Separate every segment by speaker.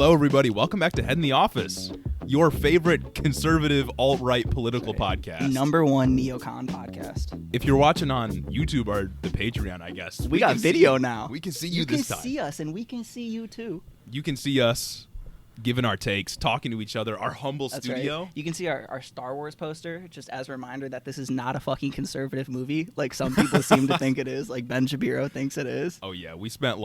Speaker 1: Hello, everybody. Welcome back to Head in the Office, your favorite conservative alt-right political podcast.
Speaker 2: Number one neocon podcast.
Speaker 1: If you're watching on YouTube or the Patreon, I guess.
Speaker 2: We got video now.
Speaker 1: We can see you this time.
Speaker 2: You can see us, and we can see you, too.
Speaker 1: You can see us giving our takes, talking to each other, our humble
Speaker 2: That's
Speaker 1: studio.
Speaker 2: Right. You can see our Star Wars poster, just as a reminder that this is not a fucking conservative movie, like some people seem to think it is, like Ben Shapiro thinks it is.
Speaker 1: Oh, yeah. We spent,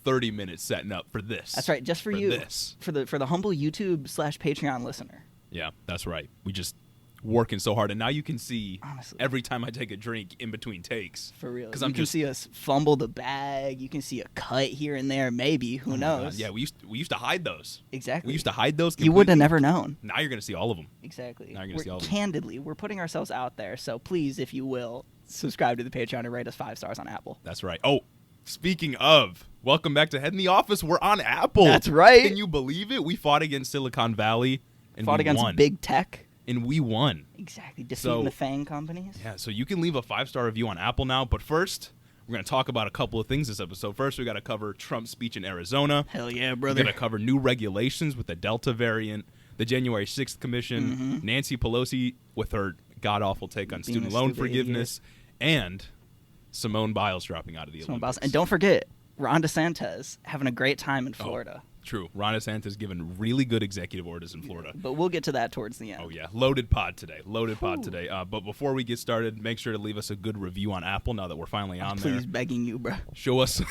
Speaker 1: 30 minutes setting up for this.
Speaker 2: That's right, just for you.
Speaker 1: This.
Speaker 2: For the humble YouTube/Patreon listener.
Speaker 1: Yeah, that's right. We just working so hard, and now you can see
Speaker 2: Honestly.
Speaker 1: every time I take a drink in between takes.
Speaker 2: For real.
Speaker 1: Because
Speaker 2: you can see us fumble the bag. You can see a cut here and there, maybe. Who knows?
Speaker 1: Yeah, we used to hide those.
Speaker 2: Exactly.
Speaker 1: We used to hide those completely.
Speaker 2: You would have never known.
Speaker 1: Now you're going to see all of them.
Speaker 2: Exactly.
Speaker 1: Now you're going to see all of them.
Speaker 2: Candidly, we're putting ourselves out there, so please, if you will, subscribe to the Patreon and rate us 5 stars on Apple.
Speaker 1: That's right. Oh, speaking of, welcome back to Head in the Office. We're on Apple.
Speaker 2: That's right.
Speaker 1: Can you believe it? We fought against Silicon Valley, and
Speaker 2: fought
Speaker 1: we
Speaker 2: against
Speaker 1: won.
Speaker 2: big tech.
Speaker 1: And we won.
Speaker 2: Exactly. Defeating the FANG companies.
Speaker 1: Yeah, so you can leave a 5-star review on Apple now. But first, we're going to talk about a couple of things this episode. First, we got to cover Trump's speech in Arizona.
Speaker 2: Hell yeah, brother.
Speaker 1: We're going to cover new regulations with the Delta variant, the January 6th commission, Nancy Pelosi with her god-awful take on student loan forgiveness, and Simone Biles dropping out of the Olympics.
Speaker 2: And don't forget, Ron DeSantis having a great time in Florida.
Speaker 1: True. Ron DeSantis given really good executive orders in Florida.
Speaker 2: But we'll get to that towards the end.
Speaker 1: Oh, yeah. Loaded pod today. But before we get started, make sure to leave us a good review on Apple now that we're finally on there.
Speaker 2: Please, begging you, bro.
Speaker 1: Show us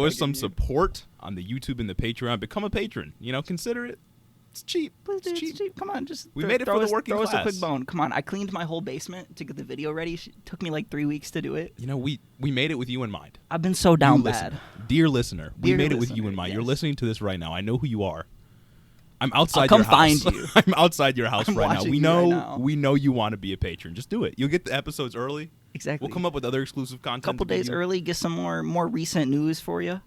Speaker 1: some support on the YouTube and the Patreon. Become a patron. Consider it. It's cheap.
Speaker 2: It's cheap. Come on,
Speaker 1: we made it for the working class.
Speaker 2: Throw us a quick bone. Come on, I cleaned my whole basement to get the video ready. It took me 3 weeks to do it.
Speaker 1: We made it with you in mind.
Speaker 2: I've been so down bad.
Speaker 1: Dear listener, we made it with you in mind.
Speaker 2: Yes.
Speaker 1: You're listening to this right now. I know who you are. I'm outside
Speaker 2: I'll
Speaker 1: your
Speaker 2: come
Speaker 1: house.
Speaker 2: find you.
Speaker 1: I'm outside your house right now. We know you want to be a patron. Just do it. You'll get the episodes early.
Speaker 2: Exactly.
Speaker 1: We'll come up with other exclusive content.
Speaker 2: A couple days early, get some more recent news for you.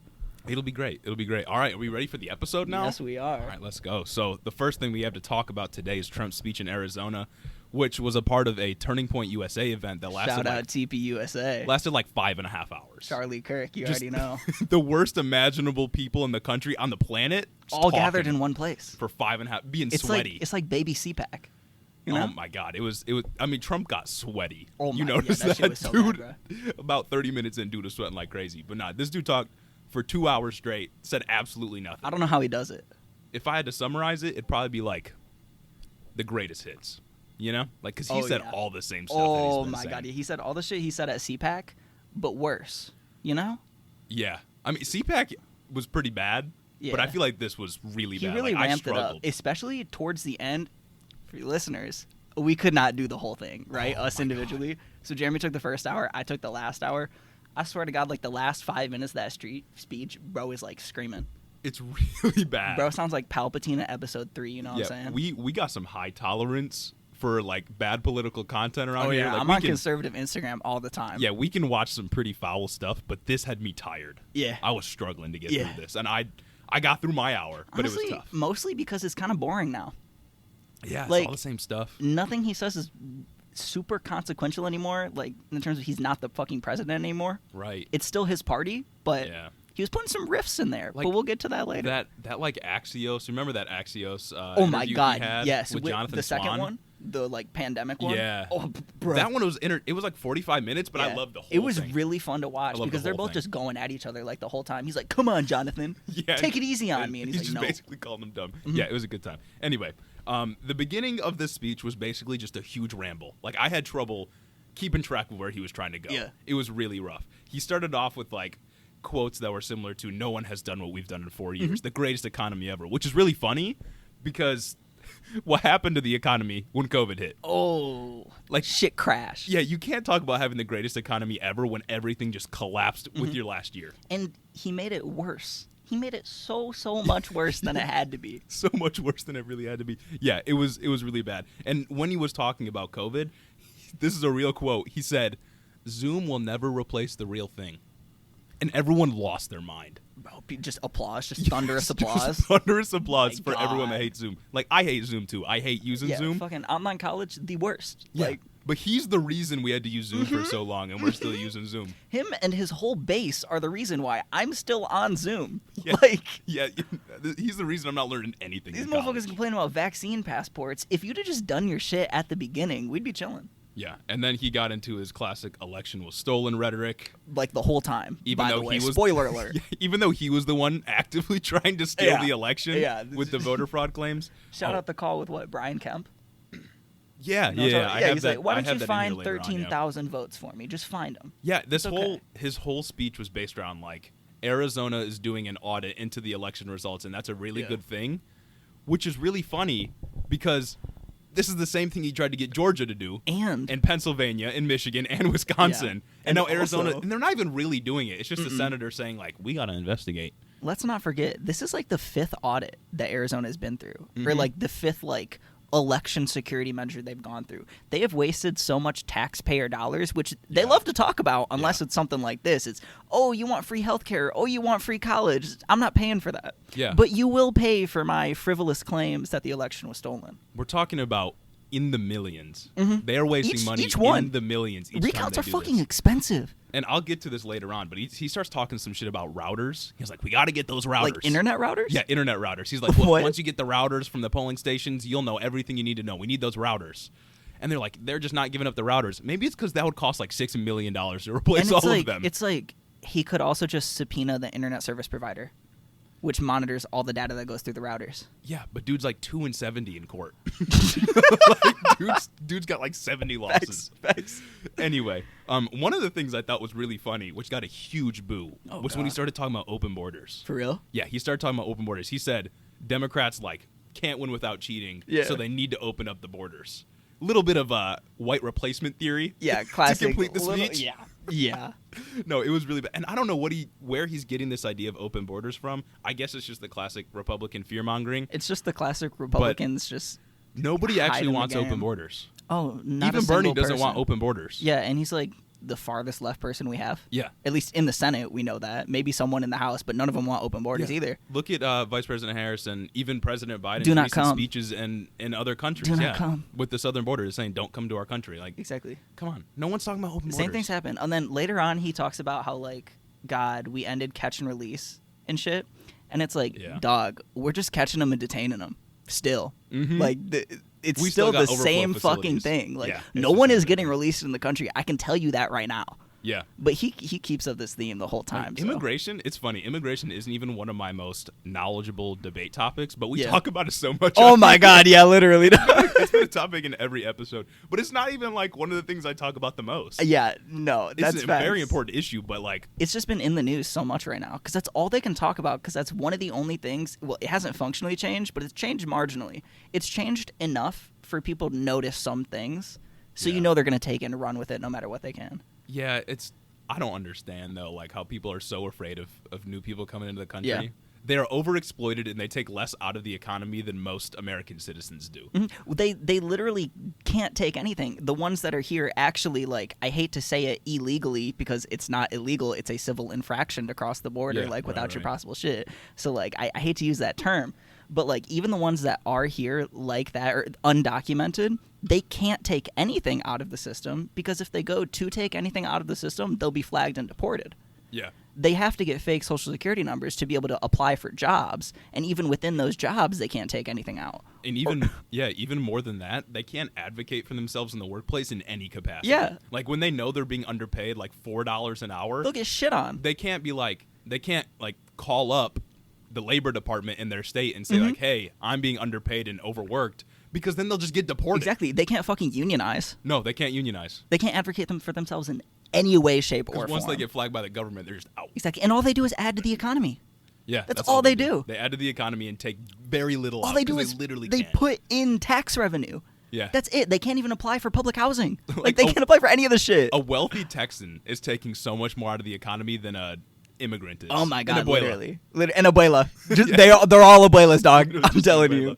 Speaker 1: It'll be great. All right, are we ready for the episode now?
Speaker 2: Yes, we are.
Speaker 1: All right, let's go. So the first thing we have to talk about today is Trump's speech in Arizona, which was a part of a Turning Point USA event that lasted
Speaker 2: Shout out TPUSA.
Speaker 1: Lasted 5.5 hours.
Speaker 2: Charlie Kirk, you already know.
Speaker 1: The worst imaginable people in the country, on the planet,
Speaker 2: all gathered in one place
Speaker 1: for 5.5, being
Speaker 2: it's
Speaker 1: sweaty.
Speaker 2: It's like baby CPAC.
Speaker 1: Oh my God! It was. I mean, Trump got sweaty.
Speaker 2: Oh my,
Speaker 1: you noticed
Speaker 2: that shit was so
Speaker 1: dude?
Speaker 2: bad,
Speaker 1: about 30 minutes in, dude was sweating like crazy. But nah, this dude talked for 2 hours straight, said absolutely nothing.
Speaker 2: I don't know how he does it.
Speaker 1: If I had to summarize it, it'd probably be the greatest hits. Because he said all the same stuff.
Speaker 2: Oh my God! He said all the shit he said at CPAC, but worse.
Speaker 1: Yeah, I mean CPAC was pretty bad, but I feel like this was really bad.
Speaker 2: He really ramped it up, especially towards the end. For your listeners, we could not do the whole thing, right? Us individually. God. So Jeremy took the first hour. I took the last hour. I swear to God, the last 5 minutes of that speech, bro is screaming.
Speaker 1: It's really bad.
Speaker 2: Bro sounds like Palpatine at episode 3, you know what I'm saying?
Speaker 1: We got some high tolerance for bad political content around here.
Speaker 2: I'm on conservative Instagram all the time.
Speaker 1: Yeah, we can watch some pretty foul stuff, but this had me tired.
Speaker 2: Yeah.
Speaker 1: I was struggling to get through this. And I got through my hour, but
Speaker 2: honestly,
Speaker 1: it was tough.
Speaker 2: Mostly because it's kind of boring now.
Speaker 1: Yeah, it's all the same stuff.
Speaker 2: Nothing he says is super consequential anymore, in terms of he's not the fucking president anymore.
Speaker 1: Right.
Speaker 2: It's still his party, but he was putting some riffs in there. But we'll get to that later.
Speaker 1: That Axios, remember that Axios
Speaker 2: oh my God,
Speaker 1: he had
Speaker 2: yes.
Speaker 1: with Jonathan
Speaker 2: the
Speaker 1: Swan?
Speaker 2: Second one? The pandemic one?
Speaker 1: Yeah.
Speaker 2: Oh, bro.
Speaker 1: That one was it was 45 minutes, but I loved the whole thing.
Speaker 2: It was really fun to watch because they're both just going at each other the whole time. He's like, come on, Jonathan. Take it easy on me. And he's like,
Speaker 1: just
Speaker 2: no.
Speaker 1: basically calling him dumb. Mm-hmm. Yeah, it was a good time. Anyway, the beginning of this speech was basically just a huge ramble. I had trouble keeping track of where he was trying to go.
Speaker 2: Yeah.
Speaker 1: It was really rough. He started off with quotes that were similar to "No one has done what we've done in 4 years, the greatest economy ever," which is really funny because what happened to the economy when COVID hit?
Speaker 2: Oh, shit crashed.
Speaker 1: Yeah, you can't talk about having the greatest economy ever when everything just collapsed with your last year.
Speaker 2: And he made it worse. He made it so much worse than it had to be.
Speaker 1: So much worse than it really had to be. Yeah, it was really bad. And when he was talking about COVID, this is a real quote. He said, "Zoom will never replace the real thing." And everyone lost their mind.
Speaker 2: Bro, just applause, just thunderous applause.
Speaker 1: Just thunderous applause for everyone that hates Zoom. I hate Zoom too. I hate using Zoom.
Speaker 2: Fucking online college, the worst.
Speaker 1: Yeah. But he's the reason we had to use Zoom for so long, and we're still using Zoom.
Speaker 2: Him and his whole base are the reason why I'm still on Zoom.
Speaker 1: Yeah.
Speaker 2: Like,
Speaker 1: yeah, he's the reason I'm not learning anything.
Speaker 2: These
Speaker 1: in
Speaker 2: motherfuckers
Speaker 1: college.
Speaker 2: complain about vaccine passports. If you'd have just done your shit at the beginning, we'd be chilling.
Speaker 1: Yeah, and then he got into his classic election was stolen rhetoric.
Speaker 2: Like the whole time.
Speaker 1: Even
Speaker 2: by
Speaker 1: though
Speaker 2: the way,
Speaker 1: he was
Speaker 2: spoiler alert.
Speaker 1: Even though he was the one actively trying to steal the election with the voter fraud claims.
Speaker 2: Shout out the call with what, Brian Kemp?
Speaker 1: Yeah,
Speaker 2: No,
Speaker 1: yeah.
Speaker 2: he's like, why don't you
Speaker 1: that
Speaker 2: find
Speaker 1: in here later on,
Speaker 2: 13,000 votes for me? Just find them.
Speaker 1: Yeah,
Speaker 2: okay.
Speaker 1: his whole speech was based around like Arizona is doing an audit into the election results, and that's a really good thing, which is really funny because this is the same thing he tried to get Georgia to do,
Speaker 2: and
Speaker 1: Pennsylvania, and Michigan, and Wisconsin, and now Arizona,
Speaker 2: also,
Speaker 1: and they're not even really doing it. It's just the senator saying like, we got to investigate.
Speaker 2: Let's not forget, this is like the 5th audit that Arizona has been through, or like the 5th like election security measure they've gone through. They have wasted so much taxpayer dollars, which they love to talk about unless it's something like this. It's, oh, you want free healthcare, oh, you want free college. I'm not paying for that.
Speaker 1: Yeah.
Speaker 2: But you will pay for my frivolous claims that the election was stolen.
Speaker 1: We're talking about in the millions. They are wasting money
Speaker 2: each one.
Speaker 1: in the millions.
Speaker 2: Recounts are fucking expensive.
Speaker 1: And I'll get to this later on, but he starts talking some shit about routers. He's like, we got to get those routers.
Speaker 2: Like internet routers?
Speaker 1: Yeah, internet routers. He's like, well, once you get the routers from the polling stations, you'll know everything you need to know. We need those routers. And they're like, they're just not giving up the routers. Maybe it's because that would cost like $6 million to replace all of them.
Speaker 2: It's like he could also just subpoena the internet service provider, which monitors all the data that goes through the routers.
Speaker 1: Yeah, but dude's like 2-70 in court. Like, dude's got like 70 losses.
Speaker 2: Facts.
Speaker 1: Anyway, one of the things I thought was really funny, which got a huge boo, was when he started talking about open borders.
Speaker 2: For real?
Speaker 1: Yeah, he started talking about open borders. He said Democrats like can't win without cheating, so they need to open up the borders. Little bit of a white replacement theory.
Speaker 2: Yeah, classic.
Speaker 1: To complete the speech.
Speaker 2: Yeah.
Speaker 1: No, it was really bad. And I don't know where he's getting this idea of open borders from. I guess it's just the classic Republican fear-mongering.
Speaker 2: It's just the classic Republicans just
Speaker 1: nobody actually wants open borders.
Speaker 2: Oh, not
Speaker 1: even
Speaker 2: a
Speaker 1: Bernie
Speaker 2: single
Speaker 1: doesn't
Speaker 2: person.
Speaker 1: want open borders.
Speaker 2: Yeah, and he's like the farthest left person we have.
Speaker 1: Yeah.
Speaker 2: At least in the Senate, we know that. Maybe someone in the House, but none of them want open borders either.
Speaker 1: Look at Vice President Harris and even President Biden's
Speaker 2: Do not
Speaker 1: recent
Speaker 2: come.
Speaker 1: speeches in other countries.
Speaker 2: Do not come.
Speaker 1: With the southern border saying, don't come to our country. Like,
Speaker 2: Exactly.
Speaker 1: come on. No one's talking about open borders.
Speaker 2: Same things happen. And then later on, he talks about how, like, God, we ended catch and release and shit. And it's like, dog, we're just catching them and detaining them still. Like, it's
Speaker 1: We
Speaker 2: still
Speaker 1: still
Speaker 2: the
Speaker 1: got
Speaker 2: same
Speaker 1: overflow
Speaker 2: fucking
Speaker 1: facilities.
Speaker 2: thing. Like,
Speaker 1: Yeah,
Speaker 2: no one is getting released in the country. I can tell you that right now.
Speaker 1: Yeah.
Speaker 2: But he keeps up this theme the whole time.
Speaker 1: Like, immigration, it's funny. Immigration isn't even one of my most knowledgeable debate topics, but we talk about it so much.
Speaker 2: Oh my God, yeah, literally.
Speaker 1: It's been a topic in every episode, but it's not even like one of the things I talk about the most.
Speaker 2: Yeah, no, that's
Speaker 1: it's a very important issue, but like
Speaker 2: it's just been in the news so much right now because that's all they can talk about because that's one of the only things. Well, it hasn't functionally changed, but it's changed marginally. It's changed enough for people to notice some things, so you know they're going to take it and run with it no matter what they can.
Speaker 1: Yeah, I don't understand though, like how people are so afraid of new people coming into the country.
Speaker 2: Yeah.
Speaker 1: They are overexploited and they take less out of the economy than most American citizens do.
Speaker 2: They literally can't take anything. The ones that are here actually, like, I hate to say it illegally because it's not illegal. It's a civil infraction to cross the border, without your possible shit. So, like, I hate to use that term. But, like, even the ones that are here like that or undocumented, they can't take anything out of the system because if they go to take anything out of the system, they'll be flagged and deported.
Speaker 1: Yeah.
Speaker 2: They have to get fake social security numbers to be able to apply for jobs. And even within those jobs, they can't take anything out.
Speaker 1: And even more than that, they can't advocate for themselves in the workplace in any capacity.
Speaker 2: Yeah.
Speaker 1: Like when they know they're being underpaid like $4 an hour,
Speaker 2: they'll get shit on.
Speaker 1: They can't call up the labor department in their state and say like, hey, I'm being underpaid and overworked, because then they'll just get deported.
Speaker 2: Exactly. They can't fucking unionize.
Speaker 1: No, they can't unionize.
Speaker 2: They can't advocate for themselves in any way, shape, or form.
Speaker 1: Once they get flagged by the government, they're just out.
Speaker 2: Exactly. And all they do is add to the economy.
Speaker 1: Yeah,
Speaker 2: that's all they do.
Speaker 1: They add to the economy and take very little
Speaker 2: all
Speaker 1: out.
Speaker 2: They do is
Speaker 1: they literally
Speaker 2: they
Speaker 1: can't.
Speaker 2: put in tax revenue.
Speaker 1: Yeah.
Speaker 2: That's it. They can't even apply for public housing. Like they can't apply for any of the shit.
Speaker 1: A wealthy Texan is taking so much more out of the economy than a immigrant is.
Speaker 2: Oh my God,
Speaker 1: an
Speaker 2: literally. An abuela. They're all abuelas, dog. I'm telling you.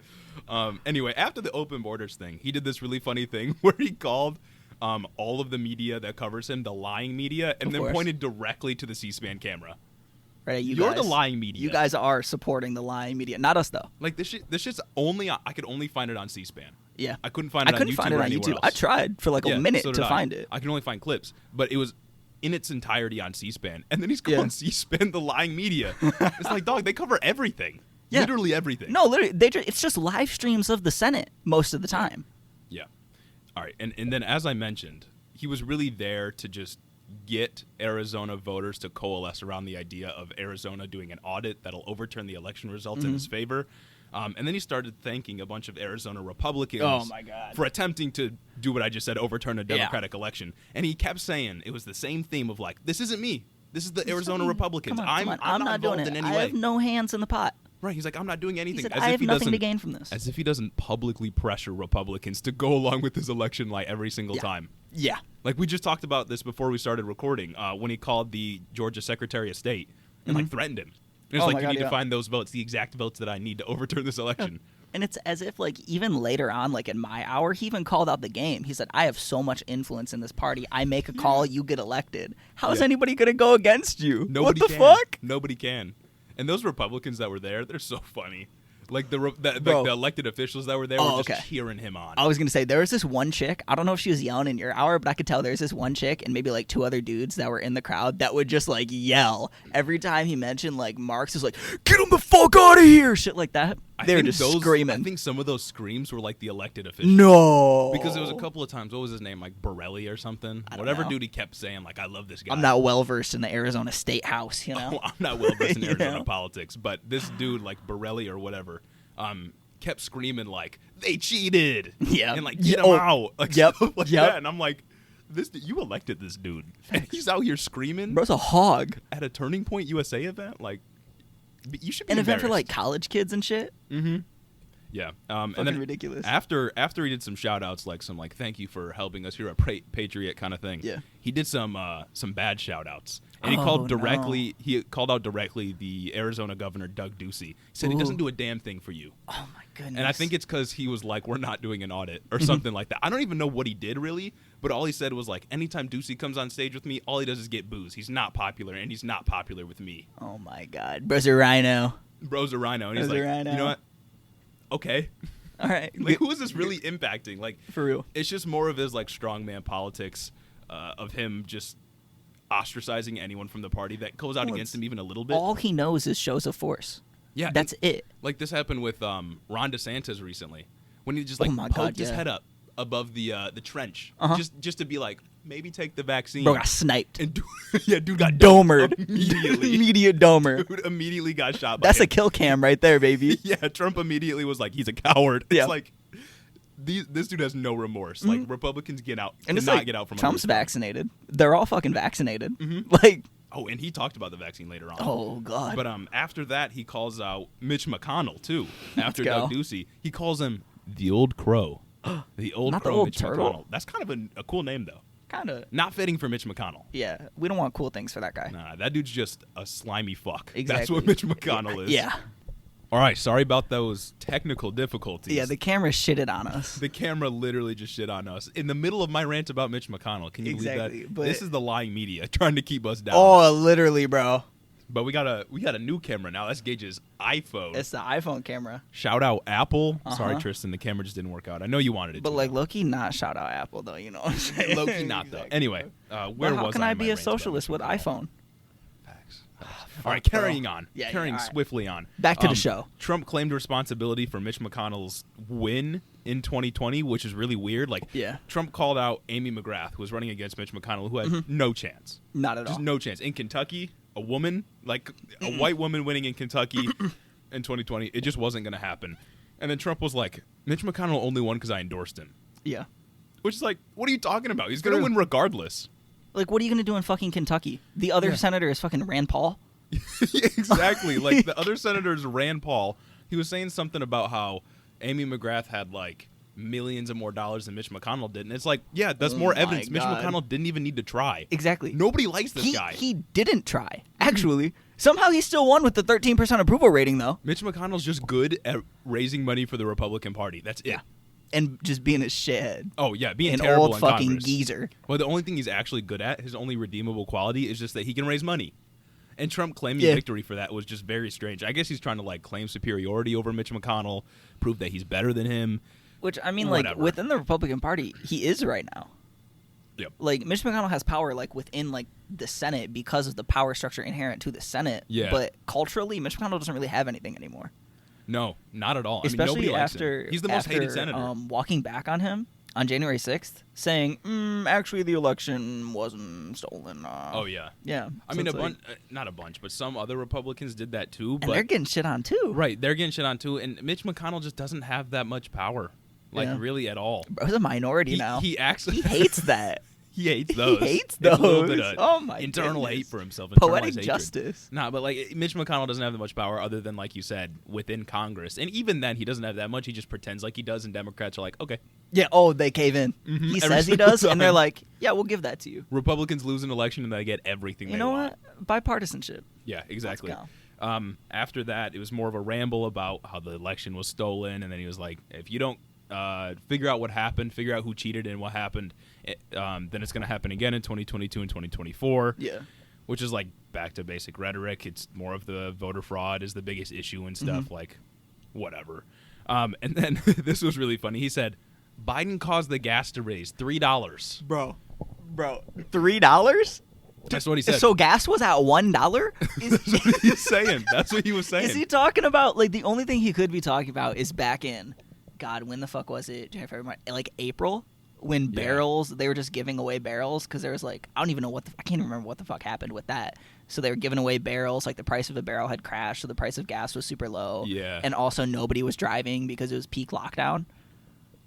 Speaker 1: Anyway, after the open borders thing, he did this really funny thing where he called all of the media that covers him the lying media and then pointed directly to the C-SPAN camera.
Speaker 2: Right,
Speaker 1: You're the lying media.
Speaker 2: You guys are supporting the lying media. Not us, though.
Speaker 1: Like, this shit's only... I could only find it on C-SPAN.
Speaker 2: Yeah.
Speaker 1: I couldn't find it
Speaker 2: I
Speaker 1: on
Speaker 2: couldn't
Speaker 1: YouTube
Speaker 2: find it
Speaker 1: or
Speaker 2: on
Speaker 1: anywhere
Speaker 2: YouTube.
Speaker 1: else.
Speaker 2: I tried for like a minute
Speaker 1: so
Speaker 2: to
Speaker 1: did I.
Speaker 2: find it.
Speaker 1: I can only find clips, but it was in its entirety on C-SPAN. And then he's calling C-SPAN the lying media. It's like, dog, they cover everything.
Speaker 2: Yeah.
Speaker 1: Literally everything.
Speaker 2: No, literally, it's just live streams of the Senate most of the time.
Speaker 1: Yeah. All right. And then, as I mentioned, he was really there to just get Arizona voters to coalesce around the idea of Arizona doing an audit that'll overturn the election results in his favor. And then he started thanking a bunch of Arizona Republicans for attempting to do what I just said, overturn a Democratic election. And he kept saying it was the same theme of like, this isn't me. This is the Arizona Republicans.
Speaker 2: Come on.
Speaker 1: I'm not
Speaker 2: doing
Speaker 1: involved
Speaker 2: it.
Speaker 1: in any
Speaker 2: I
Speaker 1: way.
Speaker 2: have no hands in the pot.
Speaker 1: Right. He's like, I'm not doing anything.
Speaker 2: He said,
Speaker 1: as
Speaker 2: I
Speaker 1: if
Speaker 2: have
Speaker 1: he
Speaker 2: nothing
Speaker 1: doesn't,
Speaker 2: to gain from this.
Speaker 1: As if he doesn't publicly pressure Republicans to go along with his election lie every single time.
Speaker 2: Yeah.
Speaker 1: Like, we just talked about this before we started recording, when he called the Georgia Secretary of State and, like, threatened him. It was like, you need to find those votes, the exact votes that I need to overturn this election.
Speaker 2: And it's as if, like, even later on, like, in my hour, he even called out the game. He said, I have so much influence in this party. I make a call, you get elected. How is anybody going to go against you?
Speaker 1: Nobody
Speaker 2: what the
Speaker 1: can.
Speaker 2: fuck?
Speaker 1: Nobody can. And those Republicans that were there, they're so funny. Like, the elected officials that were there were just cheering him on.
Speaker 2: I was going to say, there was this one chick. I don't know if she was yelling in your hour, but I could tell there was this one chick and maybe, like, 2 other dudes that were in the crowd that would just, like, yell. Every time he mentioned, like, Marx is like, get him the fuck out of here! Shit like that. They were just screaming.
Speaker 1: I think some of those screams were, like, the elected officials.
Speaker 2: No!
Speaker 1: Because there was a couple of times, what was his name? Like, Borelli or something? Whatever dude he kept saying, like, I love this guy.
Speaker 2: I'm not well-versed in the Arizona State House, you know?
Speaker 1: I'm not well-versed in Arizona politics, but this dude, like, Borelli or whatever, kept screaming like they cheated, and like get him out, like stuff like that. And I'm like, you elected this dude, and he's out here screaming.
Speaker 2: Bro's a hog
Speaker 1: at a Turning Point USA event. Like, you should be
Speaker 2: an event for like college kids and shit.
Speaker 1: Mm-hmm. Yeah, and then
Speaker 2: ridiculous.
Speaker 1: After he did some shout outs, like some like thank you for helping us, you're a patriot kind of thing.
Speaker 2: Yeah,
Speaker 1: he did some bad shout outs. And he called directly. He called out directly the Arizona governor, Doug Ducey. He said he doesn't do a damn thing for you.
Speaker 2: Oh my goodness!
Speaker 1: And I think it's because he was like, "We're not doing an audit" or something like that. I don't even know what he did really, but all he said was like, "Anytime Ducey comes on stage with me, all he does is get booze. He's not popular, and he's not popular with me."
Speaker 2: Oh my God, bro's a rhino.
Speaker 1: Bro's a rhino, and he's like, "You know what? Okay."
Speaker 2: All right.
Speaker 1: Like, who is this really impacting? Like,
Speaker 2: for real?
Speaker 1: It's just more of his like strongman politics, of him just ostracizing anyone from the party that goes out against him even a little bit.
Speaker 2: All he knows is shows of force.
Speaker 1: Yeah,
Speaker 2: that's it.
Speaker 1: Like this happened with Ron DeSantis recently, when he just like poked his head up above the trench, just to be like, maybe take the vaccine.
Speaker 2: Bro got sniped.
Speaker 1: And dude got
Speaker 2: domered
Speaker 1: immediately.
Speaker 2: Immediate domer.
Speaker 1: Dude immediately got shot.
Speaker 2: That's a kill cam right there, baby.
Speaker 1: Yeah, Trump immediately was like, he's a coward. It's like, this dude has no remorse. Like, Republicans get out,
Speaker 2: and it's
Speaker 1: not
Speaker 2: like,
Speaker 1: get out from
Speaker 2: Trump's vaccinated. They're all fucking vaccinated.
Speaker 1: Like, oh, and he talked about the vaccine later on.
Speaker 2: Oh God!
Speaker 1: But after that, he calls out Mitch McConnell too. After Doug Ducey, he calls him the Old Crow. The Old
Speaker 2: Not
Speaker 1: Crow,
Speaker 2: the old
Speaker 1: Mitch
Speaker 2: turtle.
Speaker 1: McConnell. That's kind of a cool name though.
Speaker 2: Kind of
Speaker 1: not fitting for Mitch McConnell.
Speaker 2: Yeah, we don't want cool things for that guy.
Speaker 1: Nah, that dude's just a slimy fuck.
Speaker 2: Exactly.
Speaker 1: That's what Mitch McConnell is.
Speaker 2: Yeah.
Speaker 1: All right, sorry about those technical difficulties.
Speaker 2: Yeah, the camera shitted on us.
Speaker 1: The camera literally just shit on us in the middle of my rant about Mitch McConnell. Can you believe that?
Speaker 2: But
Speaker 1: this is the lying media trying to keep us down.
Speaker 2: Oh, literally, bro.
Speaker 1: But we got a new camera now. That's Gage's iPhone.
Speaker 2: It's the iPhone camera.
Speaker 1: Shout out Apple. Sorry, Tristan, the camera just didn't work out. I know you wanted it,
Speaker 2: but
Speaker 1: to.
Speaker 2: Like low-key, not shout out Apple though. You know what I'm saying?
Speaker 1: Low-key, not though. Anyway, where was I?
Speaker 2: How can I be a socialist with iPhone?
Speaker 1: All right, carrying on.
Speaker 2: Yeah,
Speaker 1: carrying swiftly on.
Speaker 2: Back to the show.
Speaker 1: Trump claimed responsibility for Mitch McConnell's win in 2020, which is really weird. Like, Trump called out Amy McGrath, who was running against Mitch McConnell, who had no chance.
Speaker 2: Not at all.
Speaker 1: Just no chance. In Kentucky, a woman, like a white woman winning in Kentucky in 2020, it just wasn't going to happen. And then Trump was like, Mitch McConnell only won because I endorsed him.
Speaker 2: Yeah.
Speaker 1: Which is like, what are you talking about? He's going to win regardless.
Speaker 2: Like, what are you going to do in fucking Kentucky? The other senator is fucking Rand Paul.
Speaker 1: Exactly. Like, the other senator is Rand Paul. He was saying something about how Amy McGrath had, like, millions of more dollars than Mitch McConnell did. And it's like, yeah, that's more evidence. Mitch McConnell didn't even need to try.
Speaker 2: Exactly.
Speaker 1: Nobody likes this guy.
Speaker 2: He didn't try, actually. Somehow he still won with the 13% approval rating, though.
Speaker 1: Mitch McConnell's just good at raising money for the Republican Party. That's it.
Speaker 2: And just being a shithead.
Speaker 1: Oh, yeah, being
Speaker 2: an
Speaker 1: terrible
Speaker 2: old
Speaker 1: in
Speaker 2: fucking
Speaker 1: Congress.
Speaker 2: geezer.
Speaker 1: Well, the only thing he's actually good at, his only redeemable quality, is just that he can raise money. And Trump claiming victory for that was just very strange. I guess he's trying to, like, claim superiority over Mitch McConnell, prove that he's better than him.
Speaker 2: Which, I mean,
Speaker 1: Whatever.
Speaker 2: like, within the Republican Party, he is right now.
Speaker 1: Yep.
Speaker 2: Like, Mitch McConnell has power, like, within, like, the Senate because of the power structure inherent to the Senate.
Speaker 1: Yeah.
Speaker 2: But culturally, Mitch McConnell doesn't really have anything anymore.
Speaker 1: No, not at all.
Speaker 2: Especially
Speaker 1: nobody likes
Speaker 2: after
Speaker 1: him. He's the most hated senator.
Speaker 2: Walking back on him on January 6th, saying, actually, the election wasn't stolen.
Speaker 1: Oh, yeah.
Speaker 2: Yeah.
Speaker 1: I
Speaker 2: So
Speaker 1: mean,
Speaker 2: it's like,
Speaker 1: not a bunch, but some other Republicans did that too.
Speaker 2: and
Speaker 1: But
Speaker 2: they're getting shit on, too.
Speaker 1: right, they're getting shit on too. And Mitch McConnell just doesn't have that much power, like
Speaker 2: Yeah.
Speaker 1: really at all.
Speaker 2: Bro's a minority now.
Speaker 1: He acts.
Speaker 2: He hates that.
Speaker 1: He hates those.
Speaker 2: He hates
Speaker 1: It's a little bit
Speaker 2: those.
Speaker 1: of
Speaker 2: Oh, my
Speaker 1: internal
Speaker 2: goodness.
Speaker 1: hate for himself.
Speaker 2: Poetic
Speaker 1: internalized hatred.
Speaker 2: justice.
Speaker 1: Nah, but like Mitch McConnell doesn't have that much power other than, like you said, within Congress. And even then, he doesn't have that much. He just pretends like he does, and Democrats are like, okay.
Speaker 2: Yeah, they cave in.
Speaker 1: Mhm.
Speaker 2: He
Speaker 1: Every
Speaker 2: says he
Speaker 1: single
Speaker 2: does, and they're
Speaker 1: time.
Speaker 2: like, yeah, we'll give that to you.
Speaker 1: Republicans lose an election and they get everything
Speaker 2: You
Speaker 1: they
Speaker 2: know
Speaker 1: want.
Speaker 2: what? Bipartisanship.
Speaker 1: Yeah, exactly.
Speaker 2: Let's
Speaker 1: After that, it was more of a ramble about how the election was stolen, and then he was like, if you don't figure out what happened, figure out who cheated and what happened, then it's going to happen again in 2022 and 2024.
Speaker 2: Yeah.
Speaker 1: Which is like back to basic rhetoric. It's more of the voter fraud is the biggest issue and stuff, like whatever. And then this was really funny. He said, Biden caused the gas to raise $3.
Speaker 2: Bro, $3?
Speaker 1: That's what he said.
Speaker 2: So gas was at $1?
Speaker 1: That's what he's saying. That's what he was saying.
Speaker 2: Is he talking about, like, the only thing he could be talking about is back in, God, when the fuck was it? January, February, like April? When barrels, they were just giving away barrels because there was like, I don't even know I can't even remember what the fuck happened with that. So they were giving away barrels, like the price of a barrel had crashed, so the price of gas was super low.
Speaker 1: Yeah.
Speaker 2: And also nobody was driving because it was peak lockdown.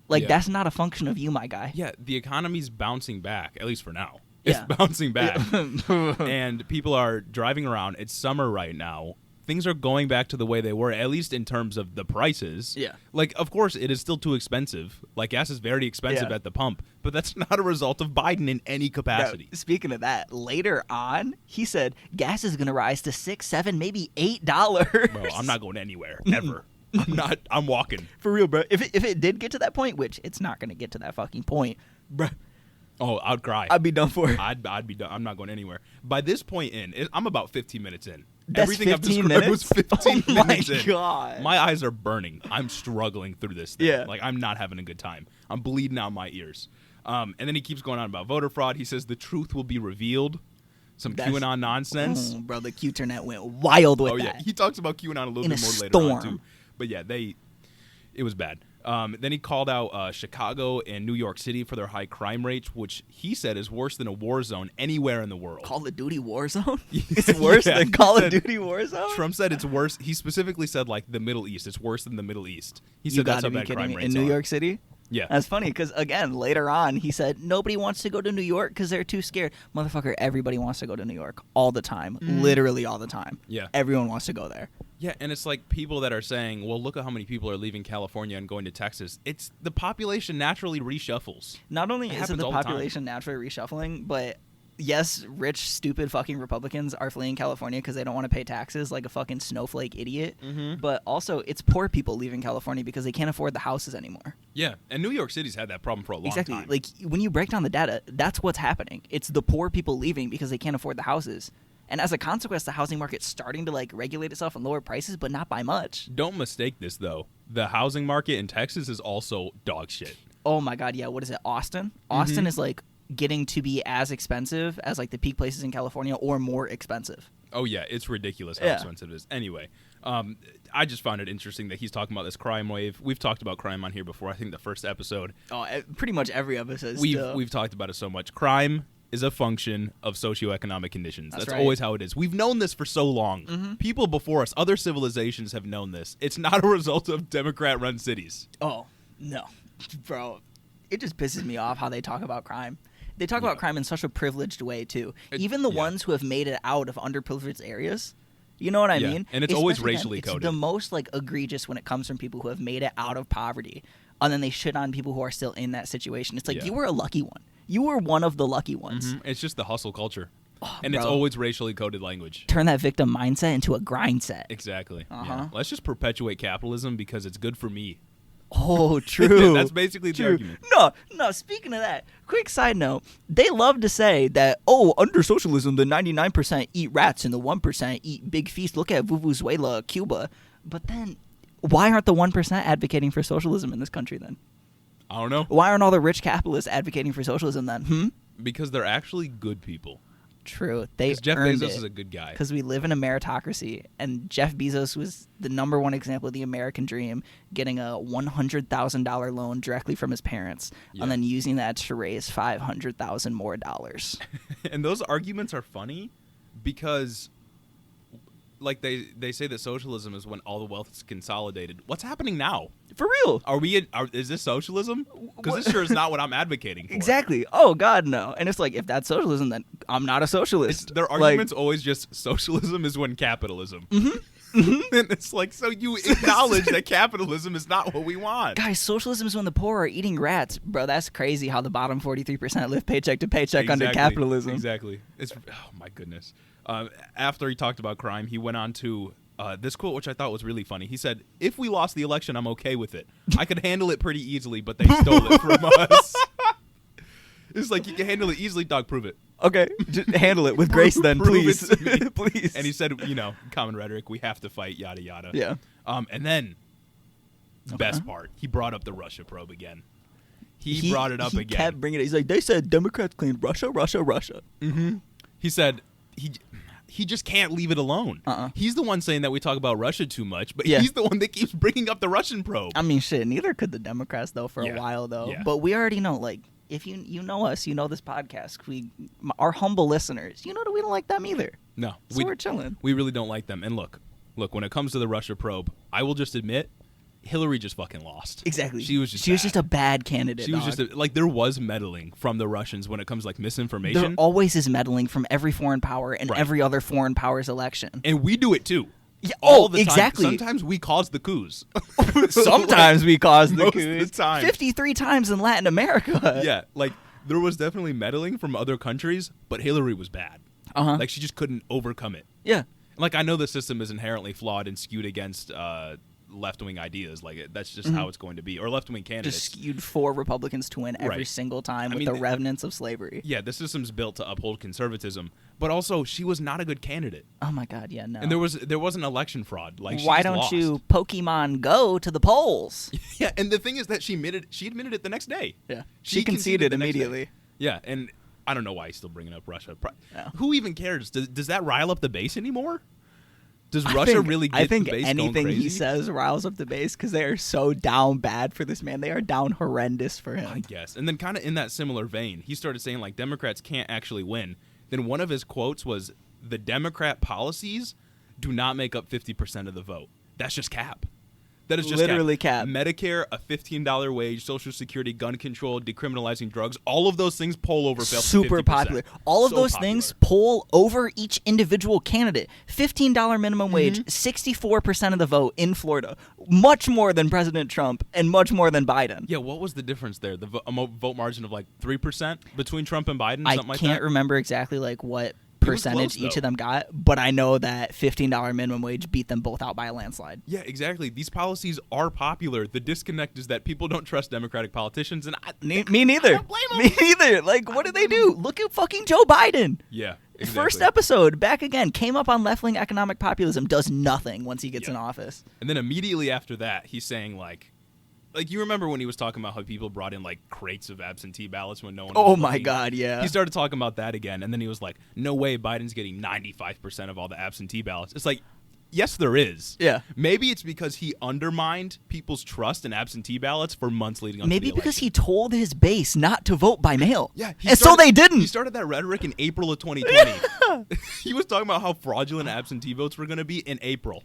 Speaker 2: Like, that's not a function of you, my guy.
Speaker 1: Yeah, the economy's bouncing back, at least for now.
Speaker 2: Yeah.
Speaker 1: It's bouncing back.
Speaker 2: Yeah.
Speaker 1: And people are driving around. It's summer right now. Things are going back to the way they were, at least in terms of the prices.
Speaker 2: Yeah.
Speaker 1: Like, of course, it is still too expensive. Like, gas is very expensive at the pump, but that's not a result of Biden in any capacity.
Speaker 2: Bro, speaking of that, later on, he said gas is going to rise to $6, $7, maybe $8.
Speaker 1: Bro, I'm not going anywhere, ever. I'm walking.
Speaker 2: For real, bro. If it did get to that point, which it's not going to get to that fucking point, bro.
Speaker 1: Oh, I'd cry.
Speaker 2: I'd be done for.
Speaker 1: I'd be done. I'm not going anywhere. By this point I'm about 15 minutes in.
Speaker 2: That's
Speaker 1: Everything
Speaker 2: 15
Speaker 1: I've described was 15
Speaker 2: Oh my
Speaker 1: minutes in.
Speaker 2: God.
Speaker 1: My eyes are burning. I'm struggling through this thing.
Speaker 2: Yeah.
Speaker 1: Like, I'm not having a good time. I'm bleeding out my ears. And then he keeps going on about voter fraud. He says the truth will be revealed. Some QAnon nonsense.
Speaker 2: Oh, bro, the Q-Ternet went wild with
Speaker 1: Oh,
Speaker 2: that.
Speaker 1: yeah. He talks about QAnon a little
Speaker 2: In
Speaker 1: bit
Speaker 2: a
Speaker 1: more later on,
Speaker 2: storm.
Speaker 1: too. But, yeah, it was bad. Then he called out Chicago and New York City for their high crime rates, which he said is worse than a war zone anywhere in the world.
Speaker 2: Call of Duty Warzone? It's worse than Call of Duty Warzone?
Speaker 1: Trump said it's worse. He specifically said, like, the Middle East. It's worse than the Middle East. He
Speaker 2: You
Speaker 1: said that's
Speaker 2: gotta
Speaker 1: how
Speaker 2: be
Speaker 1: bad
Speaker 2: kidding
Speaker 1: crime
Speaker 2: me.
Speaker 1: rates
Speaker 2: In New
Speaker 1: are.
Speaker 2: York City?
Speaker 1: Yeah.
Speaker 2: That's funny because, again, later on, he said nobody wants to go to New York because they're too scared. Motherfucker, everybody wants to go to New York all the time. Literally all the time.
Speaker 1: Yeah.
Speaker 2: Everyone wants to go there.
Speaker 1: Yeah, and it's like people that are saying, well, look at how many people are leaving California and going to Texas. It's the population naturally reshuffles.
Speaker 2: Not only
Speaker 1: It
Speaker 2: is it
Speaker 1: happens
Speaker 2: the
Speaker 1: all the time.
Speaker 2: population naturally reshuffling, but yes, rich, stupid fucking Republicans are fleeing California because they don't want to pay taxes like a fucking snowflake idiot. But also, it's poor people leaving California because they can't afford the houses anymore.
Speaker 1: Yeah, and New York City's had that problem for a long
Speaker 2: Exactly.
Speaker 1: time.
Speaker 2: Like, when you break down the data, that's what's happening. It's the poor people leaving because they can't afford the houses. And as a consequence, the housing market's starting to, like, regulate itself and lower prices, but not by much.
Speaker 1: Don't mistake this, though. The housing market in Texas is also dog shit.
Speaker 2: Oh, my God, yeah. What is it, Austin? Austin is, like, getting to be as expensive as, like, the peak places in California or more expensive.
Speaker 1: Oh, yeah, it's ridiculous how expensive it is. Anyway, I just found it interesting that he's talking about this crime wave. We've talked about crime on here before. I think the first episode.
Speaker 2: Oh, pretty much every episode.
Speaker 1: We've talked about it so much. Crime is a function of socioeconomic conditions. That's
Speaker 2: right.
Speaker 1: always how it is. We've known this for so long. People before us, other civilizations have known this. It's not a result of Democrat-run cities.
Speaker 2: Oh, no. Bro, it just pisses me off how they talk about crime. They talk about crime in such a privileged way, too. Even the ones who have made it out of underprivileged areas. You know what I mean?
Speaker 1: And it's always
Speaker 2: Especially
Speaker 1: racially
Speaker 2: it's
Speaker 1: coded.
Speaker 2: the most, like, egregious when it comes from people who have made it out of poverty. And then they shit on people who are still in that situation. It's like, you were a lucky one. You were one of the lucky ones.
Speaker 1: It's just the hustle culture. And
Speaker 2: bro.
Speaker 1: it's always racially coded language.
Speaker 2: Turn that victim mindset into a grind set.
Speaker 1: Exactly.
Speaker 2: Uh-huh.
Speaker 1: Yeah. Let's just perpetuate capitalism because it's good for me.
Speaker 2: Oh, true.
Speaker 1: That's basically the argument.
Speaker 2: No, speaking of that, quick side note. They love to say that, under socialism, the 99% eat rats and the 1% eat big feast. Look at Venezuela, Cuba. But then, why aren't the 1% advocating for socialism in this country then?
Speaker 1: I don't know.
Speaker 2: Why aren't all the rich capitalists advocating for socialism then?
Speaker 1: Because they're actually good people.
Speaker 2: True. They
Speaker 1: Jeff
Speaker 2: earned
Speaker 1: Bezos
Speaker 2: it
Speaker 1: is a good guy.
Speaker 2: because we live in a meritocracy, and Jeff Bezos was the number one example of the American dream, getting a $100,000 loan directly from his parents, and then using that to raise $500,000 more dollars.
Speaker 1: And those arguments are funny because, like, they say that socialism is when all the wealth is consolidated. What's happening now?
Speaker 2: For real.
Speaker 1: Is this socialism? Because this sure is not what I'm advocating for.
Speaker 2: Exactly. Oh, God, no. And it's like, if that's socialism, then I'm not a socialist.
Speaker 1: Their argument's always just socialism is when capitalism. And it's like, so you acknowledge that capitalism is not what we want.
Speaker 2: Guys, socialism is when the poor are eating rats. Bro, that's crazy how the bottom 43% live paycheck to paycheck under capitalism.
Speaker 1: Exactly. Oh, my goodness. After he talked about crime, he went on to this quote, which I thought was really funny. He said, "If we lost the election, I'm okay with it. I could handle it pretty easily, but they stole it from us." It's like, you can handle it easily, dog. Prove it.
Speaker 2: Okay, just handle it with grace then, please.
Speaker 1: Prove it to me.
Speaker 2: Please.
Speaker 1: And he said, common rhetoric, we have to fight, yada, yada.
Speaker 2: Yeah.
Speaker 1: And then, best part, he brought up the Russia probe again. He brought it up again.
Speaker 2: He kept bringing it. He's like, they said Democrats claimed Russia, Russia, Russia.
Speaker 1: Mm-hmm. He said he just can't leave it alone. He's the one saying that we talk about Russia too much, but he's the one that keeps bringing up the Russian probe.
Speaker 2: I mean, shit, neither could the Democrats, though, for a while, though. Yeah. But we already know, like, if you know us, you know this podcast, our humble listeners, you know that we don't like them either.
Speaker 1: No.
Speaker 2: So we're chilling.
Speaker 1: We really don't like them. And look, when it comes to the Russia probe, I will just admit, Hillary just fucking lost.
Speaker 2: Exactly.
Speaker 1: She was just
Speaker 2: a bad candidate.
Speaker 1: She was just there was meddling from the Russians when it comes to, like, misinformation.
Speaker 2: There always is meddling from every foreign power and every other foreign power's election.
Speaker 1: And we do it too.
Speaker 2: Yeah,
Speaker 1: all the time.
Speaker 2: Exactly.
Speaker 1: Sometimes we cause the coups.
Speaker 2: Sometimes we cause the
Speaker 1: most
Speaker 2: coups.
Speaker 1: Of the time.
Speaker 2: 53 times in Latin America.
Speaker 1: Yeah, like, there was definitely meddling from other countries, but Hillary was bad. Like, she just couldn't overcome it.
Speaker 2: Yeah.
Speaker 1: Like, I know the system is inherently flawed and skewed against left-wing ideas. Like, that's just how it's going to be. Or left-wing candidates.
Speaker 2: Just skewed for Republicans to win every single time with the remnants of slavery.
Speaker 1: Yeah, the system's built to uphold conservatism. But also, she was not a good candidate.
Speaker 2: Oh, my God, yeah, no.
Speaker 1: And there was an election fraud. Like,
Speaker 2: why don't you Pokemon Go to the polls?
Speaker 1: Yeah, and the thing is that she admitted it the next day.
Speaker 2: Yeah. She conceded immediately.
Speaker 1: Yeah, and I don't know why he's still bringing up Russia. Who even cares? Does that rile up the base anymore? Does Russia really get the base going crazy? I think anything
Speaker 2: he says riles up the base because they are so down bad for this man. They are down horrendous for him.
Speaker 1: I guess. And then kind of in that similar vein, he started saying, like, Democrats can't actually win. Then one of his quotes was, the Democrat policies do not make up 50% of the vote. That's just cap. That is just
Speaker 2: literally cap.
Speaker 1: Medicare, a $15 wage, Social Security, gun control, decriminalizing drugs, all of those things poll over 50%.
Speaker 2: Super popular. All of those things poll over each individual candidate. $15 minimum wage, 64% of the vote in Florida. Much more than President Trump and much more than Biden.
Speaker 1: Yeah, what was the difference there? The vote margin of like 3% between Trump and Biden?
Speaker 2: I can't remember exactly like what percentage each of them got, but I know that $15 minimum wage beat them both out by a landslide.
Speaker 1: Yeah, exactly. These policies are popular. The disconnect is that people don't trust Democratic politicians, and
Speaker 2: me neither.
Speaker 1: I don't blame them.
Speaker 2: Me neither. Like, what do they do? Look at fucking Joe Biden.
Speaker 1: Yeah, exactly.
Speaker 2: First episode, back again, came up on left-wing economic populism, does nothing once he gets in office.
Speaker 1: And then immediately after that, he's saying, like, you remember when he was talking about how people brought in, like, crates of absentee ballots when no one was
Speaker 2: Oh, my
Speaker 1: voting?
Speaker 2: God, yeah.
Speaker 1: He started talking about that again, and then he was like, no way Biden's getting 95% of all the absentee ballots. It's like, yes, there is.
Speaker 2: Yeah.
Speaker 1: Maybe it's because he undermined people's trust in absentee ballots for months leading up to the election.
Speaker 2: Maybe because he told his base not to vote by mail.
Speaker 1: Yeah.
Speaker 2: So they didn't.
Speaker 1: He started that rhetoric in April of 2020. He was talking about how fraudulent absentee votes were going to be in April.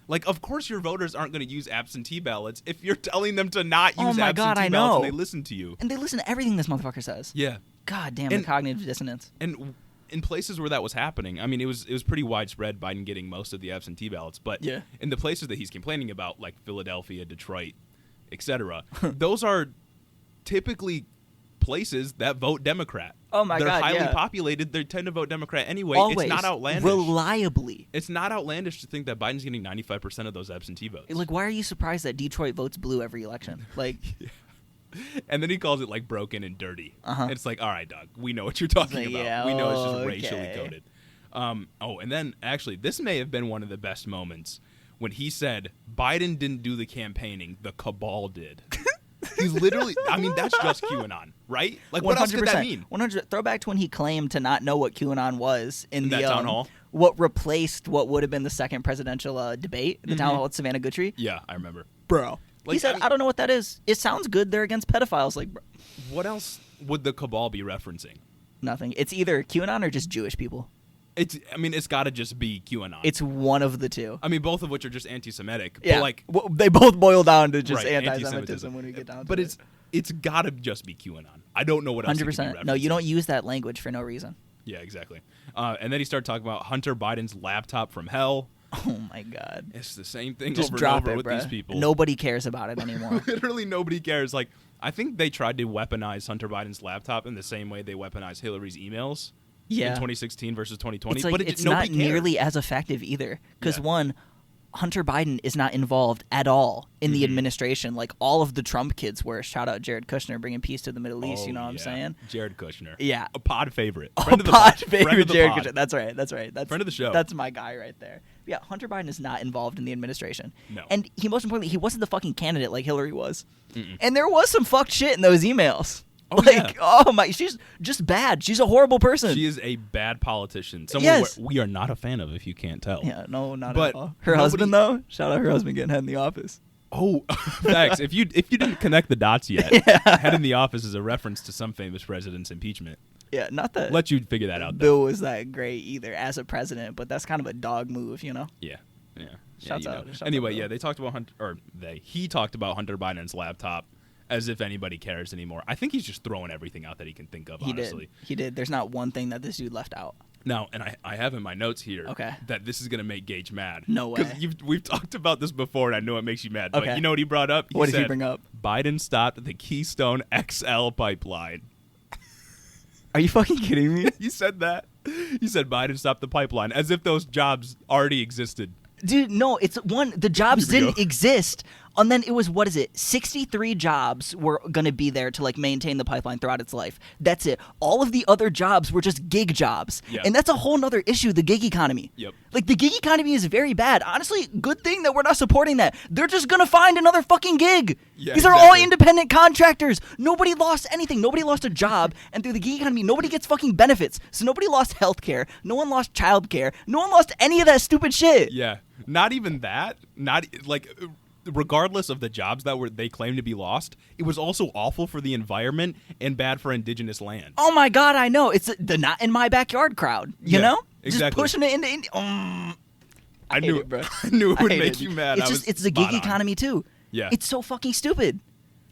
Speaker 1: Like, of course your voters aren't going to use absentee ballots if you're telling them to not use absentee ballots and they listen to you.
Speaker 2: And they listen to everything this motherfucker says.
Speaker 1: Yeah.
Speaker 2: God damn, the cognitive dissonance.
Speaker 1: And in places where that was happening, I mean, it was pretty widespread, Biden getting most of the absentee ballots. But in the places that he's complaining about, like Philadelphia, Detroit, etc., those are typically places that vote Democrat.
Speaker 2: Oh, my God,
Speaker 1: They're highly populated. They tend to vote Democrat anyway.
Speaker 2: Always.
Speaker 1: It's not outlandish.
Speaker 2: Reliably.
Speaker 1: It's not outlandish to think that Biden's getting 95% of those absentee votes.
Speaker 2: Like, why are you surprised that Detroit votes blue every election? Like,
Speaker 1: And then he calls it, like, broken and dirty. It's like, all right, dog, we know what you're talking about.
Speaker 2: Yeah,
Speaker 1: we know it's just racially coded. And then, actually, this may have been one of the best moments when he said, Biden didn't do the campaigning, the cabal did. He's literally. I mean, that's just QAnon, right? Like, what else could that mean?
Speaker 2: 100. Throwback to when he claimed to not know what QAnon was in the
Speaker 1: that town hall.
Speaker 2: What replaced what would have been the second presidential debate, the town hall with Savannah Guthrie.
Speaker 1: Yeah, I remember.
Speaker 2: Bro,
Speaker 1: Like,
Speaker 2: he said, I don't know what that is. It sounds good. They're against pedophiles. Like, bro.
Speaker 1: What else would the cabal be referencing?
Speaker 2: Nothing. It's either QAnon or just Jewish people.
Speaker 1: I mean, it's got to just be QAnon.
Speaker 2: It's one of the two.
Speaker 1: I mean, both of which are just anti-Semitic.
Speaker 2: Yeah,
Speaker 1: but like,
Speaker 2: they both boil down to just
Speaker 1: right,
Speaker 2: anti-Semitism when we get down to it.
Speaker 1: But it's got to just be QAnon. I don't know what else.
Speaker 2: 100%. No, you don't use that language for no reason.
Speaker 1: Yeah, exactly. And then he started talking about Hunter Biden's laptop from hell.
Speaker 2: Oh my God!
Speaker 1: It's the same thing
Speaker 2: just
Speaker 1: over
Speaker 2: drop
Speaker 1: and over
Speaker 2: it,
Speaker 1: with
Speaker 2: bro.
Speaker 1: these people.
Speaker 2: Nobody cares about it anymore.
Speaker 1: Literally nobody cares. Like, I think they tried to weaponize Hunter Biden's laptop in the same way they weaponized Hillary's emails.
Speaker 2: Yeah.
Speaker 1: In 2016 versus 2020.
Speaker 2: It's like,
Speaker 1: but
Speaker 2: it's not nearly as effective either. Because one, Hunter Biden is not involved at all in the administration. Like all of the Trump kids were. Shout out Jared Kushner bringing peace to the Middle East. You know what I'm saying?
Speaker 1: Jared Kushner.
Speaker 2: Yeah.
Speaker 1: A pod favorite.
Speaker 2: Friend of the pod favorite, Jared Kushner. That's right. That's
Speaker 1: friend of the show.
Speaker 2: That's my guy right there. Yeah, Hunter Biden is not involved in the administration.
Speaker 1: No.
Speaker 2: And most importantly, he wasn't the fucking candidate like Hillary was. And there was some fucked shit in those emails.
Speaker 1: Oh,
Speaker 2: like, oh my, she's just bad. She's a horrible person.
Speaker 1: She is a bad politician. Someone we are not a fan of, if you can't tell.
Speaker 2: Yeah, no, not
Speaker 1: but
Speaker 2: at all. Her husband, though, shout out her husband getting head in the office.
Speaker 1: Oh, thanks. If you didn't connect the dots yet, head in the office is a reference to some famous president's impeachment.
Speaker 2: Yeah, not that.
Speaker 1: Let you figure that out.
Speaker 2: Bill was that great either as a president, but that's kind of a dog move, you know.
Speaker 1: Yeah.
Speaker 2: Shouts out.
Speaker 1: Anyway, they talked about he talked about Hunter Biden's laptop as if anybody cares anymore. I think he's just throwing everything out that he can think of, honestly.
Speaker 2: He did. There's not one thing that this dude left out.
Speaker 1: Now, and I have in my notes here that this is going to make Gage mad.
Speaker 2: No way.
Speaker 1: Because we've talked about this before, and I know it makes you mad.
Speaker 2: Okay.
Speaker 1: But you know what he brought up?
Speaker 2: What did he bring up?
Speaker 1: Biden stopped the Keystone XL pipeline.
Speaker 2: Are you fucking kidding me?
Speaker 1: He said that. He said Biden stopped the pipeline, as if those jobs already existed.
Speaker 2: Dude, no, it's the jobs didn't exist. And then it was, 63 jobs were going to be there to like maintain the pipeline throughout its life. That's it. All of the other jobs were just gig jobs.
Speaker 1: Yeah.
Speaker 2: And that's a whole nother issue, the gig economy.
Speaker 1: Yep.
Speaker 2: Like the gig economy is very bad. Honestly, good thing that we're not supporting that. They're just going to find another fucking gig.
Speaker 1: Yeah,
Speaker 2: These are all independent contractors. Nobody lost anything. Nobody lost a job. And through the gig economy, nobody gets fucking benefits. So nobody lost health care. No one lost child care. No one lost any of that stupid shit.
Speaker 1: Yeah. Not even that. Not like... Regardless of the jobs that they claim to be lost, it was also awful for the environment and bad for indigenous land.
Speaker 2: Oh my God, I know. It's the not in my backyard crowd, you know?
Speaker 1: Exactly.
Speaker 2: Just pushing it into
Speaker 1: I knew
Speaker 2: it, bro.
Speaker 1: I knew it would make you mad.
Speaker 2: It's the gig economy too.
Speaker 1: Yeah.
Speaker 2: It's so fucking stupid.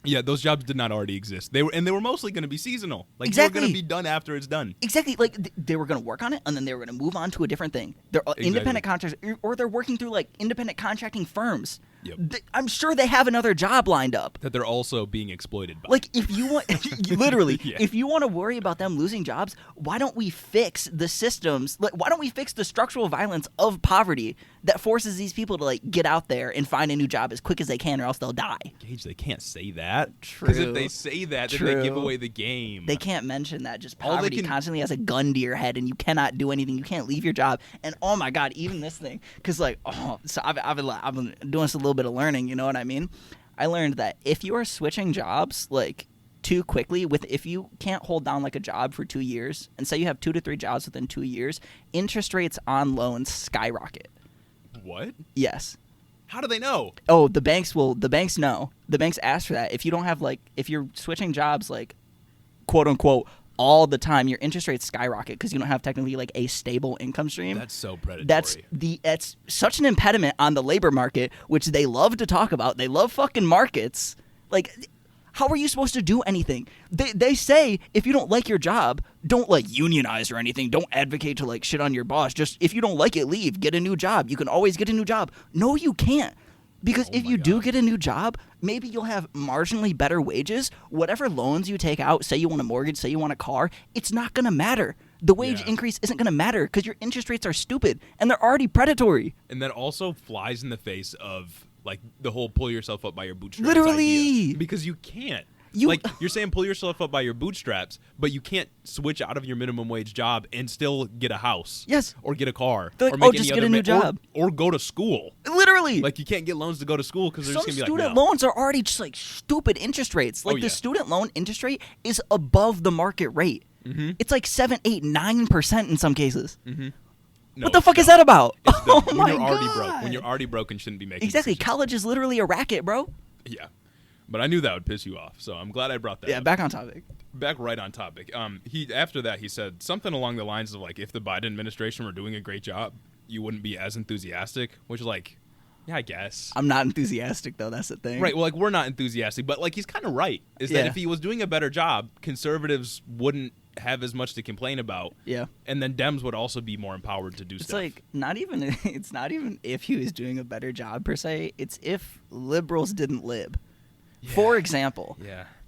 Speaker 1: Yeah, those jobs did not already exist. They were mostly going to be seasonal. Like
Speaker 2: exactly.
Speaker 1: They were going to be done after it's done.
Speaker 2: Exactly. Like they were going to work on it and then they were going to move on to a different thing. They're independent contractors, or they're working through like independent contracting firms.
Speaker 1: Yep.
Speaker 2: I'm sure they have another job lined up
Speaker 1: that they're also being exploited by.
Speaker 2: Like if you want, literally, if you want to worry about them losing jobs, why don't we fix the systems? Like, why don't we fix the structural violence of poverty that forces these people to like get out there and find a new job as quick as they can, or else they'll die?
Speaker 1: Gage, they can't say that.
Speaker 2: True.
Speaker 1: Because if they say that, then they give away the game.
Speaker 2: They can't mention that. Just poverty constantly has a gun to your head, and you cannot do anything. You can't leave your job. And oh my God, even this thing, because like, so I've been doing this a little bit of learning. You know what I mean? I learned that if you are switching jobs like too quickly, if you can't hold down like a job for 2 years, and say you have 2 to 3 jobs within 2 years, interest rates on loans skyrocket.
Speaker 1: What?
Speaker 2: Yes.
Speaker 1: How do they know?
Speaker 2: Oh, the banks know. The banks ask for that. If you don't have if you're switching jobs like quote unquote all the time, your interest rates skyrocket because you don't have technically like a stable income stream.
Speaker 1: That's so predatory.
Speaker 2: That's such an impediment on the labor market, which they love to talk about. They love fucking markets. Like, how are you supposed to do anything? They say if you don't like your job, don't like unionize or anything. Don't advocate to like shit on your boss. Just if you don't like it, leave. Get a new job. You can always get a new job. No, you can't. Because if you do get a new job, maybe you'll have marginally better wages. Whatever loans you take out, say you want a mortgage, say you want a car, it's not going to matter. The wage increase isn't going to matter because your interest rates are stupid and they're already predatory.
Speaker 1: And that also flies in the face of like the whole pull yourself up by your bootstraps
Speaker 2: Literally.
Speaker 1: idea. Because you can't. You're saying pull yourself up by your bootstraps, but you can't switch out of your minimum wage job and still get a house.
Speaker 2: Yes.
Speaker 1: Or get a car.
Speaker 2: Like,
Speaker 1: or make
Speaker 2: just
Speaker 1: any
Speaker 2: get
Speaker 1: other
Speaker 2: a new job.
Speaker 1: Or go to school.
Speaker 2: Literally.
Speaker 1: Like, you can't get loans to go to school because they're just going to be like,
Speaker 2: student loans are already just like stupid interest rates. Like the student loan interest rate is above the market rate.
Speaker 1: Mm-hmm.
Speaker 2: It's like 7, 8, 9% in some cases.
Speaker 1: Mm-hmm. No,
Speaker 2: what the fuck is that about?
Speaker 1: Oh
Speaker 2: my
Speaker 1: you're already
Speaker 2: God.
Speaker 1: broke. When you're already broke and shouldn't be making
Speaker 2: Exactly.
Speaker 1: decisions.
Speaker 2: College is literally a racket, bro.
Speaker 1: Yeah. But I knew that would piss you off, so I'm glad I brought that up.
Speaker 2: Back on topic.
Speaker 1: Back right on topic. After that, he said something along the lines of, like, if the Biden administration were doing a great job, you wouldn't be as enthusiastic, which, like, yeah, I guess.
Speaker 2: I'm not enthusiastic, though. That's the thing.
Speaker 1: Right. Well, like, we're not enthusiastic, but, like, he's kind of right. Is that if he was doing a better job, conservatives wouldn't have as much to complain about.
Speaker 2: Yeah.
Speaker 1: And then Dems would also be more empowered to do
Speaker 2: It's
Speaker 1: stuff.
Speaker 2: like it's not even if he was doing a better job per se. It's if liberals didn't lib.
Speaker 1: Yeah.
Speaker 2: For example,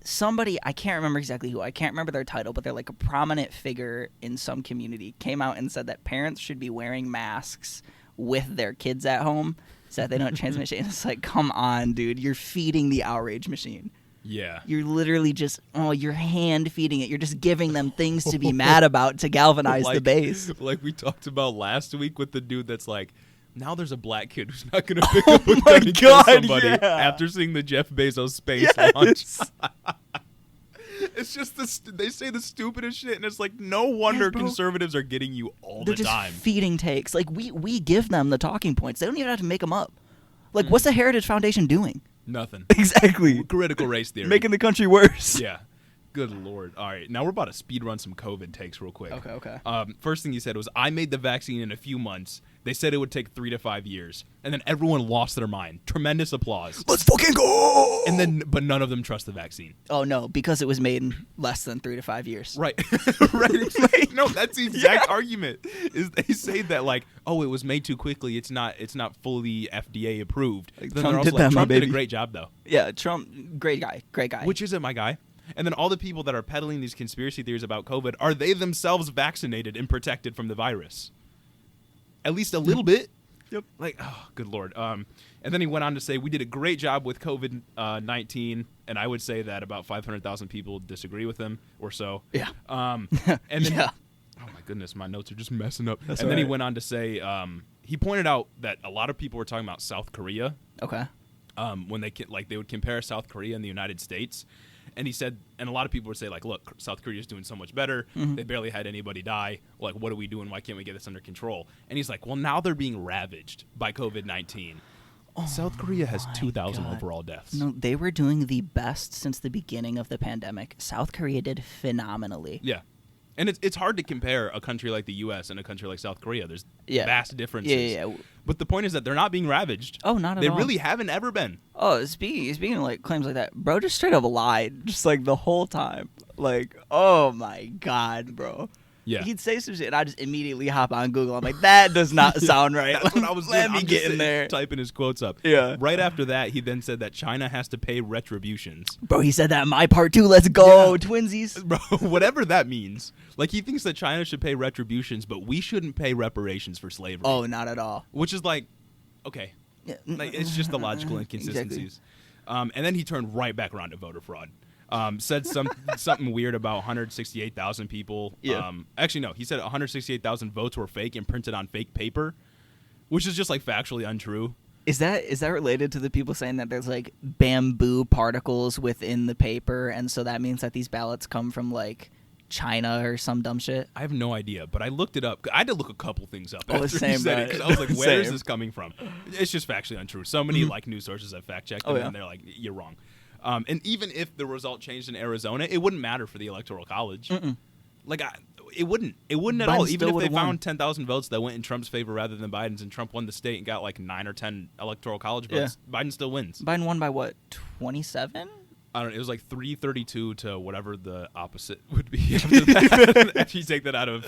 Speaker 3: somebody, I can't remember exactly who, I can't remember their title, but they're like a prominent figure in some community, came out and said that parents should be wearing masks with their kids at home so that they don't transmit shit. And it's like, come on, dude, you're feeding the outrage machine.
Speaker 1: Yeah.
Speaker 3: You're literally just, you're hand feeding it. You're just giving them things to be mad about to galvanize the base.
Speaker 1: Like we talked about last week with the dude that's like, now there's a black kid who's not going to pick up a gun and kill somebody after seeing the Jeff Bezos space launch. It's just they say the stupidest shit, and it's like, no wonder conservatives are getting you all
Speaker 3: They're
Speaker 1: the time.
Speaker 3: just feeding takes. Like, we give them the talking points. They don't even have to make them up. Like, what's the Heritage Foundation doing?
Speaker 1: Nothing.
Speaker 2: Exactly.
Speaker 1: Critical race theory.
Speaker 2: Making the country worse.
Speaker 1: Yeah. Good Lord. All right. Now we're about to speed run some COVID takes real quick.
Speaker 2: Okay.
Speaker 1: First thing he said was, I made the vaccine in a few months. They said it would take 3 to 5 years. And then everyone lost their mind. Tremendous applause.
Speaker 2: Let's fucking go!
Speaker 1: But none of them trust the vaccine.
Speaker 3: Oh, no, because it was made in less than 3 to 5 years.
Speaker 1: Right. Right. No, that's the exact argument. Is they say that, like, oh, it was made too quickly. It's not fully FDA approved.
Speaker 2: Like,
Speaker 1: then
Speaker 2: Trump
Speaker 1: they're also
Speaker 2: did that, my
Speaker 1: Trump did a
Speaker 2: baby.
Speaker 1: great job, though.
Speaker 3: Yeah, Trump, great guy.
Speaker 1: Which isn't my guy. And then all the people that are peddling these conspiracy theories about COVID, are they themselves vaccinated and protected from the virus? At least a little bit.
Speaker 2: Yep.
Speaker 1: Like, oh, good Lord. And then he went on to say, we did a great job with COVID-19, and I would say that about 500,000 people disagree with him or so.
Speaker 2: Yeah.
Speaker 1: And then,
Speaker 3: Yeah.
Speaker 1: oh my goodness, my notes are just messing up.
Speaker 2: That's
Speaker 1: and then he
Speaker 2: all right.
Speaker 1: went on to say, he pointed out that a lot of people were talking about South Korea.
Speaker 3: Okay.
Speaker 1: When they would compare South Korea and the United States. And he said, and a lot of people would say, like, look, South Korea is doing so much better.
Speaker 3: Mm-hmm.
Speaker 1: They barely had anybody die. Like, what are we doing? Why can't we get this under control? And he's like, well, now they're being ravaged by COVID-19. South Korea has 2,000
Speaker 3: God.
Speaker 1: overall deaths.
Speaker 3: No, they were doing the best since the beginning of the pandemic. South Korea did phenomenally.
Speaker 1: Yeah. And it's hard to compare a country like the U.S. and a country like South Korea. There's vast differences.
Speaker 3: Yeah.
Speaker 1: But the point is that they're not being ravaged.
Speaker 3: Oh, not at
Speaker 1: They
Speaker 3: all.
Speaker 1: really haven't ever been.
Speaker 2: Oh, speaking of like claims like that, bro, just straight up lied, just like the whole time. Like, oh my God, bro.
Speaker 1: Yeah.
Speaker 2: He'd say some shit, and I just immediately hop on Google. I'm like, that does not sound right.
Speaker 1: That's what I was
Speaker 2: Let
Speaker 1: doing.
Speaker 2: me
Speaker 1: I'm
Speaker 2: get
Speaker 1: just
Speaker 2: in there.
Speaker 1: typing his quotes up.
Speaker 2: Yeah.
Speaker 1: Right after that, he then said that China has to pay retributions.
Speaker 2: Bro, he said that in my part too. Let's go,
Speaker 1: Yeah.
Speaker 2: twinsies.
Speaker 1: Bro, whatever that means. Like, he thinks that China should pay retributions, but we shouldn't pay reparations for slavery.
Speaker 2: Oh, not at all.
Speaker 1: Which is like, okay.
Speaker 2: Yeah.
Speaker 1: Like, it's just the logical inconsistencies. And then he turned right back around to voter fraud. Said something weird about 168,000 people.
Speaker 2: Yeah.
Speaker 1: Actually, no. He said 168,000 votes were fake and printed on fake paper, which is just, like, factually untrue.
Speaker 2: Is that related to the people saying that there's like bamboo particles within the paper, and so that means that these ballots come from like China or some dumb shit?
Speaker 1: I have no idea, but I looked it up. I had to look a couple things up
Speaker 2: Oh,
Speaker 1: after
Speaker 2: same,
Speaker 1: he said it,
Speaker 2: right.
Speaker 1: because I was like, where is
Speaker 2: Same.
Speaker 1: this coming from? It's just factually untrue. So many like news sources have fact-checked
Speaker 2: Oh,
Speaker 1: it,
Speaker 2: yeah.
Speaker 1: and they're like, you're wrong. And even if the result changed in Arizona, it wouldn't matter for the Electoral College. Like, it wouldn't. It wouldn't at
Speaker 2: Biden
Speaker 1: all. Even
Speaker 2: still
Speaker 1: if they
Speaker 2: would've won.
Speaker 1: found 10,000 votes that went in Trump's favor rather than Biden's, and Trump won the state and got like 9 or 10 Electoral College votes, Biden still wins.
Speaker 3: Biden won by what, 27?
Speaker 1: I don't know. It was like 332 to whatever the opposite would be after that. After you take that out of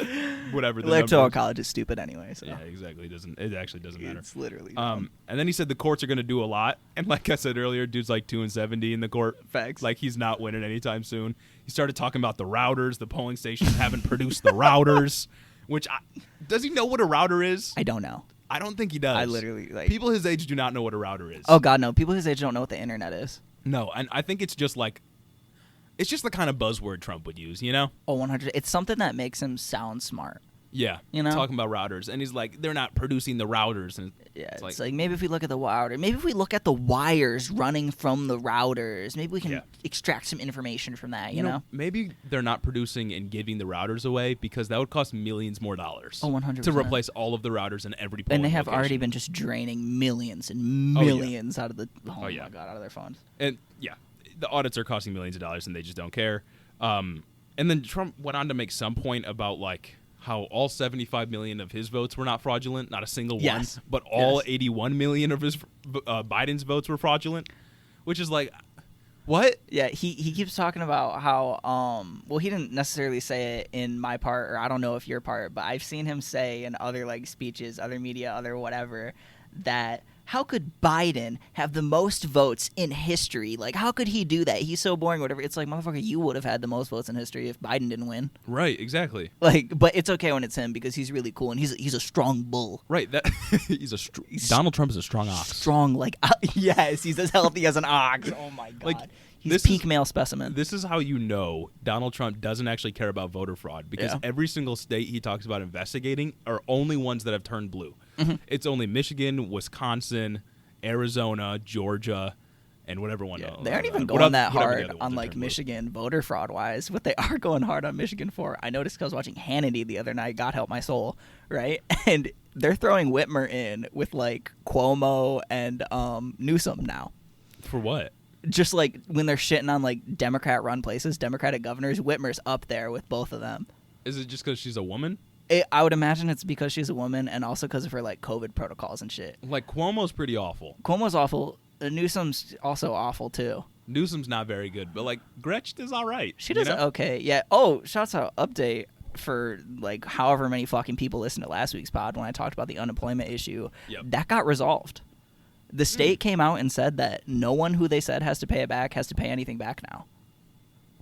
Speaker 1: whatever the
Speaker 2: Electoral
Speaker 1: number is.
Speaker 2: college is stupid anyway. So
Speaker 1: Yeah, exactly. It actually doesn't matter.
Speaker 2: it's literally
Speaker 1: And then he said the courts are going to do a lot. And like I said earlier, dude's like 2-70 in the court.
Speaker 2: Facts.
Speaker 1: Like, he's not winning anytime soon. He started talking about the routers. The polling stations haven't produced the routers. Does he know what a router is?
Speaker 3: I don't know.
Speaker 1: I don't think he does.
Speaker 2: I literally like.
Speaker 1: People his age do not know what a router is.
Speaker 3: Oh, God, no. People his age don't know what the internet is.
Speaker 1: No, and I think it's just like, It's just the kind of buzzword Trump would use, you know?
Speaker 3: Oh, 100. It's something that makes him sound smart.
Speaker 1: Yeah,
Speaker 3: you know,
Speaker 1: talking about routers, and he's like, they're not producing the routers, and
Speaker 3: yeah, it's like maybe if we look at the router, maybe if we look at the wires running from the routers, maybe we can extract some information from that. You know,
Speaker 1: maybe they're not producing and giving the routers away because that would cost millions more dollars.
Speaker 3: Oh, 100%.
Speaker 1: To replace all of the routers in every polling
Speaker 3: and they have
Speaker 1: location.
Speaker 3: already been just draining millions and millions out of the my God, out of their funds.
Speaker 1: And the audits are costing millions of dollars, and they just don't care. And then Trump went on to make some point about like how all 75 million of his votes were not fraudulent, not a single one, but all 81 million of his Biden's votes were fraudulent, which is like, what?
Speaker 3: Yeah, he keeps talking about how well, he didn't necessarily say it in my part, or I don't know if your part, but I've seen him say in other like speeches, other media, other whatever, that how could Biden have the most votes in history? Like, how could he do that? He's so boring, whatever. It's like, motherfucker, you would have had the most votes in history if Biden didn't win.
Speaker 1: Right, exactly.
Speaker 3: Like, but it's okay when it's him because he's really cool and he's a strong bull.
Speaker 1: Right, that Donald Trump is a strong ox.
Speaker 3: Strong, like, yes, he's as healthy as an ox. Oh my God.
Speaker 1: Like,
Speaker 3: he's peak male specimen.
Speaker 1: This is how you know Donald Trump doesn't actually care about voter fraud, because every single state he talks about investigating are only ones that have turned blue. Mm-hmm. It's only Michigan, Wisconsin, Arizona, Georgia, and whatever one.
Speaker 3: They aren't even going that hard on like Michigan voter fraud wise. What they are going hard on Michigan for, I noticed because I was watching Hannity the other night. God help my soul, right? And they're throwing Whitmer in with like Cuomo and Newsom now.
Speaker 1: For what?
Speaker 3: Just like when they're shitting on like Democrat-run places, Democratic governors, Whitmer's up there with both of them.
Speaker 1: Is it just because she's a woman?
Speaker 3: I would imagine it's because she's a woman and also because of her like COVID protocols and shit.
Speaker 1: Like Cuomo's pretty awful.
Speaker 3: Cuomo's awful. Newsom's also awful too.
Speaker 1: Newsom's not very good, but like Gretchen is all right.
Speaker 3: She does okay. Yeah. Oh, shouts out update for like however many fucking people listened to last week's pod when I talked about the unemployment issue.
Speaker 1: Yep.
Speaker 3: That got resolved. The state came out and said that no one who they said has to pay it back has to pay anything back now.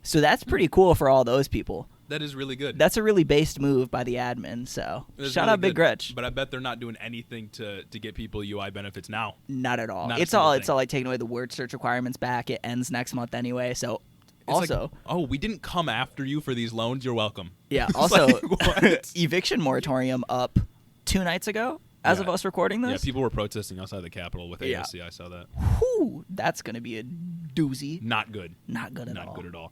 Speaker 3: So that's pretty cool for all those people.
Speaker 1: That is really good.
Speaker 3: That's a really based move by the admin. So shout out Big Gretch.
Speaker 1: But I bet they're not doing anything to get people UI benefits now.
Speaker 3: Not at all. It's all like taking away the word search requirements back. It ends next month anyway. So
Speaker 1: it's
Speaker 3: also,
Speaker 1: like, we didn't come after you for these loans. You're welcome.
Speaker 3: Yeah. Also, like, eviction moratorium up 2 nights ago. As of us recording this?
Speaker 1: Yeah, people were protesting outside the Capitol with AOC. Yeah. I saw that.
Speaker 3: Whew, that's going to be a doozy.
Speaker 1: Not good.
Speaker 3: Not good at all.
Speaker 1: Not good at all.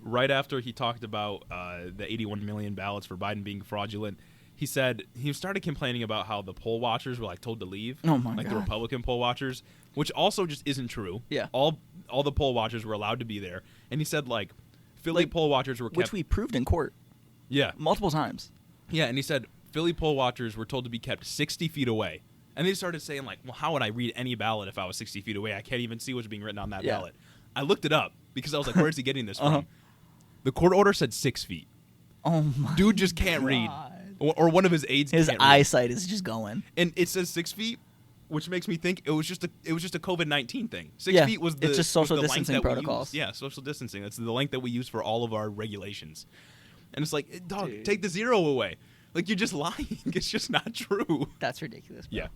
Speaker 1: Right after he talked about the 81 million ballots for Biden being fraudulent, he said he started complaining about how the poll watchers were like told to leave.
Speaker 3: Oh my
Speaker 1: God.
Speaker 3: God.
Speaker 1: The Republican poll watchers, which also just isn't true.
Speaker 3: Yeah.
Speaker 1: All the poll watchers were allowed to be there. And he said like Philly poll watchers were kept.
Speaker 3: Which we proved in court.
Speaker 1: Yeah.
Speaker 3: Multiple times.
Speaker 1: Yeah, and he said Philly poll watchers were told to be kept 60 feet away. And they started saying, like, well, how would I read any ballot if I was 60 feet away? I can't even see what's being written on that ballot. I looked it up because I was like, where's he getting this from? The court order said 6 feet.
Speaker 3: Oh, my
Speaker 1: Dude just can't read. Or one of his aides
Speaker 3: his
Speaker 1: can't
Speaker 3: eyesight
Speaker 1: read.
Speaker 3: Is just going.
Speaker 1: And it says 6 feet, which makes me think it was just a COVID-19 thing. 6 feet was
Speaker 3: it's just social distancing protocols.
Speaker 1: Yeah, social distancing. That's the length that we use for all of our regulations. And it's like, dog, take the 0 away. Like, you're just lying. It's just not true.
Speaker 3: That's ridiculous, bro.
Speaker 1: Yeah.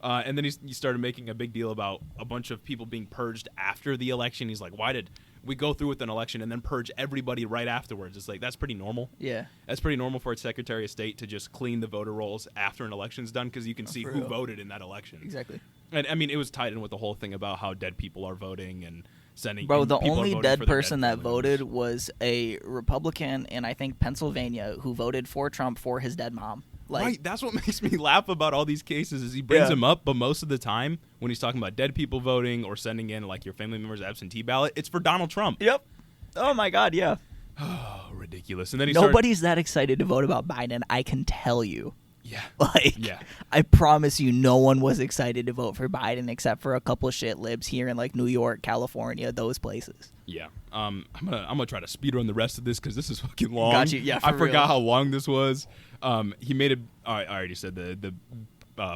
Speaker 1: And then he started making a big deal about a bunch of people being purged after the election. He's like, why did we go through with an election and then purge everybody right afterwards? It's like, that's pretty normal.
Speaker 3: Yeah.
Speaker 1: That's pretty normal for a Secretary of State to just clean the voter rolls after an election's done because you can see who voted in that election.
Speaker 3: Exactly.
Speaker 1: And, I mean, it was tied in with the whole thing about how dead people are voting and sending.
Speaker 3: Bro, the only dead person that
Speaker 1: family
Speaker 3: voted
Speaker 1: members.
Speaker 3: was a Republican in, I think, Pennsylvania who voted for Trump for his dead mom. Like,
Speaker 1: right, that's what makes me laugh about all these cases is he brings them up, but most of the time when he's talking about dead people voting or sending in like your family member's absentee ballot, it's for Donald Trump.
Speaker 3: Yep. Oh my God, yeah.
Speaker 1: Oh, ridiculous. And then
Speaker 3: nobody's that excited to vote about Biden, I can tell you.
Speaker 1: Yeah.
Speaker 3: Like, I promise you, no one was excited to vote for Biden except for a couple of shit libs here in like New York, California, those places.
Speaker 1: Yeah. I'm gonna try to speed run the rest of this because this is fucking long.
Speaker 3: Got you. Yeah.
Speaker 1: I forgot how long this was. He made a. I already said the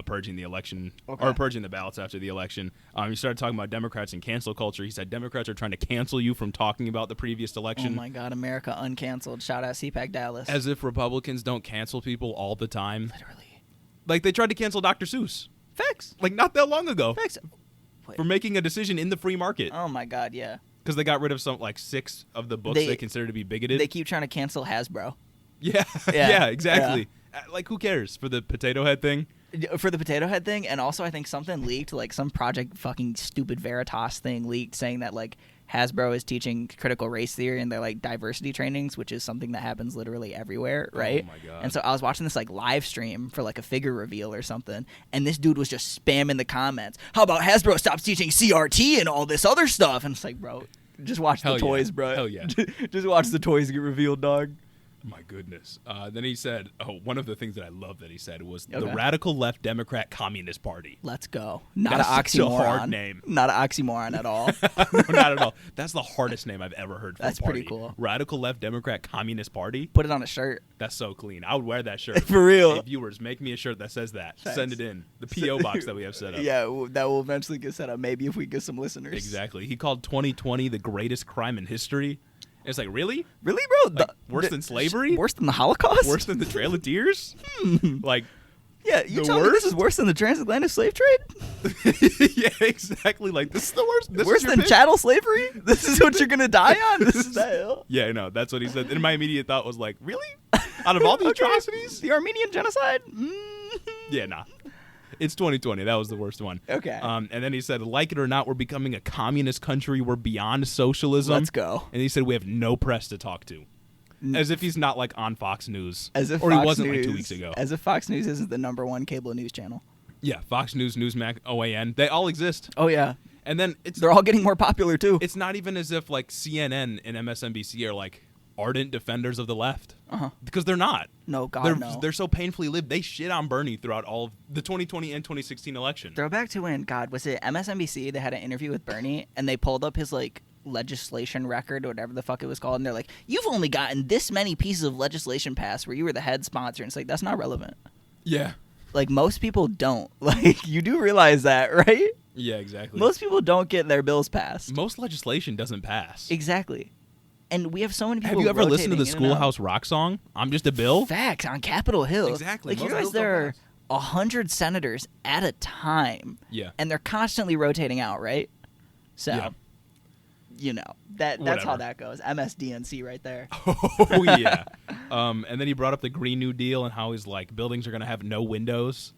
Speaker 1: purging the election or purging the ballots after the election. He started talking about Democrats and cancel culture. He said Democrats are trying to cancel you from talking about the previous election.
Speaker 3: Oh my God, America uncanceled. Shout out CPAC Dallas.
Speaker 1: As if Republicans don't cancel people all the time.
Speaker 3: Literally.
Speaker 1: Like they tried to cancel Dr. Seuss.
Speaker 3: Facts.
Speaker 1: Like not that long ago.
Speaker 3: Facts.
Speaker 1: For making a decision in the free market.
Speaker 3: Oh my God, yeah.
Speaker 1: Because they got rid of some 6 of the books they consider to be bigoted.
Speaker 3: They keep trying to cancel Hasbro.
Speaker 1: Yeah, yeah, exactly. Yeah. Who cares for the potato head thing?
Speaker 3: For the potato head thing, and also I think something leaked, some Project fucking stupid Veritas thing leaked saying that Hasbro is teaching critical race theory in their diversity trainings, which is something that happens literally everywhere, right?
Speaker 1: Oh my god!
Speaker 3: And so I was watching this live stream for a figure reveal or something, and this dude was just spamming the comments. How about Hasbro stops teaching CRT and all this other stuff? And it's bro, just watch the toys, bro.
Speaker 1: Hell yeah!
Speaker 3: Just watch the toys get revealed, dog.
Speaker 1: My goodness. Then he said, one of the things that I love that he said was the Radical Left Democrat Communist Party.
Speaker 3: Let's go. Not an oxymoron.
Speaker 1: That's a hard name.
Speaker 3: Not an oxymoron at all.
Speaker 1: No, not at all. That's the hardest name I've ever heard for
Speaker 3: That's
Speaker 1: a party.
Speaker 3: pretty cool.
Speaker 1: Radical Left Democrat Communist Party.
Speaker 3: Put it on a shirt.
Speaker 1: That's so clean. I would wear that shirt.
Speaker 3: For real.
Speaker 1: Hey, viewers, make me a shirt that says that.
Speaker 3: Thanks.
Speaker 1: Send it in. The P.O. box that we have set up.
Speaker 3: Yeah, that will eventually get set up, maybe if we get some listeners.
Speaker 1: Exactly. He called 2020 the greatest crime in history. It's really?
Speaker 3: Really, bro?
Speaker 1: Worse than slavery?
Speaker 3: Worse than the Holocaust?
Speaker 1: Worse than the Trail of Tears?
Speaker 3: Yeah, you tell me this is worse than the transatlantic slave trade?
Speaker 1: Yeah, exactly. This is the worst.
Speaker 3: Worse than chattel slavery? This is what you're going to die on? This is that hill?
Speaker 1: Yeah, no, that's what he said. And my immediate thought was really? Out of all the atrocities?
Speaker 3: The Armenian genocide?
Speaker 1: Yeah, nah. It's 2020. That was the worst one.
Speaker 3: Okay.
Speaker 1: And then he said, like it or not, we're becoming a communist country. We're beyond socialism.
Speaker 3: Let's go.
Speaker 1: And he said we have no press to talk to. As if he's not on Fox News.
Speaker 3: As if
Speaker 1: or
Speaker 3: Fox
Speaker 1: he wasn't
Speaker 3: News,
Speaker 1: 2 weeks ago.
Speaker 3: As if Fox News isn't the #1 cable news channel.
Speaker 1: Yeah, Fox News, Newsmax, OAN. They all exist.
Speaker 3: Oh, yeah.
Speaker 1: And then
Speaker 3: they're all getting more popular, too.
Speaker 1: It's not even as if CNN and MSNBC are ardent defenders of the left. Because they're not.
Speaker 3: No, God, no.
Speaker 1: They're so painfully lived. They shit on Bernie throughout all of the 2020 and 2016 election.
Speaker 3: Throw back to when, was it MSNBC? They had an interview with Bernie, and they pulled up his, legislation record or whatever the fuck it was called, and they're like, you've only gotten this many pieces of legislation passed where you were the head sponsor. And it's that's not relevant.
Speaker 1: Yeah.
Speaker 3: Most people don't. You do realize that, right?
Speaker 1: Yeah, exactly.
Speaker 3: Most people don't get their bills passed.
Speaker 1: Most legislation doesn't pass.
Speaker 3: Exactly. And we have so many people.
Speaker 1: Have you ever listened to the Schoolhouse Rock song? I'm just a bill.
Speaker 3: Facts on Capitol Hill.
Speaker 1: Exactly.
Speaker 3: You realize there are 100 senators at a time.
Speaker 1: Yeah.
Speaker 3: And they're constantly rotating out, right? So, that's how that goes. MSDNC right there.
Speaker 1: Oh yeah. And then he brought up the Green New Deal and how he's buildings are going to have no windows.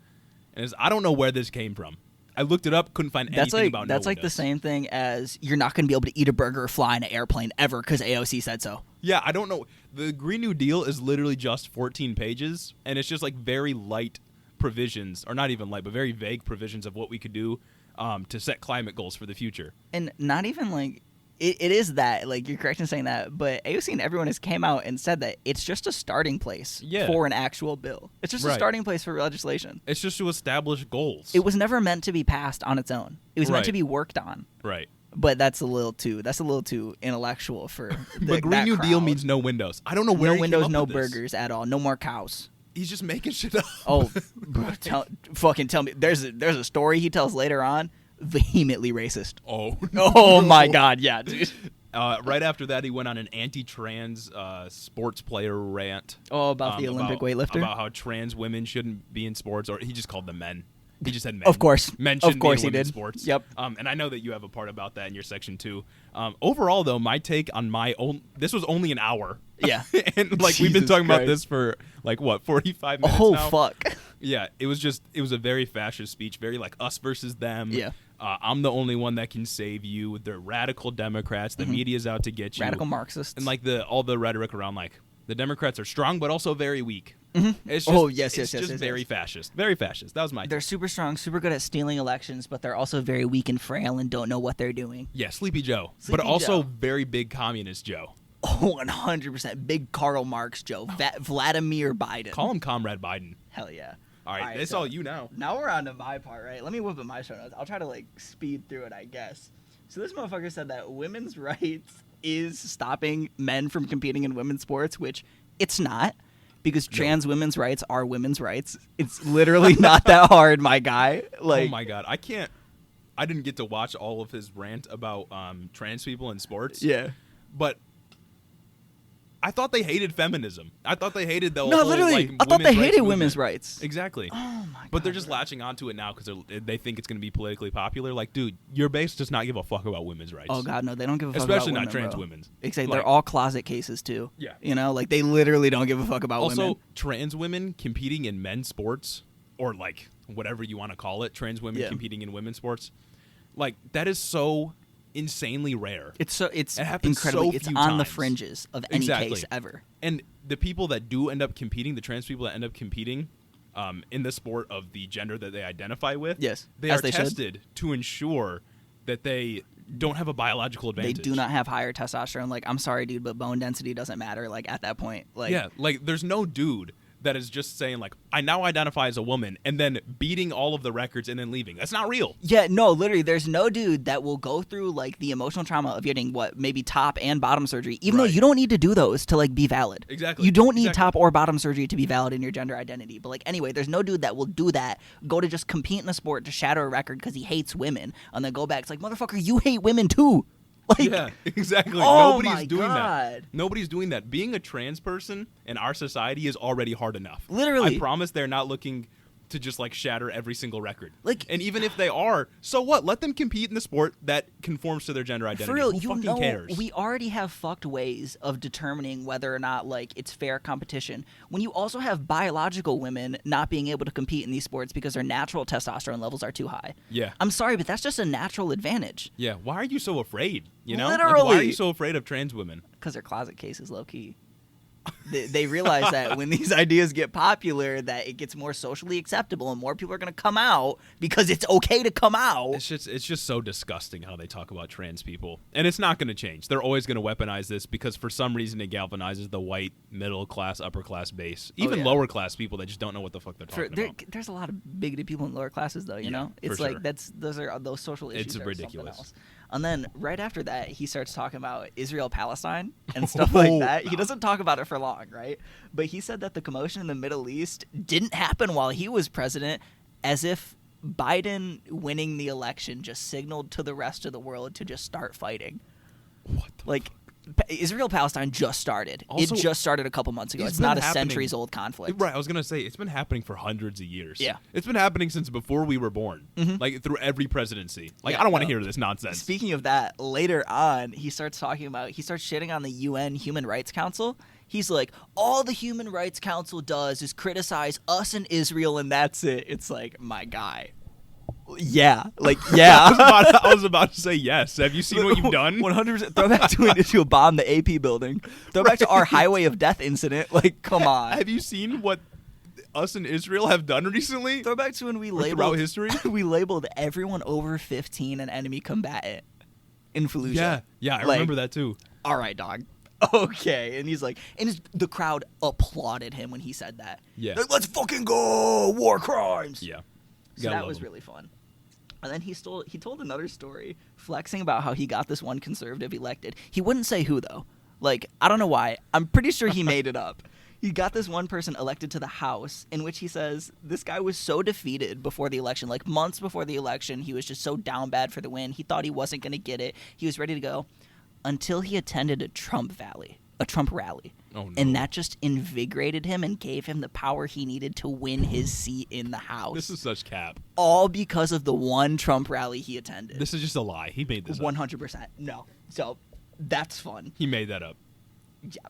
Speaker 1: And I don't know where this came from. I looked it up, couldn't find anything about no windows.
Speaker 3: That's the same thing as you're not going to be able to eat a burger or fly in an airplane ever because AOC said so.
Speaker 1: Yeah, I don't know. The Green New Deal is literally just 14 pages, and it's just very light provisions, or not even light, but very vague provisions of what we could do to set climate goals for the future.
Speaker 3: And not even it is that, you're correct in saying that, but AOC and everyone has came out and said that it's just a starting place for an actual bill. It's just a starting place for legislation.
Speaker 1: It's just to establish goals.
Speaker 3: It was never meant to be passed on its own. It was meant to be worked on.
Speaker 1: Right.
Speaker 3: But that's a little too intellectual for
Speaker 1: But Green New Deal means no windows. I don't know where
Speaker 3: no windows, no burgers at all. No more cows.
Speaker 1: He's just making shit up.
Speaker 3: Oh, bro, tell me. There's a story he tells later on. Vehemently racist.
Speaker 1: Oh,
Speaker 3: oh my God, yeah, dude.
Speaker 1: Right after that, he went on an anti-trans sports player rant.
Speaker 3: Oh, about the Olympic weightlifter?
Speaker 1: About how trans women shouldn't be in sports, or he just called them men. He just said men.
Speaker 3: Of course.
Speaker 1: Men shouldn't be in women's
Speaker 3: did.
Speaker 1: sports.
Speaker 3: Yep.
Speaker 1: And I know that you have a part about that in your section too. Overall, though, my take on this was only an hour.
Speaker 3: Yeah.
Speaker 1: And we've been talking about this for 45 minutes now.
Speaker 3: Oh, fuck.
Speaker 1: Yeah, it was a very fascist speech, very us versus them.
Speaker 3: Yeah.
Speaker 1: I'm the only one that can save you. They're radical Democrats. The media's out to get you.
Speaker 3: Radical Marxists.
Speaker 1: And all the rhetoric around the Democrats are strong but also very weak.
Speaker 3: Mm-hmm.
Speaker 1: It's just,
Speaker 3: yes,
Speaker 1: very fascist. Very fascist. That was my
Speaker 3: They're super strong, super good at stealing elections, but they're also very weak and frail and don't know what they're doing.
Speaker 1: Yeah, Sleepy Joe. But also very big communist Joe.
Speaker 3: Oh, 100%. Big Karl Marx Joe. Vladimir Biden.
Speaker 1: Call him Comrade Biden.
Speaker 3: Hell yeah.
Speaker 1: All right, it's all you now.
Speaker 3: Now we're on to my part, right? Let me whip up my show notes. I'll try to speed through it, I guess. So this motherfucker said that women's rights is stopping men from competing in women's sports, which it's not, because trans women's rights are women's rights. It's literally not that hard, my guy.
Speaker 1: Oh my God, I didn't get to watch all of his rant about trans people in sports.
Speaker 3: Yeah,
Speaker 1: but I thought they hated feminism. I thought they hated the
Speaker 2: No,
Speaker 1: whole,
Speaker 2: literally.
Speaker 1: like,
Speaker 2: I thought they
Speaker 1: women's
Speaker 2: hated
Speaker 1: rights
Speaker 2: women's
Speaker 1: movement.
Speaker 2: rights.
Speaker 1: Exactly.
Speaker 2: Oh my god.
Speaker 1: But they're just latching onto it now because they think it's going to be politically popular. Like, dude, your base does not give a fuck about women's rights.
Speaker 2: Oh god, no, they don't give a fuck
Speaker 1: Especially
Speaker 2: about
Speaker 1: not
Speaker 2: women,
Speaker 1: trans
Speaker 2: bro.
Speaker 1: women's.
Speaker 2: Exactly.
Speaker 1: Like-
Speaker 2: they're all closet cases too.
Speaker 1: Yeah.
Speaker 2: You know, like they literally don't give a fuck about
Speaker 1: Also,
Speaker 2: women.
Speaker 1: trans women competing in men's sports, or like whatever you want to call it, trans women
Speaker 2: Yeah.
Speaker 1: competing in women's sports, like that is so insanely rare.
Speaker 2: It's
Speaker 1: It happens
Speaker 2: incredibly.
Speaker 1: so
Speaker 2: It's
Speaker 1: few
Speaker 2: on the
Speaker 1: times.
Speaker 2: fringes of any
Speaker 1: Exactly.
Speaker 2: case ever.
Speaker 1: And the people that do end up competing, the trans people that end up competing in the sport of the gender that they identify with,
Speaker 2: Yes,
Speaker 1: they
Speaker 2: as
Speaker 1: are
Speaker 2: they should.
Speaker 1: tested to ensure that they don't have a biological
Speaker 2: They
Speaker 1: advantage.
Speaker 2: do not have higher testosterone. Like, I'm sorry, dude, but bone density doesn't matter. Like at that point, like
Speaker 1: Yeah, like there's no dude that is just saying like I now identify as a woman and then beating all of the records and then leaving. That's not real.
Speaker 2: Yeah, no, literally, there's no dude that will go through like the emotional trauma of getting what maybe top and bottom surgery, even though
Speaker 1: Right.
Speaker 2: you don't need to do those to like be valid.
Speaker 1: Exactly.
Speaker 2: You don't need
Speaker 1: Exactly.
Speaker 2: top or bottom surgery to be valid in your gender identity. But like anyway, there's no dude that will do that. Go to just compete in a sport to shatter a record because he hates women, and then go back. It's like motherfucker, you hate women too. Like,
Speaker 1: Yeah, exactly.
Speaker 2: Oh
Speaker 1: Nobody's
Speaker 2: my
Speaker 1: doing
Speaker 2: God.
Speaker 1: that. Nobody's doing that. Being a trans person in our society is already hard enough.
Speaker 2: Literally.
Speaker 1: I promise they're not looking to just like shatter every single record.
Speaker 2: Like-
Speaker 1: and even if they are, so what? Let them compete in the sport that conforms to their gender identity.
Speaker 2: for real,
Speaker 1: Who
Speaker 2: you
Speaker 1: fucking
Speaker 2: know,
Speaker 1: cares?
Speaker 2: we already have fucked ways of determining whether or not like it's fair competition. When you also have biological women not being able to compete in these sports because their natural testosterone levels are too high.
Speaker 1: Yeah.
Speaker 2: I'm sorry, but that's just a natural advantage
Speaker 1: Yeah. Why are you so afraid? You know? Like, why are
Speaker 2: Literally.
Speaker 1: you so afraid of trans women?
Speaker 2: because they're closet cases, low key. They realize that when these ideas get popular, that it gets more socially acceptable and more people are going to come out because it's okay to come out.
Speaker 1: It's just so disgusting how they talk about trans people. And it's not going to change. They're always going to weaponize this because for some reason it galvanizes the white, middle class, upper class base. Even
Speaker 2: yeah.
Speaker 1: lower class people that just don't know what the fuck they're talking about.
Speaker 2: There's a lot of bigoted people in lower classes, though. You
Speaker 1: Yeah,
Speaker 2: know, it's
Speaker 1: for
Speaker 2: like
Speaker 1: sure.
Speaker 2: those social issues.
Speaker 1: It's
Speaker 2: are
Speaker 1: ridiculous.
Speaker 2: Something else. And then right after that, he starts talking about Israel Palestine and stuff like that. He doesn't talk about it for long, right? But he said that the commotion in the Middle East didn't happen while he was president, as if Biden winning the election just signaled to the rest of the world to just start fighting.
Speaker 1: What the
Speaker 2: Like, Israel Palestine just started.
Speaker 1: Also,
Speaker 2: it just started a couple months ago.
Speaker 1: it's
Speaker 2: It's not
Speaker 1: been
Speaker 2: a
Speaker 1: happening-
Speaker 2: centuries old conflict.
Speaker 1: Right, I was gonna say it's been happening for hundreds of years.
Speaker 2: Yeah.
Speaker 1: It's been happening since before we were born, like through every presidency. Like
Speaker 2: Yeah,
Speaker 1: I don't want to
Speaker 2: no.
Speaker 1: hear this nonsense.
Speaker 2: Speaking of that, later on, he starts shitting on the UN Human Rights Council. He's like, all the Human Rights Council does is criticize us and Israel, and that's it. It's like, my guy. Yeah. Like, yeah.
Speaker 1: I was about to say yes. Have you seen what you've done?
Speaker 2: 100%. Throw back to a bomb the AP building. Throw back to our Highway of Death incident. Like, come on.
Speaker 1: Have you seen what us and Israel have done recently?
Speaker 2: Throw back to when we
Speaker 1: Or throughout
Speaker 2: labeled
Speaker 1: history?
Speaker 2: we labeled everyone over 15 an enemy combatant in Fallujah.
Speaker 1: Yeah, I
Speaker 2: Like,
Speaker 1: remember that too.
Speaker 2: All right, dog. Okay. And he's like, the crowd applauded him when he said that.
Speaker 1: Yeah.
Speaker 2: They're like, let's fucking go, war crimes.
Speaker 1: Yeah.
Speaker 2: So
Speaker 1: Gotta
Speaker 2: that
Speaker 1: love
Speaker 2: was
Speaker 1: him.
Speaker 2: really fun. And then he told another story flexing about how he got this one conservative elected. He wouldn't say who though. Like, I don't know why. I'm pretty sure he made it up. He got this one person elected to the House, in which he says this guy was so defeated before the election, like months before the election, he was just so down bad for the win. He thought he wasn't going to get it. He was ready to go until he attended a Trump rally.
Speaker 1: Oh, no.
Speaker 2: And that just invigorated him and gave him the power he needed to win his seat in the House.
Speaker 1: This is such cap.
Speaker 2: All because of the one Trump rally he attended.
Speaker 1: This is just a lie. He made this up.
Speaker 2: 100%. No. So that's fun.
Speaker 1: He made that up.
Speaker 2: Yeah.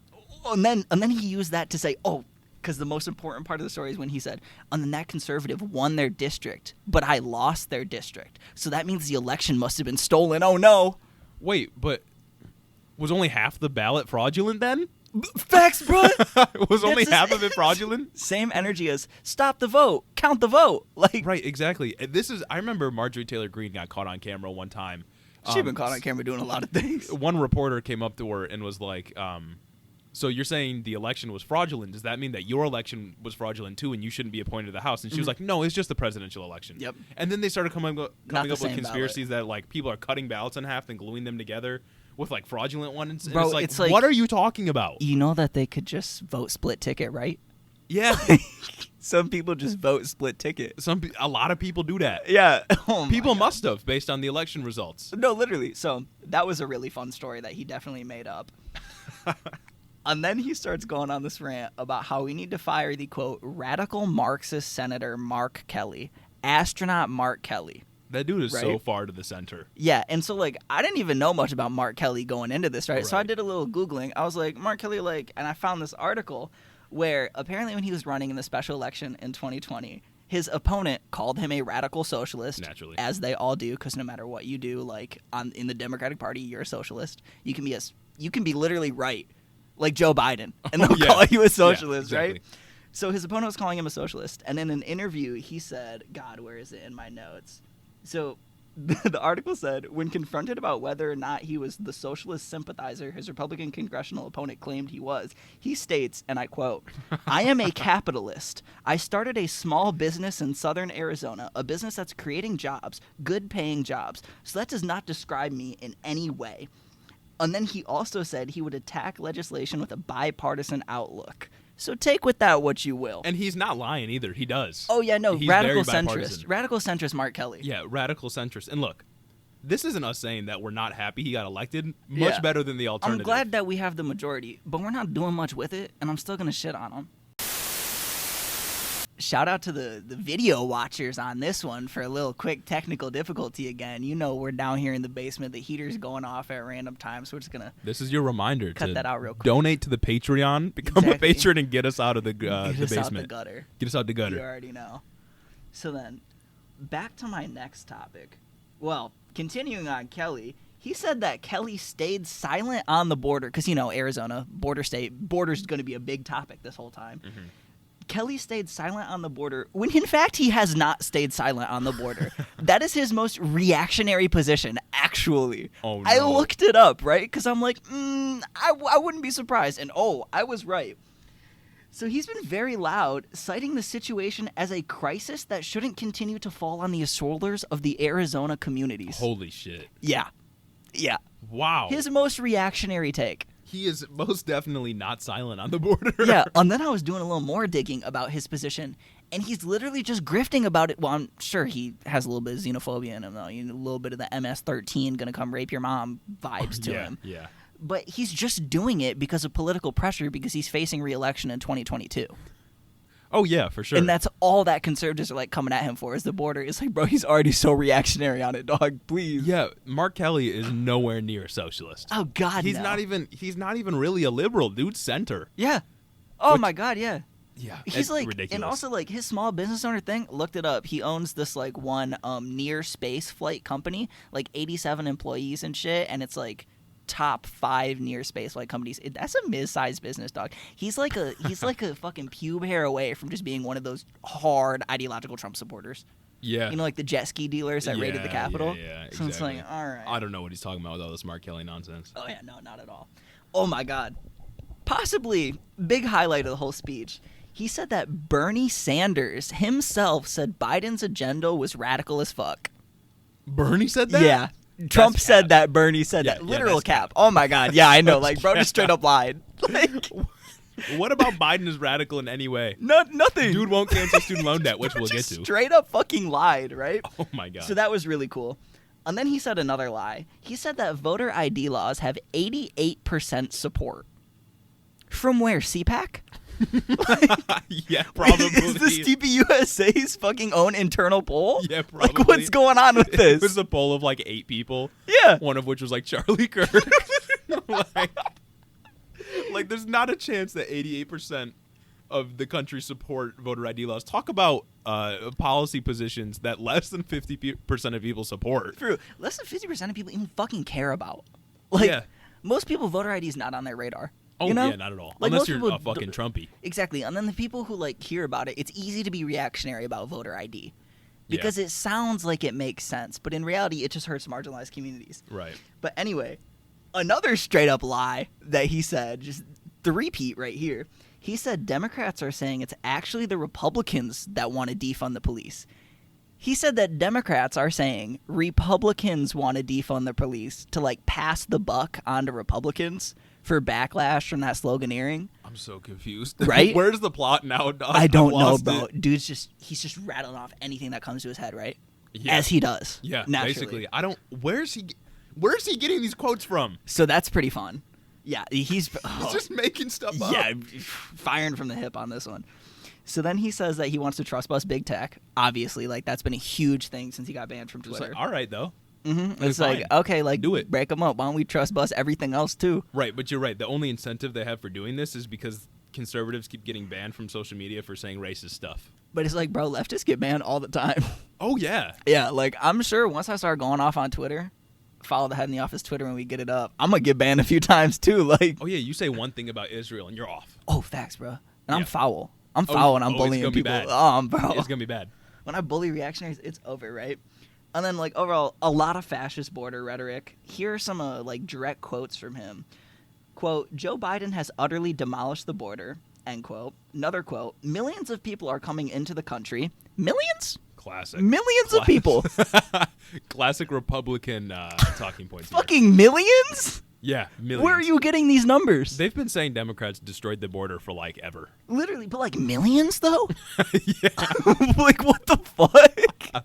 Speaker 2: And then he used that to say, oh, because the most important part of the story is when he said, and then that conservative won their district, but I lost their district. So that means the election must have been stolen. Oh, no.
Speaker 1: Wait, but was only half the ballot fraudulent then?
Speaker 2: Facts, bro.
Speaker 1: Was only
Speaker 2: That's
Speaker 1: half of it fraudulent?
Speaker 2: Same energy as stop the vote, count the vote. Like,
Speaker 1: Right, exactly. I remember Marjorie Taylor Greene got caught on camera one time.
Speaker 2: she'd been caught on camera doing a lot of things.
Speaker 1: One reporter came up to her and was like, so you're saying the election was fraudulent. Does that mean that your election was fraudulent too and you shouldn't be appointed to the House? And she was like, no, it's just the presidential election.
Speaker 2: Yep.
Speaker 1: And then they started coming up
Speaker 2: the
Speaker 1: with
Speaker 2: same
Speaker 1: conspiracies that like people are cutting ballots in half and gluing them together with like fraudulent ones. And
Speaker 2: Bro,
Speaker 1: it's like, what are you talking about?
Speaker 2: You know that they could just vote split ticket, right?
Speaker 1: Yeah.
Speaker 2: Some people just vote split ticket.
Speaker 1: A lot of people do that.
Speaker 2: Yeah. Oh my
Speaker 1: People
Speaker 2: God.
Speaker 1: must have based on the election results.
Speaker 2: No, literally. So that was a really fun story that he definitely made up. And then he starts going on this rant about how we need to fire the, quote, radical Marxist Senator Mark Kelly, astronaut Mark Kelly.
Speaker 1: That dude is
Speaker 2: right?
Speaker 1: so far to the center.
Speaker 2: Yeah, and so, like, I didn't even know much about Mark Kelly going into this, right? So I did a little Googling. I was like, Mark Kelly, like, and I found this article where apparently when he was running in the special election in 2020, his opponent called him a radical socialist.
Speaker 1: Naturally.
Speaker 2: As they all do, because no matter what you do, like, in the Democratic Party, you're a socialist. You can be literally right, like Joe Biden, and they'll call you a socialist,
Speaker 1: exactly.
Speaker 2: right? So his opponent was calling him a socialist, and in an interview, he said, God, where is it in my notes? So the article said, when confronted about whether or not he was the socialist sympathizer his Republican congressional opponent claimed he was, he states, and I quote, I am a capitalist. I started a small business in southern Arizona, a business that's creating jobs, good paying jobs. So that does not describe me in any way. And then he also said he would attack legislation with a bipartisan outlook. So take with that what you will.
Speaker 1: And he's not lying either. He does.
Speaker 2: Oh, yeah, no,
Speaker 1: he's
Speaker 2: radical
Speaker 1: very
Speaker 2: centrist.
Speaker 1: bipartisan.
Speaker 2: Radical centrist Mark Kelly.
Speaker 1: Yeah, radical centrist. And look, this isn't us saying that we're not happy he got elected. Much better than the alternative.
Speaker 2: I'm glad that we have the majority, but we're not doing much with it, and I'm still going to shit on him. Shout out to the video watchers on this one for a little quick technical difficulty again. You know we're down here in the basement. The heater's going off at random times, so we're just going to
Speaker 1: This is your reminder
Speaker 2: cut
Speaker 1: to
Speaker 2: that out real quick.
Speaker 1: donate to the Patreon, become
Speaker 2: Exactly.
Speaker 1: a patron, and get us out of the
Speaker 2: Get us
Speaker 1: basement.
Speaker 2: out the gutter.
Speaker 1: Get us out the gutter.
Speaker 2: You already know. So then, back to my next topic. Well, continuing on Kelly, he said that Kelly stayed silent on the border because, you know, Arizona, border state, border's going to be a big topic this whole time.
Speaker 1: Mm-hmm.
Speaker 2: Kelly stayed silent on the border when, in fact, he has not stayed silent on the border. That is his most reactionary position, actually.
Speaker 1: Oh, no.
Speaker 2: I looked it up, right? Because I'm like, I wouldn't be surprised. And, I was right. So he's been very loud, citing the situation as a crisis that shouldn't continue to fall on the shoulders of the Arizona communities.
Speaker 1: Holy shit.
Speaker 2: Yeah. Yeah.
Speaker 1: Wow.
Speaker 2: His most reactionary take.
Speaker 1: He is most definitely not silent on the border.
Speaker 2: Yeah, and then I was doing a little more digging about his position, and he's literally just grifting about it. Well, I'm sure he has a little bit of xenophobia in him, though. You know, a little bit of the MS-13 gonna come rape your mom vibes to him.
Speaker 1: Yeah.
Speaker 2: But he's just doing it because of political pressure because he's facing re-election in 2022.
Speaker 1: Oh, yeah, for sure.
Speaker 2: And that's all that conservatives are, like, coming at him for is the border. It's like, bro, he's already so reactionary on it, dog. Please.
Speaker 1: Yeah, Mark Kelly is nowhere near a socialist.
Speaker 2: Oh, God,
Speaker 1: He's
Speaker 2: no.
Speaker 1: not even really a liberal. Dude's center.
Speaker 2: Yeah. Oh,
Speaker 1: Which-
Speaker 2: my God, yeah.
Speaker 1: Yeah.
Speaker 2: He's
Speaker 1: it's
Speaker 2: like,
Speaker 1: ridiculous.
Speaker 2: and also like his small business owner thing. Looked it up. He owns this like one near space flight company, like 87 employees and shit, and it's like top 5 near space flight companies. That's a mid-sized business, dog. He's like a fucking pube hair away from just being one of those hard ideological Trump supporters.
Speaker 1: Yeah.
Speaker 2: You know, like the jet ski dealers that raided the Capitol.
Speaker 1: Yeah,
Speaker 2: So it's
Speaker 1: exactly.
Speaker 2: like, all right.
Speaker 1: I don't know what he's talking about with all this Mark Kelly nonsense.
Speaker 2: Oh yeah, no, not at all. Oh my God. Possibly big highlight of the whole speech. He said that Bernie Sanders himself said Biden's agenda was radical as fuck.
Speaker 1: Bernie said that?
Speaker 2: Yeah. Trump
Speaker 1: That's
Speaker 2: said
Speaker 1: cap.
Speaker 2: that. Bernie said
Speaker 1: Yeah,
Speaker 2: that.
Speaker 1: yeah,
Speaker 2: Literal
Speaker 1: that's
Speaker 2: cap. Oh my God. Yeah, I know.
Speaker 1: That's
Speaker 2: Like, bro just straight up lied. Like,
Speaker 1: What about Biden is radical in any way?
Speaker 2: nothing.
Speaker 1: Dude won't cancel student loan debt, which we'll get
Speaker 2: Just
Speaker 1: to.
Speaker 2: straight up fucking lied, right?
Speaker 1: Oh my God.
Speaker 2: So that was really cool. And then he said another lie. He said that voter ID laws have 88% support. From where? CPAC?
Speaker 1: Yeah, probably.
Speaker 2: Is this TPUSA's fucking own internal poll?
Speaker 1: Yeah, probably.
Speaker 2: Like, what's going on with this?
Speaker 1: It was a poll of like 8 people.
Speaker 2: Yeah.
Speaker 1: One of which was like Charlie Kirk. like, there's not a chance that 88% of the country support voter ID laws. Talk about policy positions that less than 50% of people support.
Speaker 2: True. Less than 50% of people even fucking care about. Like,
Speaker 1: Yeah.
Speaker 2: most people, voter ID is not on their radar.
Speaker 1: Oh,
Speaker 2: you know?
Speaker 1: yeah, not at all.
Speaker 2: Like,
Speaker 1: Unless
Speaker 2: most
Speaker 1: you're
Speaker 2: people
Speaker 1: a fucking Trumpy.
Speaker 2: Exactly. And then the people who, like, hear about it, it's easy to be reactionary about voter ID. Because it sounds like it makes sense. But in reality, it just hurts marginalized communities.
Speaker 1: Right.
Speaker 2: But anyway, another straight up lie that he said, just the repeat right here. He said Democrats are saying it's actually the Republicans that want to defund the police. He said that Democrats are saying Republicans want to defund the police to, like, pass the buck on to Republicans for backlash from that sloganeering.
Speaker 1: I'm so confused.
Speaker 2: Right?
Speaker 1: Where's the plot now, dog?
Speaker 2: I don't
Speaker 1: I've
Speaker 2: know,
Speaker 1: lost
Speaker 2: bro.
Speaker 1: it.
Speaker 2: Dude's he's just rattling off anything that comes to his head, right?
Speaker 1: Yeah.
Speaker 2: As he does.
Speaker 1: Yeah,
Speaker 2: naturally.
Speaker 1: basically. Where's he getting these quotes from?
Speaker 2: So that's pretty fun. Yeah, he's
Speaker 1: just making stuff up.
Speaker 2: Yeah, firing from the hip on this one. So then he says that he wants to trust bust big tech. Obviously, like that's been a huge thing since he got banned from Twitter.
Speaker 1: It's like, all right, though.
Speaker 2: It's like, okay, like
Speaker 1: do it.
Speaker 2: Break them up. Why don't we trust bust everything else too?
Speaker 1: Right, but you're right. The only incentive they have for doing this is because conservatives keep getting banned from social media for saying racist stuff.
Speaker 2: But it's like, bro, leftists get banned all the time.
Speaker 1: Oh, yeah.
Speaker 2: Yeah, like I'm sure once I start going off on Twitter, follow the Head in the Office Twitter when we get it up, I'm going to get banned a few times too. Like,
Speaker 1: oh, yeah, you say one thing about Israel and you're off.
Speaker 2: Oh, facts, bro. And I'm
Speaker 1: Yeah.
Speaker 2: foul. I'm foul and I'm bullying
Speaker 1: it's gonna
Speaker 2: people.
Speaker 1: Be bad.
Speaker 2: Bro.
Speaker 1: It's going to be bad.
Speaker 2: When I bully reactionaries, it's over, right? And then, like, overall, a lot of fascist border rhetoric. Here are some, like, direct quotes from him. Quote, Joe Biden has utterly demolished the border, end quote. Another quote, millions of people are coming into the country. Millions?
Speaker 1: Classic.
Speaker 2: Millions of people.
Speaker 1: Classic Republican talking points here.
Speaker 2: Fucking millions?
Speaker 1: Yeah, millions.
Speaker 2: Where are you getting these numbers?
Speaker 1: They've been saying Democrats destroyed the border for, like, ever.
Speaker 2: Literally, but, like, millions, though?
Speaker 1: Yeah.
Speaker 2: Like, what the fuck?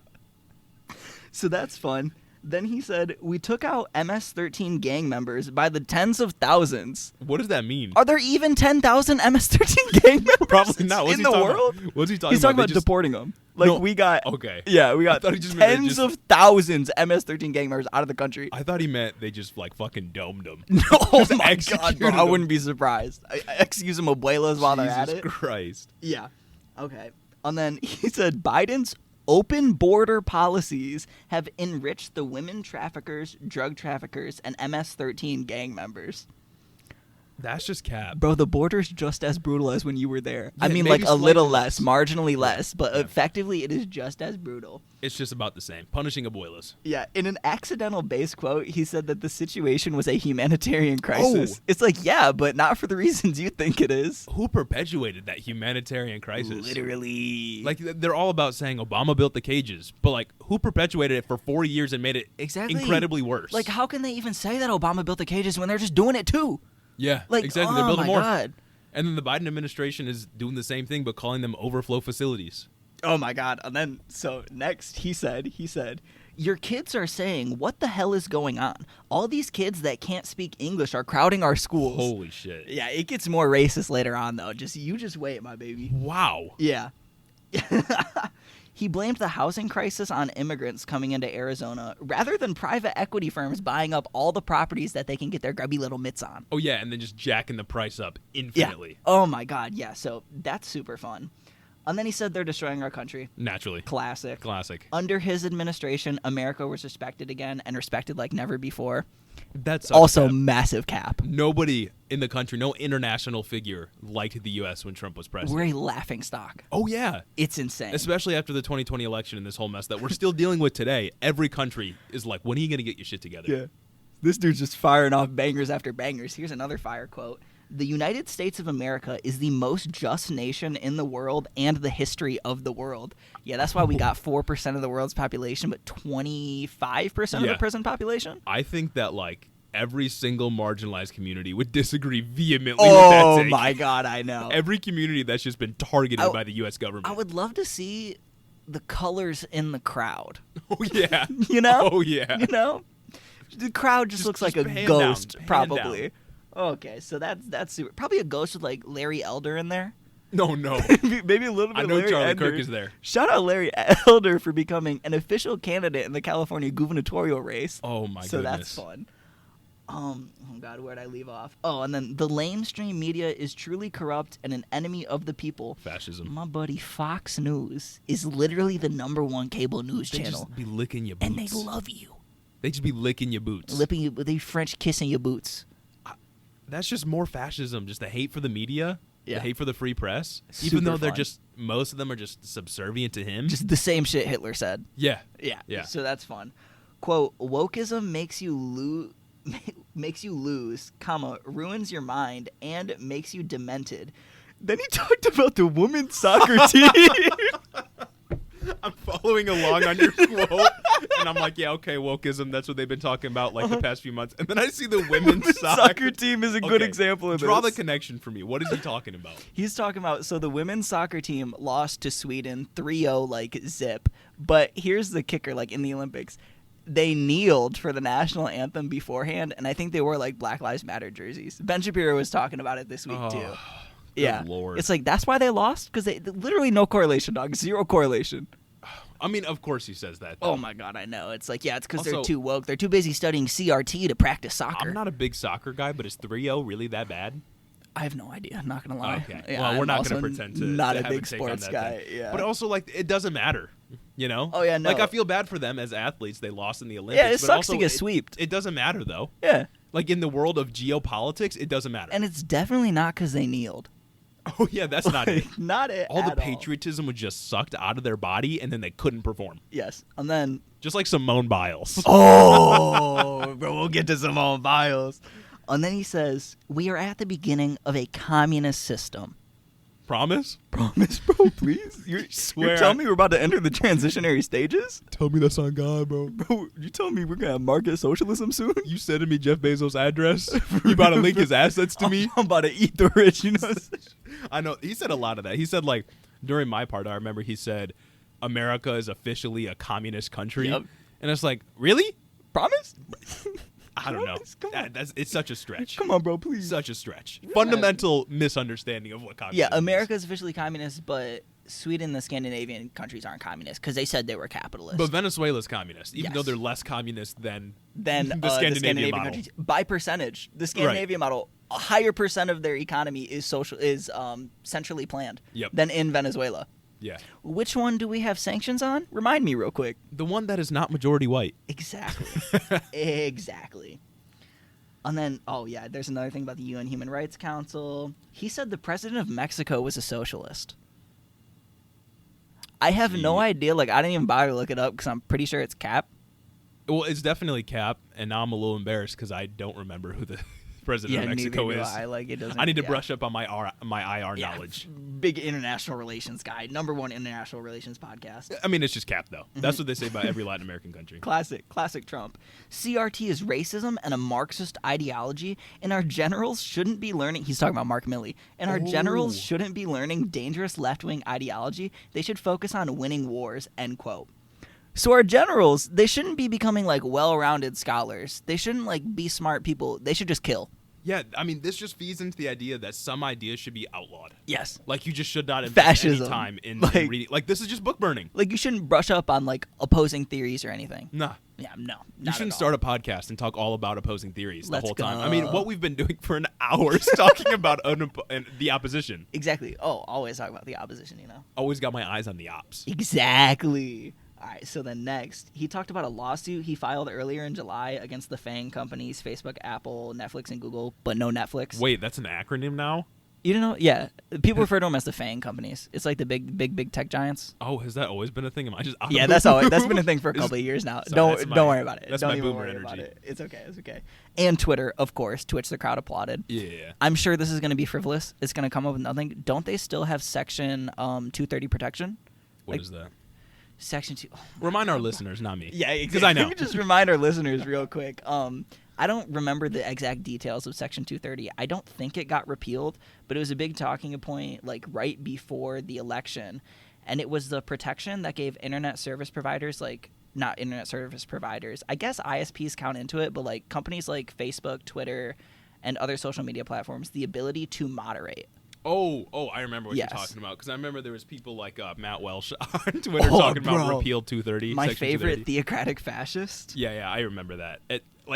Speaker 2: So that's fun. Then he said, we took out MS-13 gang members by the tens of thousands.
Speaker 1: What does that mean?
Speaker 2: Are there even 10,000 MS-13 gang members
Speaker 1: Probably not. What's
Speaker 2: in
Speaker 1: he
Speaker 2: the
Speaker 1: talking
Speaker 2: world?
Speaker 1: About? What's he talking
Speaker 2: He's talking
Speaker 1: They
Speaker 2: about
Speaker 1: just-
Speaker 2: deporting them. Like,
Speaker 1: No.
Speaker 2: we got...
Speaker 1: Okay.
Speaker 2: Yeah, we
Speaker 1: I
Speaker 2: got
Speaker 1: thought he just meant they
Speaker 2: tens
Speaker 1: just-
Speaker 2: of thousands MS-13 gang members out of the country.
Speaker 1: I thought he meant they just, like, fucking domed them.
Speaker 2: Oh,
Speaker 1: Just
Speaker 2: my God,
Speaker 1: executed
Speaker 2: bro. I
Speaker 1: them.
Speaker 2: wouldn't be surprised. I excuse them abuelas while they're at
Speaker 1: Jesus
Speaker 2: it.
Speaker 1: Christ.
Speaker 2: Yeah. Okay. And then he said Biden's open border policies have enriched the women traffickers, drug traffickers, and MS-13 gang members.
Speaker 1: That's just cap.
Speaker 2: Bro, the border's just as brutal as when you were there.
Speaker 1: Yeah,
Speaker 2: I mean,
Speaker 1: maybe
Speaker 2: like a little
Speaker 1: slightly
Speaker 2: less, marginally less, but
Speaker 1: Yeah.
Speaker 2: effectively it is just as brutal.
Speaker 1: It's just about the same. Punishing abuelas.
Speaker 2: Yeah, in an accidental base quote, he said that the situation was a humanitarian crisis. It's like, yeah, but not for the reasons you think it is.
Speaker 1: Who perpetuated that humanitarian crisis?
Speaker 2: Literally.
Speaker 1: Like, they're all about saying Obama built the cages, but, like, who perpetuated it for 4 years and made it
Speaker 2: Exactly.
Speaker 1: incredibly worse?
Speaker 2: Like, how can they even say that Obama built the cages when they're just doing it too?
Speaker 1: yeah,
Speaker 2: Like,
Speaker 1: exactly.
Speaker 2: oh
Speaker 1: They're building
Speaker 2: my
Speaker 1: more.
Speaker 2: God.
Speaker 1: And then the Biden administration is doing the same thing, but calling them overflow facilities.
Speaker 2: Oh my God. And then, so next he said, your kids are saying, what the hell is going on? All these kids that can't speak English are crowding our schools.
Speaker 1: Holy shit.
Speaker 2: Yeah, it gets more racist later on, though. You just wait, my baby.
Speaker 1: Wow.
Speaker 2: Yeah. He blamed the housing crisis on immigrants coming into Arizona rather than private equity firms buying up all the properties that they can get their grubby little mitts on.
Speaker 1: Oh, yeah, and then just jacking the price up
Speaker 2: Yeah.
Speaker 1: infinitely.
Speaker 2: Oh, my God. Yeah, so that's super fun. And then he said they're destroying our country.
Speaker 1: Naturally.
Speaker 2: Classic.
Speaker 1: Classic.
Speaker 2: Under his administration, America was respected again and respected like never before.
Speaker 1: That's
Speaker 2: Also, massive cap.
Speaker 1: nobody in the country, no international figure liked the U.S. when Trump was president.
Speaker 2: We're a laughing stock.
Speaker 1: Oh, yeah.
Speaker 2: It's insane.
Speaker 1: Especially after the 2020 election and this whole mess that we're still dealing with today. Every country is like, when are you going to get your shit together?
Speaker 2: Yeah. This dude's just firing off bangers after bangers. Here's another fire quote. The United States of America is the most just nation in the world and the history of the world. Yeah, that's why we got 4% of the world's population, but 25% of the prison population.
Speaker 1: I think that, like, every single marginalized community would disagree vehemently with that
Speaker 2: Oh
Speaker 1: take.
Speaker 2: my God, I know.
Speaker 1: Every community that's just been targeted by the U.S. government.
Speaker 2: I would love to see the colors in the crowd.
Speaker 1: Oh, yeah.
Speaker 2: You know?
Speaker 1: Oh, yeah.
Speaker 2: You know? The crowd just looks like a
Speaker 1: hand
Speaker 2: ghost,
Speaker 1: down, hand
Speaker 2: probably.
Speaker 1: down.
Speaker 2: Okay, so that's super. Probably a ghost with like Larry Elder in there.
Speaker 1: No, no.
Speaker 2: Maybe a little bit.
Speaker 1: I
Speaker 2: of
Speaker 1: know
Speaker 2: Larry
Speaker 1: Charlie
Speaker 2: Elder.
Speaker 1: Kirk is there.
Speaker 2: Shout out Larry Elder for becoming an official candidate in the California gubernatorial race.
Speaker 1: Oh, my
Speaker 2: so
Speaker 1: goodness.
Speaker 2: that's fun. Oh God, where'd I leave off? Oh, and then the mainstream media is truly corrupt and an enemy of the people.
Speaker 1: Fascism.
Speaker 2: My buddy Fox News is literally the #1 cable news
Speaker 1: They
Speaker 2: channel,
Speaker 1: just be licking your boots.
Speaker 2: and they love you.
Speaker 1: They just be licking your boots.
Speaker 2: Lipping you, they French kissing your boots.
Speaker 1: That's just more fascism. Just the hate for the media,
Speaker 2: Yeah.
Speaker 1: the hate for the free press.
Speaker 2: Super
Speaker 1: Even though they're
Speaker 2: fun.
Speaker 1: just, most of them are just subservient to him.
Speaker 2: Just the same shit Hitler said.
Speaker 1: yeah.
Speaker 2: Yeah. So that's fun. Quote, wokeism makes you lose, comma, ruins your mind, and makes you demented. Then he talked about the women's soccer team.
Speaker 1: I'm following along on your quote, and I'm like, yeah, okay, wokeism, that's what they've been talking about like the past few months. And then I see the women's
Speaker 2: soccer team is a good
Speaker 1: Okay,
Speaker 2: example of
Speaker 1: Draw
Speaker 2: this.
Speaker 1: the connection for me. What is he talking about?
Speaker 2: He's talking about, so the women's soccer team lost to Sweden 3-0 like zip. But here's the kicker, like in the Olympics. they kneeled for the national anthem beforehand, and I think they wore like Black Lives Matter jerseys. Ben Shapiro was talking about it this week too. Yeah,
Speaker 1: Lord.
Speaker 2: It's like that's why they lost, because they literally no correlation, dog. Zero correlation.
Speaker 1: I mean, of course he says that. Though.
Speaker 2: Oh my god, I know. It's like, yeah, it's because they're
Speaker 1: Also-
Speaker 2: too woke. They're too busy studying CRT to practice soccer.
Speaker 1: I'm not a big soccer guy, but is 3-0 really that bad?
Speaker 2: I have no idea. I'm not gonna lie.
Speaker 1: Okay.
Speaker 2: Yeah,
Speaker 1: well, we're
Speaker 2: I'm
Speaker 1: not going
Speaker 2: also
Speaker 1: to pretend to
Speaker 2: not
Speaker 1: to
Speaker 2: a
Speaker 1: have
Speaker 2: big
Speaker 1: take on
Speaker 2: sports
Speaker 1: that
Speaker 2: guy.
Speaker 1: thing.
Speaker 2: Yeah.
Speaker 1: But also, like, it doesn't matter. You know?
Speaker 2: Oh yeah, no.
Speaker 1: Like, I feel bad for them as athletes. They lost in the Olympics.
Speaker 2: Yeah, it
Speaker 1: but
Speaker 2: sucks
Speaker 1: also
Speaker 2: to get
Speaker 1: it-
Speaker 2: sweeped.
Speaker 1: It doesn't matter, though.
Speaker 2: Yeah,
Speaker 1: Like, in the world of geopolitics, it doesn't matter.
Speaker 2: and it's definitely not because they kneeled.
Speaker 1: Oh, yeah, that's not it.
Speaker 2: Not it.
Speaker 1: All the
Speaker 2: at
Speaker 1: patriotism was just sucked out of their body, and then they couldn't perform.
Speaker 2: Yes, and then
Speaker 1: Just like Simone Biles.
Speaker 2: oh, bro, we'll get to Simone Biles. And then he says, "We are at the beginning of a communist system."
Speaker 1: Promise?
Speaker 2: Promise, bro, please. You're
Speaker 1: Swear.
Speaker 2: telling me we're about to enter the transitionary stages?
Speaker 1: Tell me that's on God, bro.
Speaker 2: Bro, you telling me we're going to have market socialism soon?
Speaker 1: You sending me Jeff Bezos' address? You about to link his assets to me?
Speaker 2: I'm about to eat the rich, you know?
Speaker 1: I know. He said a lot of that. He said, like, during my part, I remember he said, America is officially a communist country.
Speaker 2: Yep.
Speaker 1: And it's like, really?
Speaker 2: Promise?
Speaker 1: I don't know.
Speaker 2: Come on.
Speaker 1: It's such a stretch.
Speaker 2: Come on, bro, please.
Speaker 1: Such a stretch. Fundamental misunderstanding of what communism
Speaker 2: Yeah,
Speaker 1: is.
Speaker 2: America is officially communist, but Sweden, the Scandinavian countries aren't communist because they said they were capitalist.
Speaker 1: But Venezuela's communist, even
Speaker 2: Yes.
Speaker 1: though they're less communist than
Speaker 2: Then
Speaker 1: the Scandinavian model.
Speaker 2: countries by percentage. The Scandinavian model, a higher percent of their economy is centrally planned
Speaker 1: Yep.
Speaker 2: than in Venezuela.
Speaker 1: Yeah.
Speaker 2: Which one do we have sanctions on? Remind me real quick.
Speaker 1: The one that is not majority white.
Speaker 2: Exactly. Exactly. And then, oh yeah, there's another thing about the UN Human Rights Council. He said the president of Mexico was a socialist. I have no
Speaker 1: Gee.
Speaker 2: idea. Like, I didn't even bother to look it up because I'm pretty sure it's cap.
Speaker 1: Well, it's definitely Cap, and now I'm a little embarrassed because I don't remember who the president of Mexico
Speaker 2: neither do
Speaker 1: is.
Speaker 2: I. Like, it doesn't.
Speaker 1: I need to
Speaker 2: yeah.
Speaker 1: brush up on my IR
Speaker 2: Yeah,
Speaker 1: knowledge.
Speaker 2: Big international relations guy. #1 international relations podcast.
Speaker 1: I mean, it's just Cap, though. That's what they say about every Latin American country.
Speaker 2: Classic Trump. CRT is racism and a Marxist ideology, and our generals shouldn't be learning. He's talking about Mark Milley. And our generals
Speaker 1: Oh.
Speaker 2: shouldn't be learning dangerous left-wing ideology. They should focus on winning wars. End quote. So our generals, they shouldn't be becoming like well-rounded scholars. They shouldn't like be smart people. They should just kill.
Speaker 1: Yeah, I mean, this just feeds into the idea that some ideas should be outlawed.
Speaker 2: Yes.
Speaker 1: Like, you just should not invest
Speaker 2: Fascism.
Speaker 1: any time in
Speaker 2: Like-
Speaker 1: reading. Like, this is just book burning.
Speaker 2: Like, you shouldn't brush up on like opposing theories or anything.
Speaker 1: Nah.
Speaker 2: Yeah, no.
Speaker 1: You shouldn't start a podcast and talk all about opposing theories the
Speaker 2: Let's
Speaker 1: whole time.
Speaker 2: go.
Speaker 1: I mean, what we've been doing for an hour is talking about the opposition.
Speaker 2: Exactly. Oh, always talk about the opposition, you know.
Speaker 1: Always got my eyes on the ops.
Speaker 2: Exactly. All right, so then next, he talked about a lawsuit he filed earlier in July against the FAANG companies, Facebook, Apple, Netflix, and Google, but no Netflix.
Speaker 1: Wait, that's an acronym now?
Speaker 2: You don't know? Yeah. People refer to them as the FAANG companies. It's like the big tech giants.
Speaker 1: Oh, has that always been a thing? Am I just out
Speaker 2: Yeah,
Speaker 1: of
Speaker 2: that's
Speaker 1: the
Speaker 2: always, that's
Speaker 1: loop?
Speaker 2: been a thing for a
Speaker 1: Is-
Speaker 2: couple of years now.
Speaker 1: Sorry, that's
Speaker 2: Don't worry about it.
Speaker 1: that's
Speaker 2: Don't
Speaker 1: my
Speaker 2: even
Speaker 1: boomer
Speaker 2: worry about
Speaker 1: energy.
Speaker 2: it. It's okay. And Twitter, of course. Twitch, the crowd applauded.
Speaker 1: Yeah.
Speaker 2: I'm sure this is going to be frivolous. It's going to come up with nothing. Don't they still have Section 230 protection?
Speaker 1: What
Speaker 2: Like-
Speaker 1: is that?
Speaker 2: Section 2.
Speaker 1: Remind our listeners, not me.
Speaker 2: Yeah,
Speaker 1: because I know.
Speaker 2: Let me just remind our listeners real quick. I don't remember the exact details of Section 230. I don't think it got repealed, but it was a big talking point like right before the election, and it was the protection that gave internet service providers like not internet service providers. I guess ISPs count into it, but like companies like Facebook, Twitter, and other social media platforms the ability to moderate.
Speaker 1: Oh, I remember what
Speaker 2: Yes.
Speaker 1: you're talking about because I remember there was people like Matt Welsh on Twitter
Speaker 2: Oh,
Speaker 1: talking about
Speaker 2: bro.
Speaker 1: repeal 230.
Speaker 2: My
Speaker 1: Section
Speaker 2: favorite
Speaker 1: 230.
Speaker 2: theocratic fascist.
Speaker 1: Yeah, I remember that.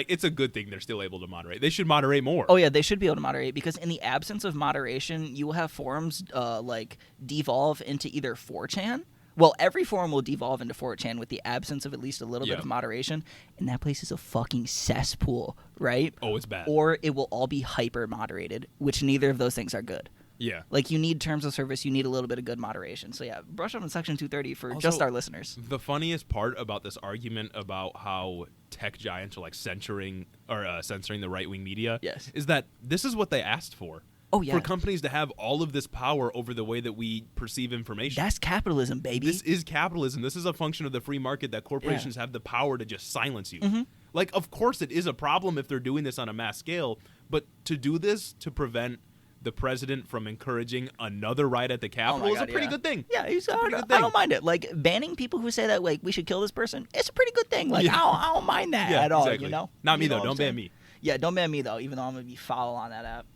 Speaker 1: It's a good thing they're still able to moderate. They should moderate more.
Speaker 2: Oh yeah, they should be able to moderate because in the absence of moderation, you will have forums like devolve into either 4chan. Well, every forum will devolve into 4chan with the absence of at least a little bit
Speaker 1: Yeah.
Speaker 2: of moderation, and that place is a fucking cesspool, right?
Speaker 1: Oh, it's bad.
Speaker 2: Or it will all be hyper moderated, which neither of those things are good.
Speaker 1: Yeah.
Speaker 2: Like you need terms of service, you need a little bit of good moderation. So yeah, brush up on Section 230 for
Speaker 1: Also,
Speaker 2: just our listeners.
Speaker 1: The funniest part about this argument about how tech giants are like censoring the right-wing media
Speaker 2: Yes.
Speaker 1: is that this is what they asked for.
Speaker 2: Oh yeah,
Speaker 1: For companies to have all of this power over the way that we perceive information.
Speaker 2: that's capitalism, baby.
Speaker 1: This is capitalism. This is a function of the free market that corporations have the power to just silence you.
Speaker 2: Mm-hmm.
Speaker 1: Like, of course, it is a problem if they're doing this on a mass scale, but to do this to prevent the president from encouraging another riot at the Capitol is a pretty good thing.
Speaker 2: Yeah, I don't mind it. Like, banning people who say that, like, we should kill this person, it's a pretty good thing. Like, I don't mind that at all,
Speaker 1: exactly.
Speaker 2: you know?
Speaker 1: Not me, though. Don't ban me.
Speaker 2: Yeah, don't ban me, though, even though I'm going to be foul on that app.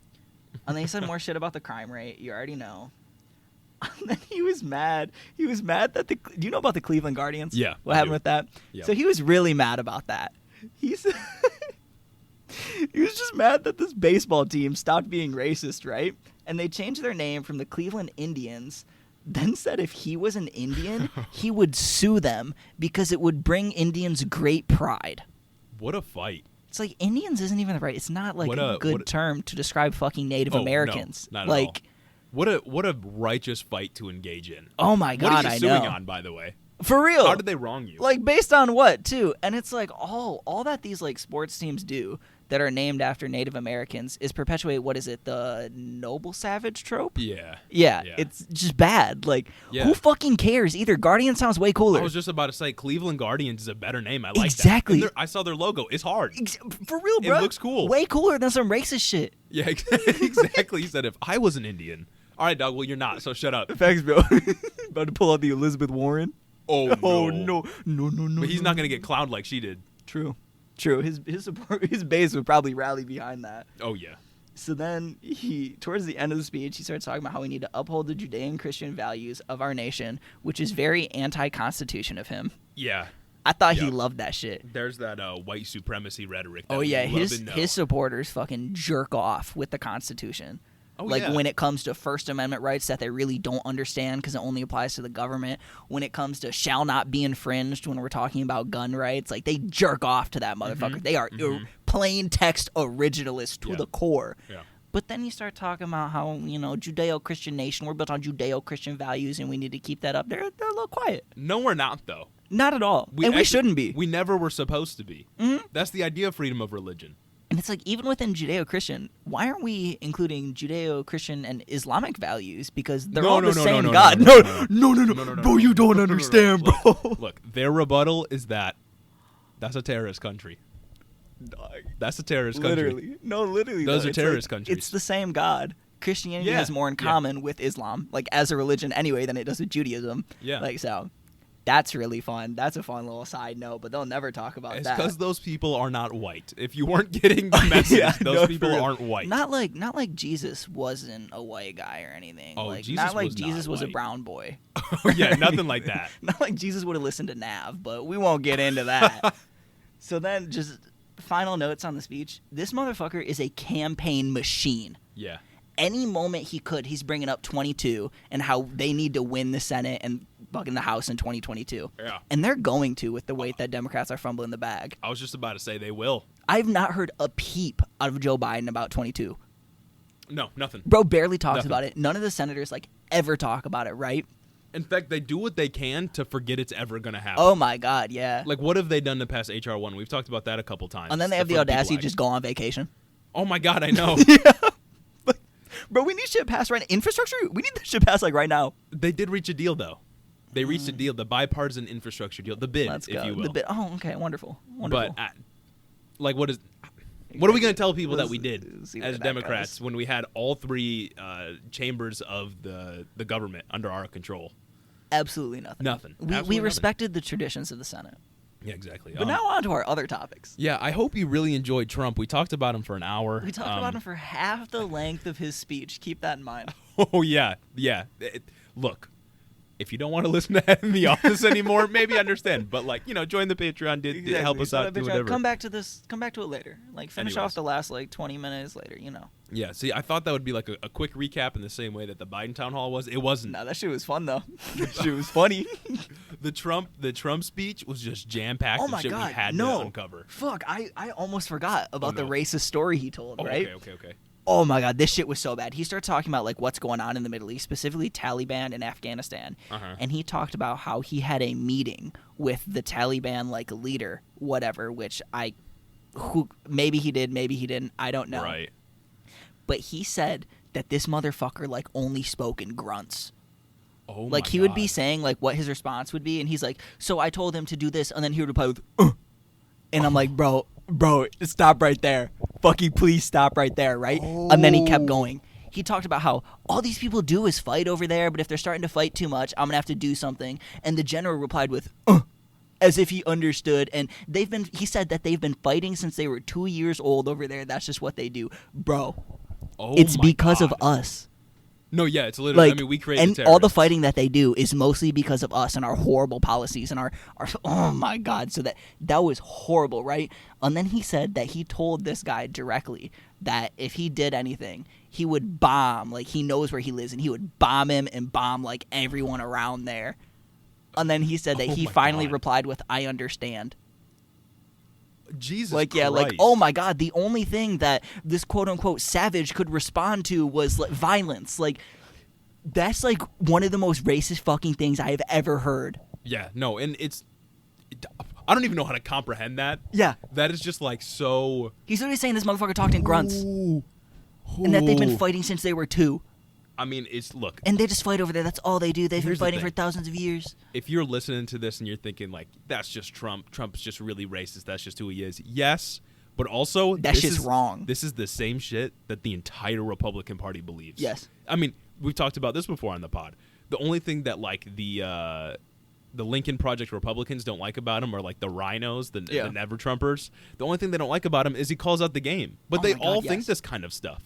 Speaker 2: And then he said more shit about the crime rate. You already know. And then he was mad. He was mad that do you know about the Cleveland Guardians?
Speaker 1: Yeah.
Speaker 2: What happened with that?
Speaker 1: Yeah.
Speaker 2: So he was really mad about that. He said he was just mad that this baseball team stopped being racist, right? And they changed their name from the Cleveland Indians. Then said if he was an Indian, he would sue them because it would bring Indians great pride.
Speaker 1: What a fight.
Speaker 2: It's like Indians isn't even right. It's not like a good term to describe fucking Native Americans.
Speaker 1: No, not
Speaker 2: like,
Speaker 1: at all. What a righteous fight to engage in.
Speaker 2: Oh my God,
Speaker 1: what are you suing
Speaker 2: know.
Speaker 1: on, by the way?
Speaker 2: For real.
Speaker 1: How did they wrong you?
Speaker 2: Like, based on what, too? And it's like all that these like sports teams do that are named after Native Americans is perpetuate, what is it, the noble savage trope?
Speaker 1: Yeah.
Speaker 2: Yeah, it's just bad. Like, who fucking cares? Either Guardian sounds way cooler.
Speaker 1: I was just about to say Cleveland Guardians is a better name. I like
Speaker 2: exactly.
Speaker 1: that. I saw their logo. It's hard.
Speaker 2: For real, bro.
Speaker 1: It looks cool.
Speaker 2: Way cooler than some racist shit.
Speaker 1: Yeah, exactly. He said if I was an Indian. All right, dog. Well, you're not, so shut up.
Speaker 2: Thanks, bro. About to pull out the Elizabeth Warren.
Speaker 1: Oh, no.
Speaker 2: Oh, no. No.
Speaker 1: But he's not going to get clowned like she did.
Speaker 2: True. His support, his base would probably rally behind that.
Speaker 1: Oh, yeah.
Speaker 2: So then towards the end of the speech, he starts talking about how we need to uphold the Judean-Christian values of our nation, which is very anti-Constitution of him.
Speaker 1: Yeah.
Speaker 2: I thought he loved that shit.
Speaker 1: There's that white supremacy rhetoric.
Speaker 2: Oh, yeah. His supporters fucking jerk off with the Constitution.
Speaker 1: Oh,
Speaker 2: like, when it comes to First Amendment rights that they really don't understand because it only applies to the government. When it comes to shall not be infringed when we're talking about gun rights, like, they jerk off to that motherfucker.
Speaker 1: Mm-hmm.
Speaker 2: They are plain text originalists to the core.
Speaker 1: Yeah.
Speaker 2: But then you start talking about how, Judeo-Christian nation, we're built on Judeo-Christian values and we need to keep that up. They're a little quiet.
Speaker 1: No, we're not, though.
Speaker 2: Not at all. We shouldn't be.
Speaker 1: We never were supposed to be.
Speaker 2: Mm-hmm.
Speaker 1: That's the idea of freedom of religion.
Speaker 2: And it's like, even within Judeo-Christian, why aren't we including Judeo-Christian and Islamic values? Because they're all the same God. No. Bro, you don't understand, bro.
Speaker 1: Look, their rebuttal is that's a terrorist country. That's a terrorist country.
Speaker 2: Literally.
Speaker 1: Those are terrorist countries.
Speaker 2: It's the same God. Christianity has more in common with Islam, like, as a religion anyway, than it does with Judaism.
Speaker 1: Yeah.
Speaker 2: Like, so... That's really fun. That's a fun little side note, but they'll never talk about
Speaker 1: it's
Speaker 2: that.
Speaker 1: It's because those people are not white. If you weren't getting the message, those people aren't white.
Speaker 2: Not like Jesus wasn't a white guy or anything.
Speaker 1: Oh,
Speaker 2: like,
Speaker 1: Jesus
Speaker 2: not like
Speaker 1: was
Speaker 2: Jesus
Speaker 1: not
Speaker 2: was
Speaker 1: white.
Speaker 2: A brown boy.
Speaker 1: Yeah, nothing like that.
Speaker 2: Not like Jesus would have listened to Nav, but we won't get into that. So then, just final notes on the speech. This motherfucker is a campaign machine.
Speaker 1: Yeah.
Speaker 2: Any moment he could, he's bringing up 22 and how they need to win the Senate and fucking the House in 2022.
Speaker 1: Yeah.
Speaker 2: And they're going to with the weight that Democrats are fumbling the bag.
Speaker 1: I was just about to say they will.
Speaker 2: I've not heard a peep out of Joe Biden about 22.
Speaker 1: No, nothing.
Speaker 2: Bro barely talks about it. None of the senators, ever talk about it, right?
Speaker 1: In fact, they do what they can to forget it's ever going to happen.
Speaker 2: Oh, my God, yeah.
Speaker 1: Like, what have they done to pass H.R. 1? We've talked about that a couple times.
Speaker 2: And then they have the audacity to just go on vacation.
Speaker 1: Oh, my God, I know.
Speaker 2: Yeah. Bro, we need shit passed right now. Infrastructure? We need this shit passed, right now.
Speaker 1: They did reach a deal, though. They reached a deal, the bipartisan infrastructure deal, the bid, if you will.
Speaker 2: The bid. Oh, okay, wonderful.
Speaker 1: But, what are we going to tell people that we did as Democrats when we had all three chambers of the government under our control?
Speaker 2: Absolutely nothing.
Speaker 1: Nothing.
Speaker 2: We respected the traditions of the Senate.
Speaker 1: Yeah, exactly.
Speaker 2: But now on to our other topics.
Speaker 1: Yeah, I hope you really enjoyed Trump. We talked about him for an hour.
Speaker 2: We talked about him for half the length of his speech. Keep that in mind.
Speaker 1: Oh, yeah. Look, if you don't want to listen to him in the office anymore, maybe understand. But, join the Patreon. Did help us out. Do whatever.
Speaker 2: Come back to it later. Finish off the last, 20 minutes later,
Speaker 1: Yeah, see, I thought that would be a quick recap in the same way that the Biden town hall was. It wasn't.
Speaker 2: No, that shit was fun, though. That shit was funny.
Speaker 1: The Trump speech was just jam-packed with shit we had to uncover.
Speaker 2: Fuck, I almost forgot about the racist story he told, right?
Speaker 1: Okay.
Speaker 2: Oh, my God, this shit was so bad. He started talking about, what's going on in the Middle East, specifically Taliban and Afghanistan.
Speaker 1: Uh-huh.
Speaker 2: And he talked about how he had a meeting with the Taliban, leader, whatever, maybe he did, maybe he didn't. I don't know.
Speaker 1: Right.
Speaker 2: But he said that this motherfucker, only spoke in grunts.
Speaker 1: Oh, my
Speaker 2: he would be saying, what his response would be, and he's like, so I told him to do this, and then he would reply with, And I'm like, bro, stop right there. Fucking please stop right there, right? And then he kept going.
Speaker 3: he talked about how all these people do is fight over there, but if they're starting to fight too much, I'm going to have to do something. And the general replied with, as if he understood. And he said that they've been fighting since they were 2 years old over there. That's just what they do. Bro, it's because of us.
Speaker 1: No, yeah, it's literally, I mean, we created
Speaker 3: and
Speaker 1: terrorists.
Speaker 3: all the fighting that they do is mostly because of us and our horrible policies and our oh my God. So that was horrible, right? And then he said that he told this guy directly that if he did anything, he would bomb, like he knows where he lives, and he would bomb him and bomb like everyone around there. And then he said that he finally replied with, "I understand."
Speaker 1: Jesus
Speaker 3: Christ. Oh my God, the only thing that this quote-unquote savage could respond to was like violence. Like, that's like one of the most racist fucking things I have ever heard.
Speaker 1: Yeah, no, and I don't even know how to comprehend that.
Speaker 3: Yeah.
Speaker 1: That is just like so...
Speaker 3: He's literally saying this motherfucker talked in grunts. And that they've been fighting since they were 2.
Speaker 1: I mean, look.
Speaker 3: And they just fight over there. That's all they do. They've been fighting for thousands of years.
Speaker 1: If you're listening to this and you're thinking, like, that's just Trump. Trump's just really racist. That's just who he is. Yes, but also...
Speaker 3: That shit's wrong.
Speaker 1: This is the same shit that the entire Republican Party believes.
Speaker 3: Yes.
Speaker 1: I mean, we've talked about this before on the pod. The only thing that, like, the Lincoln Project Republicans don't like about him are, like, the rhinos, the Never Trumpers. The only thing they don't like about him is he calls out the game. But they all think this kind of stuff.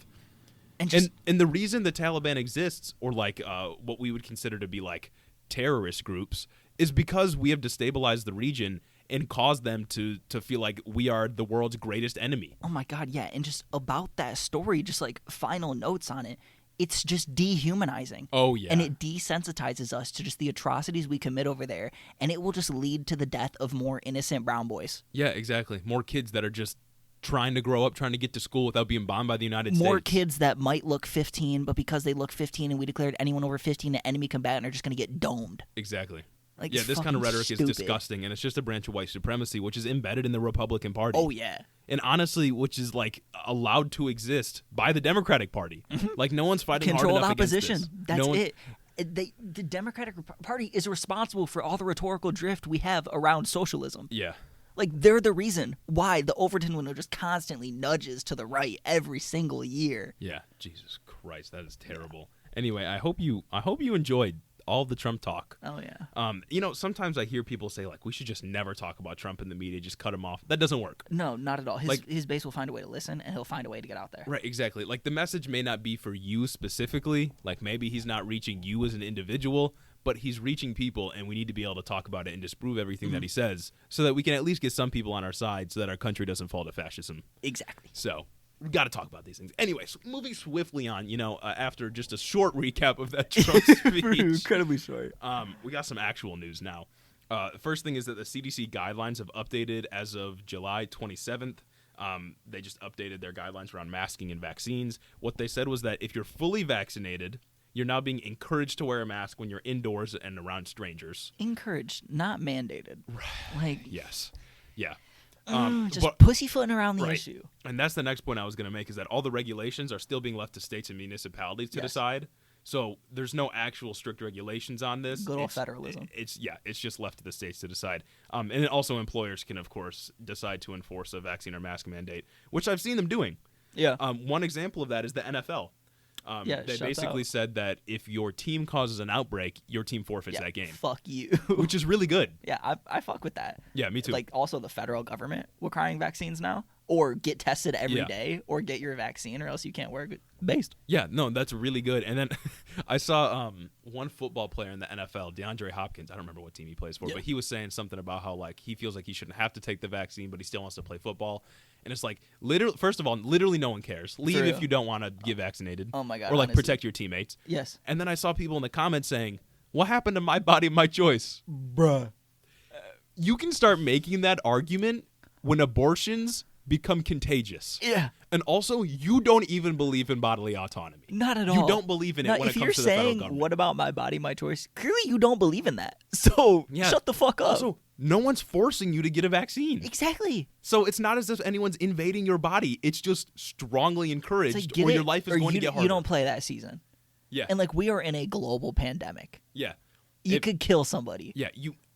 Speaker 1: And the reason the Taliban exists, or like what we would consider to be like terrorist groups, is because we have destabilized the region and caused them to feel like we are the world's greatest enemy.
Speaker 3: Oh my God, yeah. And just about that story, just like final notes on it, it's just dehumanizing.
Speaker 1: Oh, yeah.
Speaker 3: And it desensitizes us to just the atrocities we commit over there, and it will just lead to the death of more innocent brown boys.
Speaker 1: Yeah, exactly. More kids that are just trying to grow up, trying to get to school without being bombed by the United States.
Speaker 3: More kids that might look 15, but because they look 15 and we declared anyone over 15 an enemy combatant are just going to get domed.
Speaker 1: Exactly.
Speaker 3: Like,
Speaker 1: yeah, this kind of rhetoric
Speaker 3: stupid.
Speaker 1: is disgusting, and it's just a branch of white supremacy, which is embedded in the Republican Party.
Speaker 3: Oh, yeah.
Speaker 1: And honestly, which is, like, allowed to exist by the Democratic Party. Like, no one's fighting
Speaker 3: Controlled
Speaker 1: hard enough
Speaker 3: opposition.
Speaker 1: against this.
Speaker 3: That's it. The Democratic Party is responsible for all the rhetorical drift we have around socialism.
Speaker 1: Yeah.
Speaker 3: Like, they're the reason why the Overton window just constantly nudges to the right every single year.
Speaker 1: Yeah, Jesus Christ, that is terrible. Anyway, I hope you enjoyed all the Trump talk.
Speaker 3: Oh yeah.
Speaker 1: You know, sometimes I hear people say like we should just never talk about Trump in the media, just cut him off. That doesn't work.
Speaker 3: No, not at all. His base will find a way to listen, and he'll find a way to get out there.
Speaker 1: Right, exactly. Like the message may not be for you specifically. Like maybe he's not reaching you as an individual, but he's reaching people, and we need to be able to talk about it and disprove everything that he says so that we can at least get some people on our side so that our country doesn't fall to fascism.
Speaker 3: Exactly.
Speaker 1: So we got to talk about these things. Anyway, so moving swiftly on, after just a short recap of that Trump speech.
Speaker 3: Incredibly short.
Speaker 1: We got some actual news now. The first thing is that the CDC guidelines have updated as of July 27th. They just updated their guidelines around masking and vaccines. What they said was that if you're fully vaccinated, you're now being encouraged to wear a mask when you're indoors and around strangers.
Speaker 3: Encouraged, not mandated. Like,
Speaker 1: yes. Yeah.
Speaker 3: Just pussyfooting around the issue.
Speaker 1: And that's the next point I was going to make, is that all the regulations are still being left to states and municipalities to decide. So there's no actual strict regulations on this.
Speaker 3: Good old federalism.
Speaker 1: It's just left to the states to decide. And also employers can, of course, decide to enforce a vaccine or mask mandate, which I've seen them doing.
Speaker 3: Yeah.
Speaker 1: One example of that is the NFL. They basically said that if your team causes an outbreak, your team forfeits that game.
Speaker 3: Fuck you.
Speaker 1: Which is really good.
Speaker 3: Yeah, I fuck with that.
Speaker 1: Yeah, me too.
Speaker 3: Like, also the federal government requiring vaccines now, or get tested every day, or get your vaccine, or else you can't wear it based.
Speaker 1: Yeah, no, that's really good. And then I saw one football player in the NFL, DeAndre Hopkins. I don't remember what team he plays for, but he was saying something about how like he feels like he shouldn't have to take the vaccine, but he still wants to play football. And it's like, literally, first of all, literally no one cares. Leave if you don't want to get vaccinated.
Speaker 3: Oh my God.
Speaker 1: Or like
Speaker 3: honestly.
Speaker 1: protect your teammates.
Speaker 3: Yes.
Speaker 1: And then I saw people in the comments saying, what happened to my body, my choice?
Speaker 3: Bruh.
Speaker 1: You can start making that argument when abortions become contagious.
Speaker 3: Yeah.
Speaker 1: And also, you don't even believe in bodily autonomy.
Speaker 3: Not at all.
Speaker 1: You don't believe in it when it comes to the federal government.
Speaker 3: If you're saying, what about my body, my choice? Clearly you don't believe in that. So shut the fuck up.
Speaker 1: Also, no one's forcing you to get a vaccine.
Speaker 3: Exactly.
Speaker 1: So it's not as if anyone's invading your body. It's just strongly encouraged, or your life is going to get harder.
Speaker 3: You don't play that season.
Speaker 1: Yeah.
Speaker 3: And like, we are in a global pandemic.
Speaker 1: Yeah.
Speaker 3: You could kill somebody.
Speaker 1: Yeah,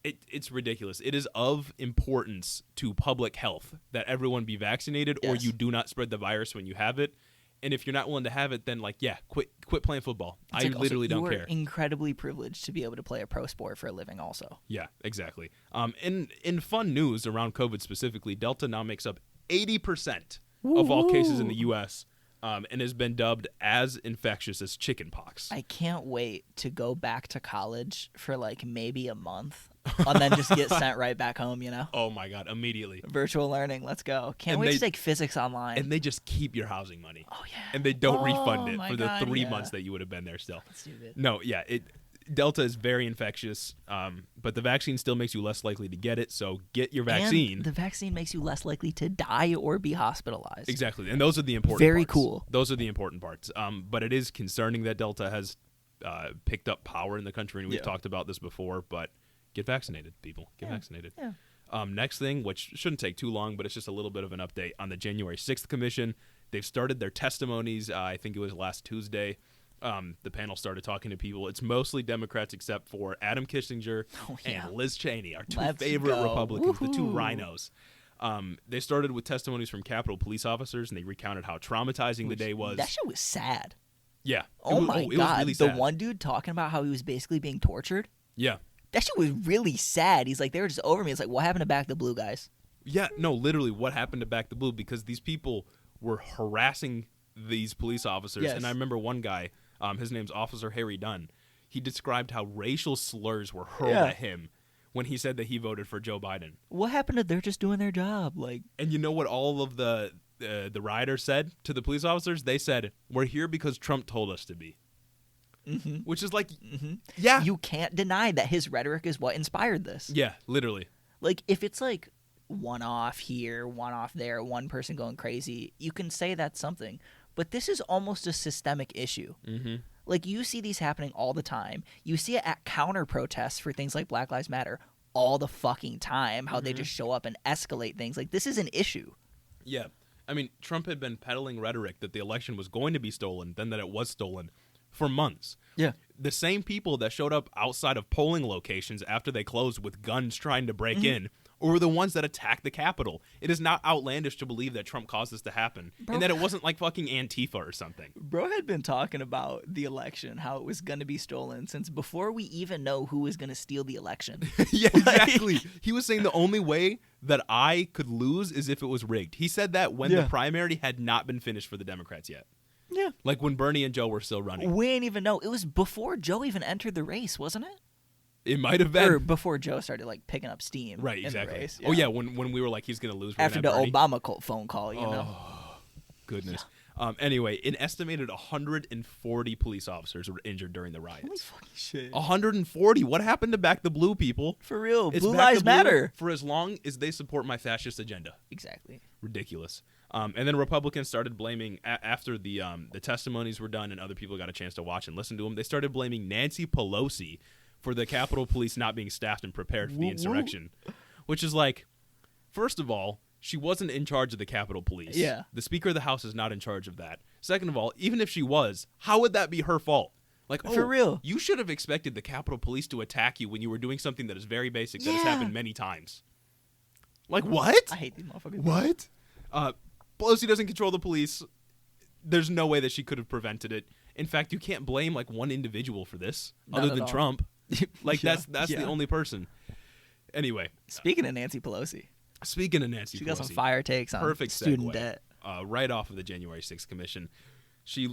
Speaker 1: it's ridiculous. It is of importance to public health that everyone be vaccinated, or you do not spread the virus when you have it. And if you're not willing to have it, then quit playing football.
Speaker 3: It's
Speaker 1: I
Speaker 3: like,
Speaker 1: literally
Speaker 3: also,
Speaker 1: don't
Speaker 3: you
Speaker 1: care.
Speaker 3: are incredibly privileged to be able to play a pro sport for a living also.
Speaker 1: Yeah, exactly. In fun news around COVID specifically, Delta now makes up 80% of all cases in the U.S. And has been dubbed as infectious as chickenpox.
Speaker 3: I can't wait to go back to college for like maybe a month and then just get sent right back home, you know?
Speaker 1: Oh, my God, immediately.
Speaker 3: Virtual learning, let's go. Can't wait to take physics online.
Speaker 1: And they just keep your housing money.
Speaker 3: Oh, yeah.
Speaker 1: And they don't refund it
Speaker 3: my
Speaker 1: for the
Speaker 3: God,
Speaker 1: 3
Speaker 3: yeah.
Speaker 1: months that you would have been there still.
Speaker 3: That's stupid.
Speaker 1: No, yeah, Delta is very infectious, but the vaccine still makes you less likely to get it, so get your vaccine.
Speaker 3: And the vaccine makes you less likely to die or be hospitalized.
Speaker 1: Exactly, and those are the important
Speaker 3: Very
Speaker 1: parts.
Speaker 3: cool.
Speaker 1: Those are the important parts. But it is concerning that Delta has picked up power in the country, and we've talked about this before, but get vaccinated, people. Get vaccinated.
Speaker 3: Yeah.
Speaker 1: Next thing, which shouldn't take too long, but it's just a little bit of an update on the January 6th Commission. They've started their testimonies, I think it was last Tuesday. The panel started talking to people. It's mostly Democrats except for Adam Kissinger and Liz Cheney, our two favorite Republicans, the two rhinos. They started with testimonies from Capitol police officers, and they recounted how traumatizing the day was.
Speaker 3: That shit was sad.
Speaker 1: Yeah.
Speaker 3: Oh my
Speaker 1: it
Speaker 3: God.
Speaker 1: was really
Speaker 3: the
Speaker 1: sad.
Speaker 3: one dude talking about how he was basically being tortured.
Speaker 1: Yeah.
Speaker 3: That shit was really sad. He's like, they were just over me. It's like, what happened to Back the Blue guys?
Speaker 1: Yeah, no, literally what happened to Back the Blue, because these people were harassing these police officers.
Speaker 3: Yes.
Speaker 1: And I remember one guy, his name's Officer Harry Dunn. He described how racial slurs were hurled at him when he said that he voted for Joe Biden.
Speaker 3: What happened to they're just doing their job? Like,
Speaker 1: and you know what all of the rioters said to the police officers? They said, "We're here because Trump told us to be." Mm-hmm. Which is like, yeah.
Speaker 3: You can't deny that his rhetoric is what inspired this.
Speaker 1: Yeah, literally.
Speaker 3: Like, if it's like one off here, one off there, one person going crazy, you can say that's something. But this is almost a systemic issue.
Speaker 1: Mm-hmm.
Speaker 3: Like, you see these happening all the time. You see it at counter protests for things like Black Lives Matter all the fucking time, how they just show up and escalate things. Like, this is an issue.
Speaker 1: Yeah. I mean, Trump had been peddling rhetoric that the election was going to be stolen, then that it was stolen for months.
Speaker 3: Yeah.
Speaker 1: The same people that showed up outside of polling locations after they closed with guns trying to break in were the ones that attacked the Capitol. It is not outlandish to believe that Trump caused this to happen and that it wasn't like fucking Antifa or something.
Speaker 3: Bro had been talking about the election, how it was going to be stolen since before we even know who was going to steal the election.
Speaker 1: Yeah, exactly. He was saying the only way that I could lose is if it was rigged. He said that when the primary had not been finished for the Democrats yet.
Speaker 3: Yeah.
Speaker 1: Like when Bernie and Joe were still running.
Speaker 3: We didn't even know. It was before Joe even entered the race, wasn't it?
Speaker 1: It might have been.
Speaker 3: Or before Joe started like picking up steam.
Speaker 1: Right,
Speaker 3: in
Speaker 1: exactly.
Speaker 3: the race.
Speaker 1: Oh, yeah, when we were like, he's going to lose.
Speaker 3: After the Obama phone call, you know?
Speaker 1: Goodness. Anyway, an estimated 140 police officers were injured during the riots.
Speaker 3: Holy fucking shit.
Speaker 1: 140. What happened to Back the Blue, people?
Speaker 3: For real.
Speaker 1: It's
Speaker 3: Blue
Speaker 1: Back
Speaker 3: Lives
Speaker 1: the Blue
Speaker 3: Matter.
Speaker 1: for as long as they support my fascist agenda.
Speaker 3: Exactly.
Speaker 1: Ridiculous. And then Republicans started blaming, after the testimonies were done and other people got a chance to watch and listen to them, they started blaming Nancy Pelosi for the Capitol Police not being staffed and prepared for the insurrection. Which is like, first of all, she wasn't in charge of the Capitol Police.
Speaker 3: Yeah.
Speaker 1: The Speaker of the House is not in charge of that. Second of all, even if she was, how would that be her fault? Like,
Speaker 3: For real.
Speaker 1: You should have expected the Capitol Police to attack you when you were doing something that is very basic that has happened many times. Like, what?
Speaker 3: I hate these motherfuckers.
Speaker 1: What? Pelosi doesn't control the police. There's no way that she could have prevented it. In fact, you can't blame like one individual for this
Speaker 3: Not
Speaker 1: other
Speaker 3: at
Speaker 1: than
Speaker 3: all.
Speaker 1: Trump. Like that's
Speaker 3: yeah.
Speaker 1: the only person. Anyway,
Speaker 3: Speaking of Nancy Pelosi,
Speaker 1: speaking of Nancy
Speaker 3: she
Speaker 1: Pelosi,
Speaker 3: got some fire takes on
Speaker 1: perfect
Speaker 3: student
Speaker 1: segue.
Speaker 3: debt.
Speaker 1: Right off of the January 6th Commission. She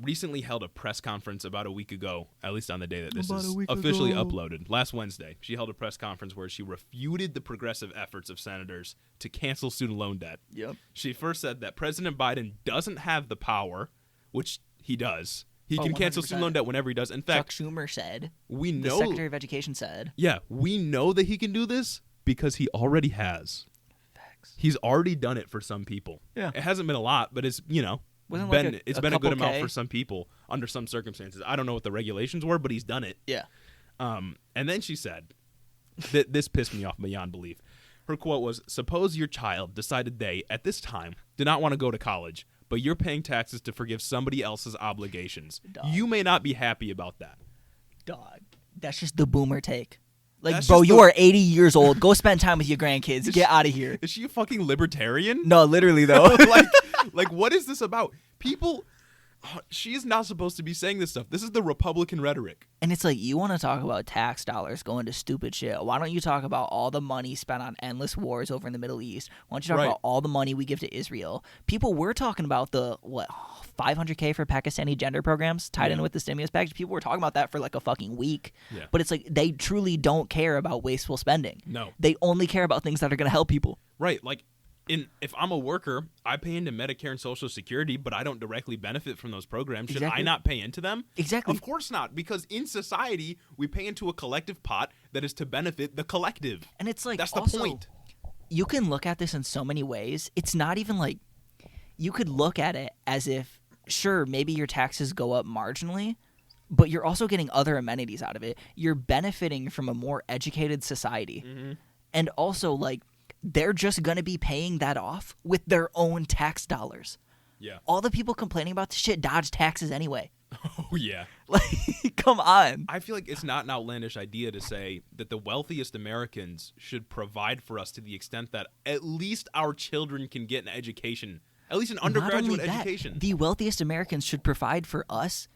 Speaker 1: recently held a press conference about a week ago, at least on the day that this is officially uploaded, last Wednesday. She held a press conference where she refuted the progressive efforts of senators to cancel student loan debt.
Speaker 3: Yep.
Speaker 1: She first said that President Biden doesn't have the power, which he does. He can cancel
Speaker 3: 100%.
Speaker 1: student loan debt whenever he does. In
Speaker 3: Chuck
Speaker 1: fact,
Speaker 3: Schumer said,
Speaker 1: we
Speaker 3: the
Speaker 1: know.
Speaker 3: Secretary of Education said.
Speaker 1: Yeah, we know that he can do this because he already has.
Speaker 3: Facts.
Speaker 1: He's already done it for some people.
Speaker 3: Yeah.
Speaker 1: It hasn't been a lot, but it's,
Speaker 3: Wasn't
Speaker 1: been,
Speaker 3: like
Speaker 1: it's
Speaker 3: a
Speaker 1: been a good
Speaker 3: couple
Speaker 1: amount
Speaker 3: K?
Speaker 1: for some people under some circumstances. I don't know what the regulations were, but he's done it.
Speaker 3: Yeah.
Speaker 1: And then she said that this pissed me off beyond belief. Her quote was, "Suppose your child decided they, at this time, did not want to go to college, but you're paying taxes to forgive somebody else's obligations.
Speaker 3: Dog.
Speaker 1: You may not be happy about that."
Speaker 3: Dog. That's just the boomer take. Like,
Speaker 1: That's
Speaker 3: bro,
Speaker 1: just
Speaker 3: you
Speaker 1: the-
Speaker 3: are 80 years old. Go spend time with your grandkids. Get out of here.
Speaker 1: Is she a fucking libertarian?
Speaker 3: No, literally, though.
Speaker 1: like, Like, what is this about? People, she is not supposed to be saying this stuff. This is the Republican rhetoric.
Speaker 3: And it's like, you want to talk about tax dollars going to stupid shit. Why don't you talk about all the money spent on endless wars over in the Middle East? Why don't you talk about all the money we give to Israel? People were talking about the, $500K for Pakistani gender programs tied in with the stimulus package. People were talking about that for like a fucking week.
Speaker 1: Yeah.
Speaker 3: But it's like, they truly don't care about wasteful spending.
Speaker 1: No.
Speaker 3: They only care about things that are going to help people.
Speaker 1: Right. Like, if I'm a worker, I pay into Medicare and Social Security, but I don't directly benefit from those programs. Should I not pay into them?
Speaker 3: Exactly.
Speaker 1: Of course not, because in society, we pay into a collective pot that is to benefit the collective.
Speaker 3: And it's like,
Speaker 1: that's the
Speaker 3: also,
Speaker 1: point.
Speaker 3: You can look at this in so many ways. It's not even like, you could look at it as if, sure, maybe your taxes go up marginally, but you're also getting other amenities out of it. You're benefiting from a more educated society. Mm-hmm. And also, like, they're just going to be paying that off with their own tax dollars.
Speaker 1: Yeah.
Speaker 3: All the people complaining about this shit dodge taxes anyway.
Speaker 1: Oh, yeah.
Speaker 3: Like, come on.
Speaker 1: I feel like it's not an outlandish idea to say that the wealthiest Americans should provide for us to the extent that at least our children can get an education, at least an undergraduate education.
Speaker 3: The wealthiest Americans should provide for us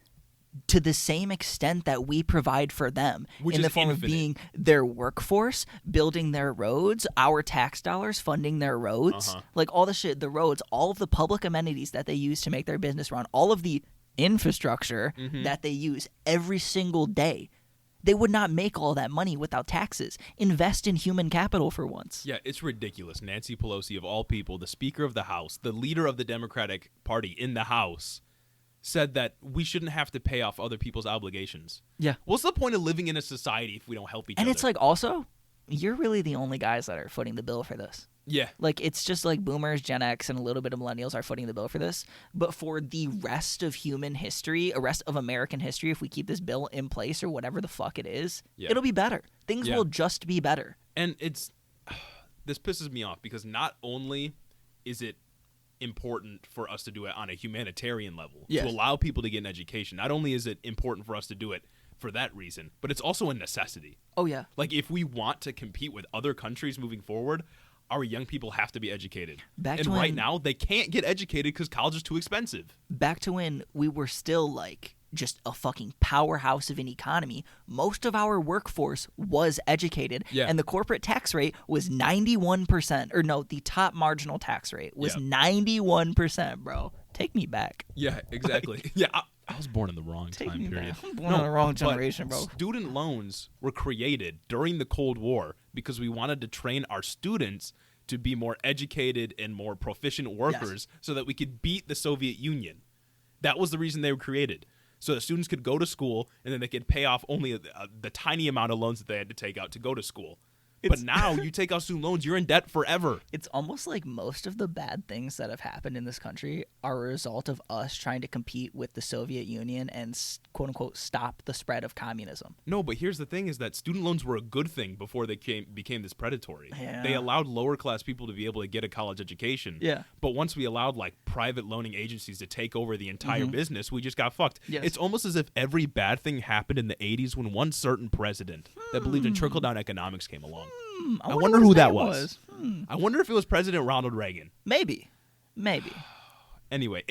Speaker 3: to the same extent that we provide for them,
Speaker 1: which
Speaker 3: in the
Speaker 1: is
Speaker 3: form
Speaker 1: infinite.
Speaker 3: of being their workforce, building their roads, our tax dollars funding their roads, like all the shit, the roads, all of the public amenities that they use to make their business run, all of the infrastructure that they use every single day. They would not make all that money without taxes. Invest in human capital for once.
Speaker 1: Yeah, it's ridiculous. Nancy Pelosi, of all people, the Speaker of the House, the leader of the Democratic Party in the House, said that we shouldn't have to pay off other people's obligations.
Speaker 3: Yeah.
Speaker 1: What's the point of living in a society if we don't help each other?
Speaker 3: And it's like, also, you're really the only guys that are footing the bill for this.
Speaker 1: Yeah.
Speaker 3: Like, it's just like boomers, Gen X, and a little bit of millennials are footing the bill for this. But for the rest of human history, the rest of American history, if we keep this bill in place or whatever the fuck it is, it'll be better. Things will just be better.
Speaker 1: And this pisses me off because not only is it important for us to do it on a humanitarian level, to allow people to get an education, not only is it important for us to do it for that reason, but it's also a necessity.
Speaker 3: Oh, yeah.
Speaker 1: Like, if we want to compete with other countries moving forward, our young people have to be educated. Right now, they can't get educated because college is too expensive.
Speaker 3: Back to when we were still, like, just a fucking powerhouse of an economy, most of our workforce was educated, and the corporate tax rate was 91%. Or no, the top marginal tax rate was 91%, bro. Take me back.
Speaker 1: Yeah, exactly. I was born in the wrong time period.
Speaker 3: I'm born in the wrong generation, bro.
Speaker 1: Student loans were created during the Cold War because we wanted to train our students to be more educated and more proficient workers so that we could beat the Soviet Union. That was the reason they were created. So that students could go to school and then they could pay off only the tiny amount of loans that they had to take out to go to school. But now you take out student loans, you're in debt forever.
Speaker 3: It's almost like most of the bad things that have happened in this country are a result of us trying to compete with the Soviet Union and, quote unquote, stop the spread of communism.
Speaker 1: No, but here's the thing is that student loans were a good thing before they became this predatory.
Speaker 3: Yeah.
Speaker 1: They allowed lower class people to be able to get a college education.
Speaker 3: Yeah.
Speaker 1: But once we allowed like private loaning agencies to take over the entire business, we just got fucked.
Speaker 3: Yes.
Speaker 1: It's almost as if every bad thing happened in the 80s when one certain president that believed in trickle-down economics came along. I wonder who that was. I wonder if it was President Ronald Reagan.
Speaker 3: Maybe.
Speaker 1: Anyway,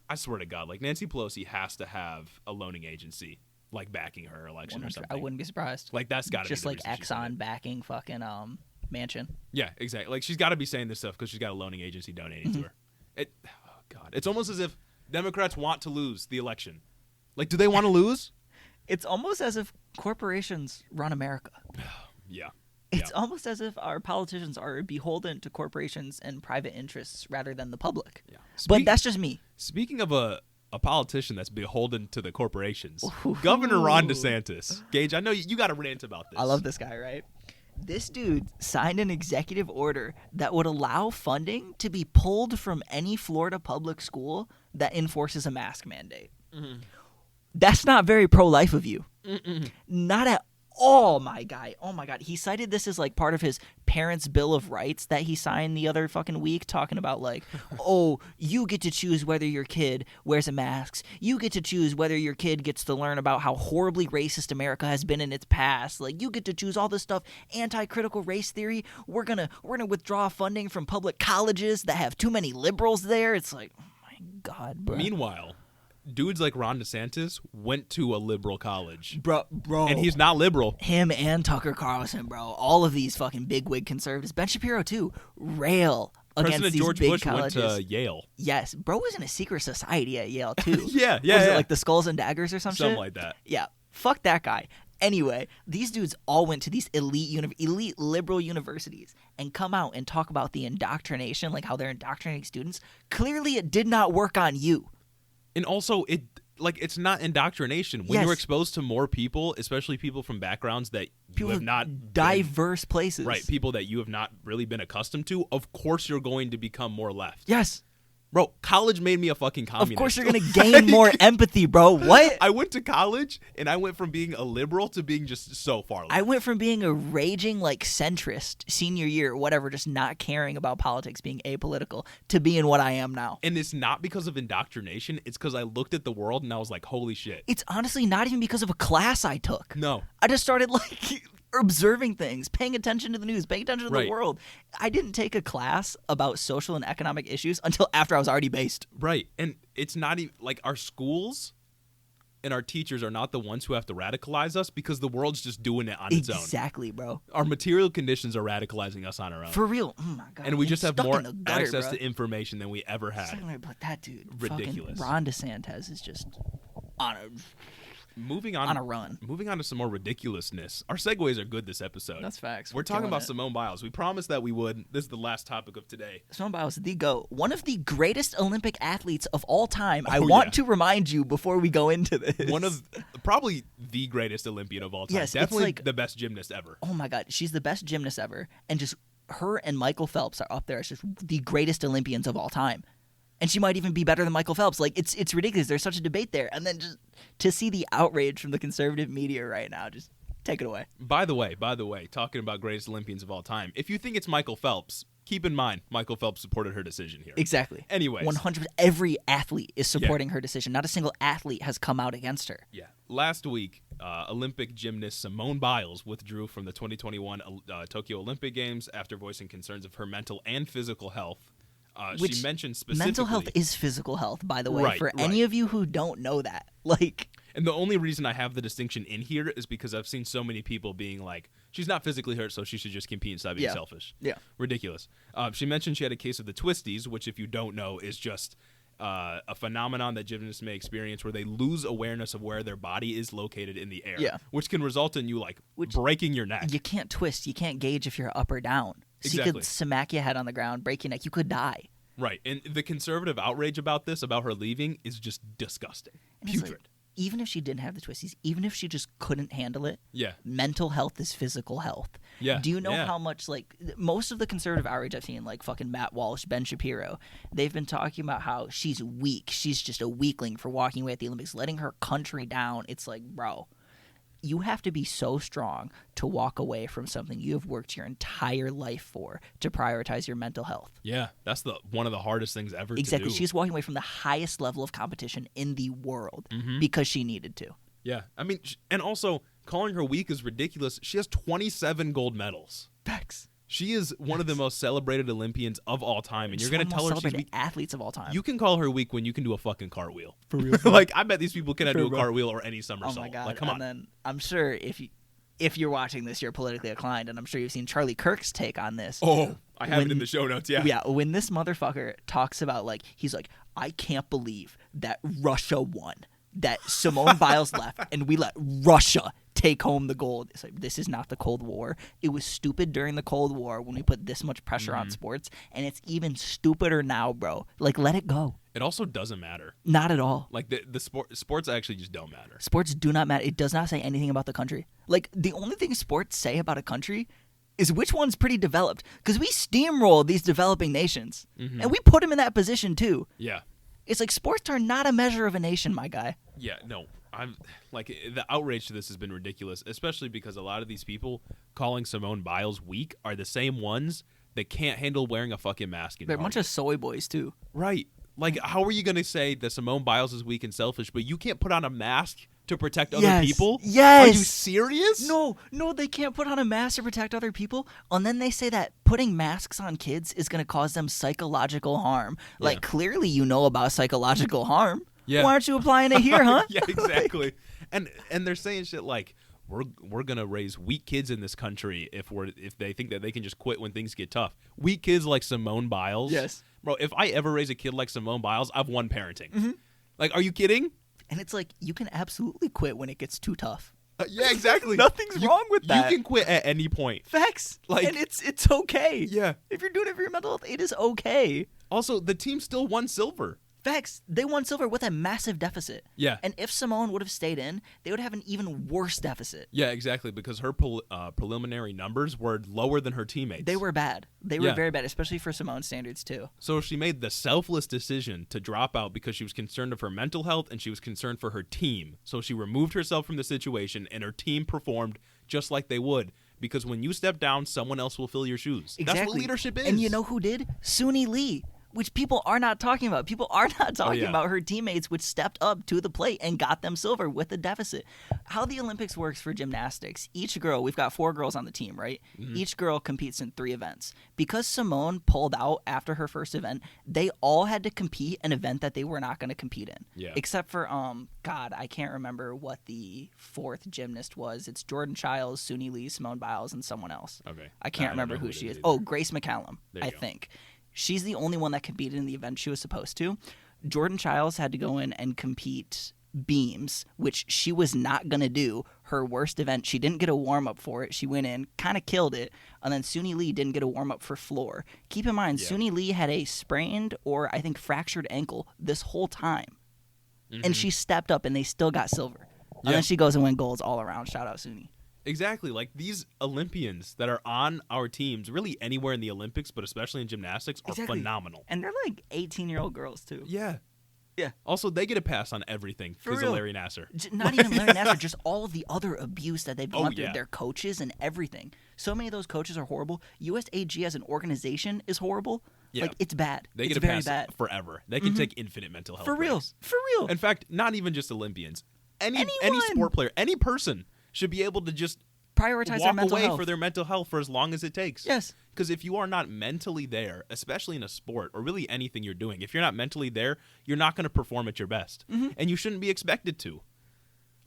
Speaker 1: I swear to God, like Nancy Pelosi has to have a loaning agency like backing her election or something.
Speaker 3: I wouldn't be surprised.
Speaker 1: Like that's got to be
Speaker 3: just
Speaker 1: the
Speaker 3: like
Speaker 1: reason she's doing
Speaker 3: Exxon
Speaker 1: it.
Speaker 3: backing fucking Mansion.
Speaker 1: Yeah, exactly. Like she's got to be saying this stuff because she's got a loaning agency donating to her. Oh God, it's almost as if Democrats want to lose the election. Like, do they want to lose?
Speaker 3: It's almost as if corporations run America.
Speaker 1: Yeah.
Speaker 3: It's almost as if our politicians are beholden to corporations and private interests rather than the public.
Speaker 1: Yeah.
Speaker 3: But that's just me.
Speaker 1: Speaking of a politician that's beholden to the corporations, Governor Ron DeSantis. Gage, I know you got a rant about this.
Speaker 3: I love this guy, right? This dude signed an executive order that would allow funding to be pulled from any Florida public school that enforces a mask mandate. Mm-hmm. That's not very pro-life of you. Mm-mm. Not at Oh my God. He cited this as like part of his parents' Bill of Rights that he signed the other fucking week, talking about like, oh, you get to choose whether your kid wears a mask. You get to choose whether your kid gets to learn about how horribly racist America has been in its past. Like, you get to choose all this stuff. Anti-critical race theory. We're gonna withdraw funding from public colleges that have too many liberals there. It's like, oh my God, bro.
Speaker 1: Meanwhile, dudes like Ron DeSantis went to a liberal college.
Speaker 3: Bro.
Speaker 1: And he's not liberal.
Speaker 3: Him and Tucker Carlson, bro. All of these fucking bigwig conservatives. Ben Shapiro, too. Rail against
Speaker 1: President
Speaker 3: these
Speaker 1: George
Speaker 3: big
Speaker 1: Bush
Speaker 3: colleges.
Speaker 1: went to Yale.
Speaker 3: Yes. Bro was in a secret society at Yale, too.
Speaker 1: Yeah.
Speaker 3: Was it like the Skulls and Daggers or some
Speaker 1: Something
Speaker 3: shit?
Speaker 1: like that.
Speaker 3: Yeah. Fuck that guy. Anyway, these dudes all went to these elite liberal universities and come out and talk about the indoctrination, like how they're indoctrinating students. Clearly, it did not work on you.
Speaker 1: And also, it's not indoctrination. When
Speaker 3: Yes.
Speaker 1: you're exposed to more people, especially people from backgrounds that you have not
Speaker 3: diverse places.
Speaker 1: Right, people that you have not really been accustomed to, of course you're going to become more left.
Speaker 3: Yes.
Speaker 1: Bro, college made me a fucking communist.
Speaker 3: Of course you're going to gain more empathy, bro. What?
Speaker 1: I went to college, and I went from being a liberal to being just so far left.
Speaker 3: I went from being a raging, like, centrist senior year or whatever, just not caring about politics, being apolitical, to being what I am now.
Speaker 1: And it's not because of indoctrination. It's because I looked at the world, and I was like, holy shit.
Speaker 3: It's honestly not even because of a class I took.
Speaker 1: No.
Speaker 3: I just started, like, observing things, paying attention to the news, paying attention to
Speaker 1: Right.
Speaker 3: the world. I didn't take a class about social and economic issues until after I was already based.
Speaker 1: Right. And it's not even, like, our schools and our teachers are not the ones who have to radicalize us because the world's just doing it on its own.
Speaker 3: Exactly, bro.
Speaker 1: Our material conditions are radicalizing us on our own.
Speaker 3: For real. Oh, my God.
Speaker 1: and we
Speaker 3: I'm
Speaker 1: just have
Speaker 3: stuck
Speaker 1: more
Speaker 3: in the gutter,
Speaker 1: access
Speaker 3: bro.
Speaker 1: to information than we ever had.
Speaker 3: But that dude,
Speaker 1: Ridiculous.
Speaker 3: fucking Ron DeSantis is just on a
Speaker 1: Moving
Speaker 3: on a run.
Speaker 1: Moving on to some more ridiculousness. Our segues are good this episode.
Speaker 3: That's facts.
Speaker 1: We're talking
Speaker 3: killing
Speaker 1: about
Speaker 3: it.
Speaker 1: Simone Biles. We promised that we would. This is the last topic of today.
Speaker 3: Simone Biles, the GOAT, one of the greatest Olympic athletes of all time. I
Speaker 1: Oh,
Speaker 3: want
Speaker 1: yeah.
Speaker 3: to remind you before we go into this.
Speaker 1: One of probably the greatest Olympian of all time.
Speaker 3: Yes, it's
Speaker 1: definitely
Speaker 3: like-
Speaker 1: the best gymnast ever.
Speaker 3: Oh my God, she's the best gymnast ever, and just her and Michael Phelps are up there as just the greatest Olympians of all time. And she might even be better than Michael Phelps. Like, it's ridiculous. There's such a debate there. And then just to see the outrage from the conservative media right now, just take it away.
Speaker 1: By the way, talking about greatest Olympians of all time, if you think it's Michael Phelps, keep in mind Michael Phelps supported her decision here.
Speaker 3: Exactly.
Speaker 1: Anyways.
Speaker 3: 100%. Every athlete is supporting her decision. Not a single athlete has come out against her.
Speaker 1: Yeah. Last week, Olympic gymnast Simone Biles withdrew from the 2021 Tokyo Olympic Games after voicing concerns of her mental and physical health.
Speaker 3: Which
Speaker 1: she mentioned specifically
Speaker 3: mental health is physical health, by the way,
Speaker 1: Right,
Speaker 3: for
Speaker 1: right.
Speaker 3: any of you who don't know that. Like,
Speaker 1: and the only reason I have the distinction in here is because I've seen so many people being like, she's not physically hurt, so she should just compete and stop being
Speaker 3: Yeah.
Speaker 1: selfish.
Speaker 3: Yeah.
Speaker 1: Ridiculous. She mentioned she had a case of the twisties, which, if you don't know, is just a phenomenon that gymnasts may experience where they lose awareness of where their body is located in the air,
Speaker 3: Yeah.
Speaker 1: which can result in you, like, breaking your neck.
Speaker 3: you can't twist. You can't gauge if you're up or down. So you
Speaker 1: Exactly.
Speaker 3: could smack your head on the ground, break your neck. You could die.
Speaker 1: Right. And the conservative outrage about this, about her leaving, is just disgusting.
Speaker 3: And it's
Speaker 1: Putrid.
Speaker 3: like, even if she didn't have the twisties, even if she just couldn't handle it,
Speaker 1: Yeah.
Speaker 3: mental health is physical health.
Speaker 1: Yeah,
Speaker 3: Do you know
Speaker 1: yeah.
Speaker 3: how much, like, most of the conservative outrage I've seen, like fucking Matt Walsh, Ben Shapiro, they've been talking about how she's weak. She's just a weakling for walking away at the Olympics, letting her country down. It's like, bro, you have to be so strong to walk away from something you have worked your entire life for to prioritize your mental health.
Speaker 1: Yeah. That's one of the hardest things ever
Speaker 3: Exactly.
Speaker 1: to do.
Speaker 3: She's walking away from the highest level of competition in the world
Speaker 1: Mm-hmm.
Speaker 3: because she needed to.
Speaker 1: Yeah. I mean, and also, calling her weak is ridiculous. She has 27 gold medals.
Speaker 3: Facts.
Speaker 1: She is one of the most celebrated Olympians of all time, and you're going to tell her she's weak.
Speaker 3: Athletes of all time.
Speaker 1: You can call her weak when you can do a fucking cartwheel.
Speaker 3: For real.
Speaker 1: Like, I bet these people cannot
Speaker 3: For
Speaker 1: do a
Speaker 3: real.
Speaker 1: cartwheel or any
Speaker 3: Oh
Speaker 1: somersault.
Speaker 3: my God.
Speaker 1: Like, come on.
Speaker 3: And then I'm sure if you're watching this, you're politically inclined, and I'm sure you've seen Charlie Kirk's take on this.
Speaker 1: Oh, I have it in
Speaker 3: When-
Speaker 1: the show notes, yeah.
Speaker 3: Yeah, when this motherfucker talks about, like, he's like, I can't believe that Russia won, that Simone Biles left, and we let Russia take home the gold. It's like, this is not the Cold War. It was stupid during the Cold War when we put this much pressure
Speaker 1: Mm-hmm.
Speaker 3: on sports, and it's even stupider now, bro. Like, let it go.
Speaker 1: It also doesn't matter.
Speaker 3: Not at all.
Speaker 1: Like, the sports actually just don't matter.
Speaker 3: Sports do not matter. It does not say anything about the country. Like, the only thing sports say about a country is which one's pretty developed. Because we steamroll these developing nations.
Speaker 1: Mm-hmm.
Speaker 3: And we put them in that position, too.
Speaker 1: Yeah.
Speaker 3: It's like sports are not a measure of a nation, my guy.
Speaker 1: Yeah, no. I'm like the outrage to this has been ridiculous, especially because a lot of these people calling Simone Biles weak are the same ones that can't handle wearing a fucking mask.
Speaker 2: They're a bunch of soy boys too.
Speaker 1: Right. Like, how are you going to say that Simone Biles is weak and selfish, but you can't put on a mask to protect other people?
Speaker 2: Yes.
Speaker 1: Are you serious?
Speaker 2: No, they can't put on a mask to protect other people. And then they say that putting masks on kids is going to cause them psychological harm.
Speaker 1: Yeah.
Speaker 2: Like, clearly you know about psychological harm.
Speaker 1: Yeah.
Speaker 2: Why aren't you applying it here, huh?
Speaker 1: Yeah, exactly. And they're saying shit like, we're gonna raise weak kids in this country if they think that they can just quit when things get tough. Weak kids like Simone Biles.
Speaker 2: Yes.
Speaker 1: Bro, if I ever raise a kid like Simone Biles, I've won parenting. Mm-hmm. Like, are you kidding?
Speaker 2: And it's like, you can absolutely quit when it gets too tough.
Speaker 1: Yeah, exactly.
Speaker 2: Nothing's wrong with that.
Speaker 1: You can quit at any point.
Speaker 2: Facts.
Speaker 1: Like,
Speaker 2: and it's okay.
Speaker 1: Yeah.
Speaker 2: If you're doing it for your mental health, it is okay.
Speaker 1: Also, the team still won silver.
Speaker 2: Facts. They won silver with a massive deficit.
Speaker 1: Yeah.
Speaker 2: And if Simone would have stayed in, they would have an even worse deficit.
Speaker 1: Yeah, exactly, because her preliminary numbers were lower than her teammates.
Speaker 2: They were bad. They were very bad, especially for Simone's standards, too.
Speaker 1: So she made the selfless decision to drop out because she was concerned of her mental health and she was concerned for her team. So she removed herself from the situation, and her team performed just like they would. Because when you step down, someone else will fill your shoes.
Speaker 2: Exactly.
Speaker 1: That's what leadership is.
Speaker 2: And you know who did? Suni Lee. Which people are not talking about. People are not talking about her teammates, which stepped up to the plate and got them silver with a deficit. How the Olympics works for gymnastics, each girl, we've got 4 girls on the team, right? Mm-hmm. Each girl competes in 3 events. Because Simone pulled out after her first event, they all had to compete an event that they were not going to compete in.
Speaker 1: Yeah.
Speaker 2: Except for, God, I can't remember what the 4th gymnast was. It's Jordan Childs, Suni Lee, Simone Biles, and someone else.
Speaker 1: Okay.
Speaker 2: I can't remember who she is.
Speaker 1: Either.
Speaker 2: Oh, Grace McCallum, I
Speaker 1: go.
Speaker 2: think. She's the only one that competed in the event she was supposed to. Jordan Childs had to go in and compete beams, which she was not going to do. Her worst event, she didn't get a warm-up for it. She went in, kind of killed it, and then Suni Lee didn't get a warm-up for floor. Keep in mind, Suni Lee had a sprained or, I think, fractured ankle this whole time. Mm-hmm. And she stepped up, and they still got silver. And then she goes and wins golds all around. Shout out, Suni.
Speaker 1: Exactly. Like, these Olympians that are on our teams, really anywhere in the Olympics, but especially in gymnastics, are phenomenal.
Speaker 2: And they're like 18-year-old girls, too.
Speaker 1: Yeah.
Speaker 2: Yeah.
Speaker 1: Also, they get a pass on everything because of Larry Nassar.
Speaker 2: Not even Larry Nassar, just all of the other abuse that they've gone through.
Speaker 1: Yeah.
Speaker 2: Their coaches and everything. So many of those coaches are horrible. USAG as an organization is horrible.
Speaker 1: Yeah.
Speaker 2: Like, it's bad.
Speaker 1: They get
Speaker 2: it's
Speaker 1: a
Speaker 2: very
Speaker 1: pass
Speaker 2: bad.
Speaker 1: forever. They can take infinite mental health
Speaker 2: For real.
Speaker 1: breaks.
Speaker 2: For real.
Speaker 1: In fact, not even just Olympians. Any
Speaker 2: Anyone.
Speaker 1: sport player, any person should be able to just
Speaker 2: Prioritize their
Speaker 1: walk
Speaker 2: mental
Speaker 1: away
Speaker 2: health.
Speaker 1: for their mental health for as long as it takes.
Speaker 2: Yes.
Speaker 1: Because if you are not mentally there, especially in a sport or really anything you're doing, if you're not mentally there, you're not going to perform at your best. Mm-hmm. And you shouldn't be expected to.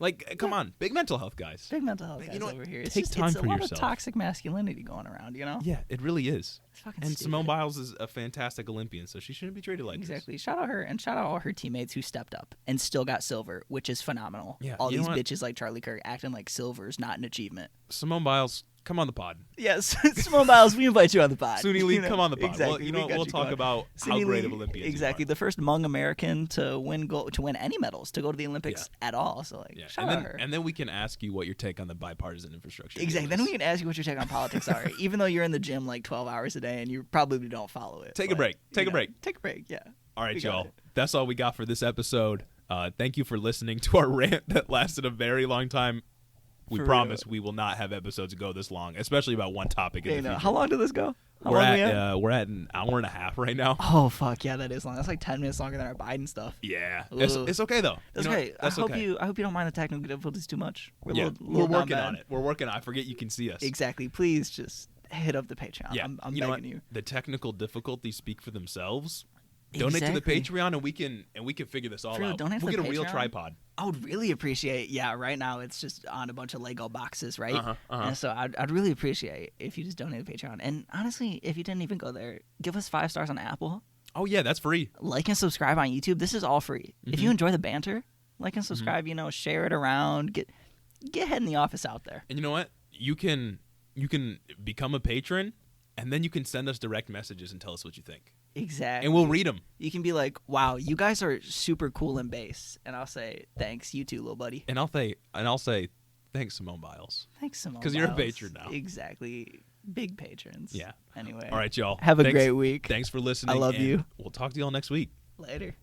Speaker 1: Like, come on. Big mental health, guys.
Speaker 2: Big mental health guys over here. It's
Speaker 1: Take
Speaker 2: just,
Speaker 1: time
Speaker 2: it's
Speaker 1: for
Speaker 2: a lot
Speaker 1: yourself.
Speaker 2: of toxic masculinity going around, you know?
Speaker 1: Yeah, it really is.
Speaker 2: It's fucking
Speaker 1: and
Speaker 2: stupid.
Speaker 1: Simone Biles is a fantastic Olympian, so she shouldn't be treated like this.
Speaker 2: Exactly. Shout out her and shout out all her teammates who stepped up and still got silver, which is phenomenal.
Speaker 1: Yeah,
Speaker 2: all
Speaker 1: you
Speaker 2: these
Speaker 1: know what?
Speaker 2: bitches like Charlie Kirk acting like silver's not an achievement.
Speaker 1: Simone Biles, come on the pod.
Speaker 2: Yes, Simone Biles, we invite you on the pod.
Speaker 1: Suni Lee, come on the pod.
Speaker 2: Exactly.
Speaker 1: Well, we'll talk about how
Speaker 2: Suni
Speaker 1: great
Speaker 2: Lee,
Speaker 1: of Olympians
Speaker 2: exactly.
Speaker 1: you are.
Speaker 2: The first Hmong American to win any medals, to go to the Olympics at all. So, like, shout out her.
Speaker 1: And then we can ask you what your take on the bipartisan infrastructure
Speaker 2: Exactly.
Speaker 1: deal
Speaker 2: Then
Speaker 1: is.
Speaker 2: we can ask you what your take on politics are, even though you're in the gym like 12 hours a day and you probably don't follow it.
Speaker 1: Take a break. Take a break.
Speaker 2: Take a break, yeah.
Speaker 1: All right,
Speaker 2: We got
Speaker 1: y'all.
Speaker 2: it.
Speaker 1: That's all we got for this episode. Thank you for listening to our rant that lasted a very long time. We
Speaker 2: For
Speaker 1: promise we will not have episodes go this long, especially about one topic in the future.
Speaker 2: How long did this go? How
Speaker 1: We're
Speaker 2: long we
Speaker 1: we're at an hour and a half right now.
Speaker 2: Oh, fuck. Yeah, that is long. That's like 10 minutes longer than our Biden stuff.
Speaker 1: Yeah.
Speaker 2: Ooh.
Speaker 1: It's okay, though.
Speaker 2: That's
Speaker 1: You know
Speaker 2: okay.
Speaker 1: what? That's
Speaker 2: I hope
Speaker 1: okay.
Speaker 2: you don't mind the technical difficulties too much. We're,
Speaker 1: Yeah,
Speaker 2: we're
Speaker 1: working on it. We're working on it. I forget you can see us.
Speaker 2: Exactly. Please just hit up the Patreon.
Speaker 1: Yeah.
Speaker 2: I'm
Speaker 1: you know
Speaker 2: begging
Speaker 1: what?
Speaker 2: you.
Speaker 1: The technical difficulties speak for themselves. Donate to the
Speaker 2: Exactly.
Speaker 1: Patreon, and we can figure this all
Speaker 2: For real,
Speaker 1: out.
Speaker 2: donate to
Speaker 1: We'll
Speaker 2: the
Speaker 1: get a real
Speaker 2: Patreon.
Speaker 1: tripod.
Speaker 2: I would really appreciate, right now it's just on a bunch of Lego boxes, right?
Speaker 1: Uh-huh.
Speaker 2: And so I'd really appreciate if you just donate to Patreon. And honestly, if you didn't even go there, give us 5 stars on Apple.
Speaker 1: Oh yeah, that's free.
Speaker 2: Like and subscribe on YouTube. This is all free. If you enjoy the banter, like and subscribe, share it around, get Head in the Office out there.
Speaker 1: And you know what? You can become a patron, and then you can send us direct messages and tell us what you think.
Speaker 2: Exactly.
Speaker 1: And we'll read them.
Speaker 2: You can be like, wow, you guys are super cool in bass. And I'll say, thanks, you too, little buddy.
Speaker 1: And I'll say, thanks, Simone Biles.
Speaker 2: Thanks, Simone.
Speaker 1: 'Cause you're a
Speaker 2: Biles.
Speaker 1: patron now.
Speaker 2: Exactly. Big patrons.
Speaker 1: Yeah.
Speaker 2: Anyway.
Speaker 1: All right, y'all.
Speaker 2: Have a great week.
Speaker 1: Thanks for listening.
Speaker 2: I love
Speaker 1: and
Speaker 2: you.
Speaker 1: We'll talk to y'all next week.
Speaker 2: Later.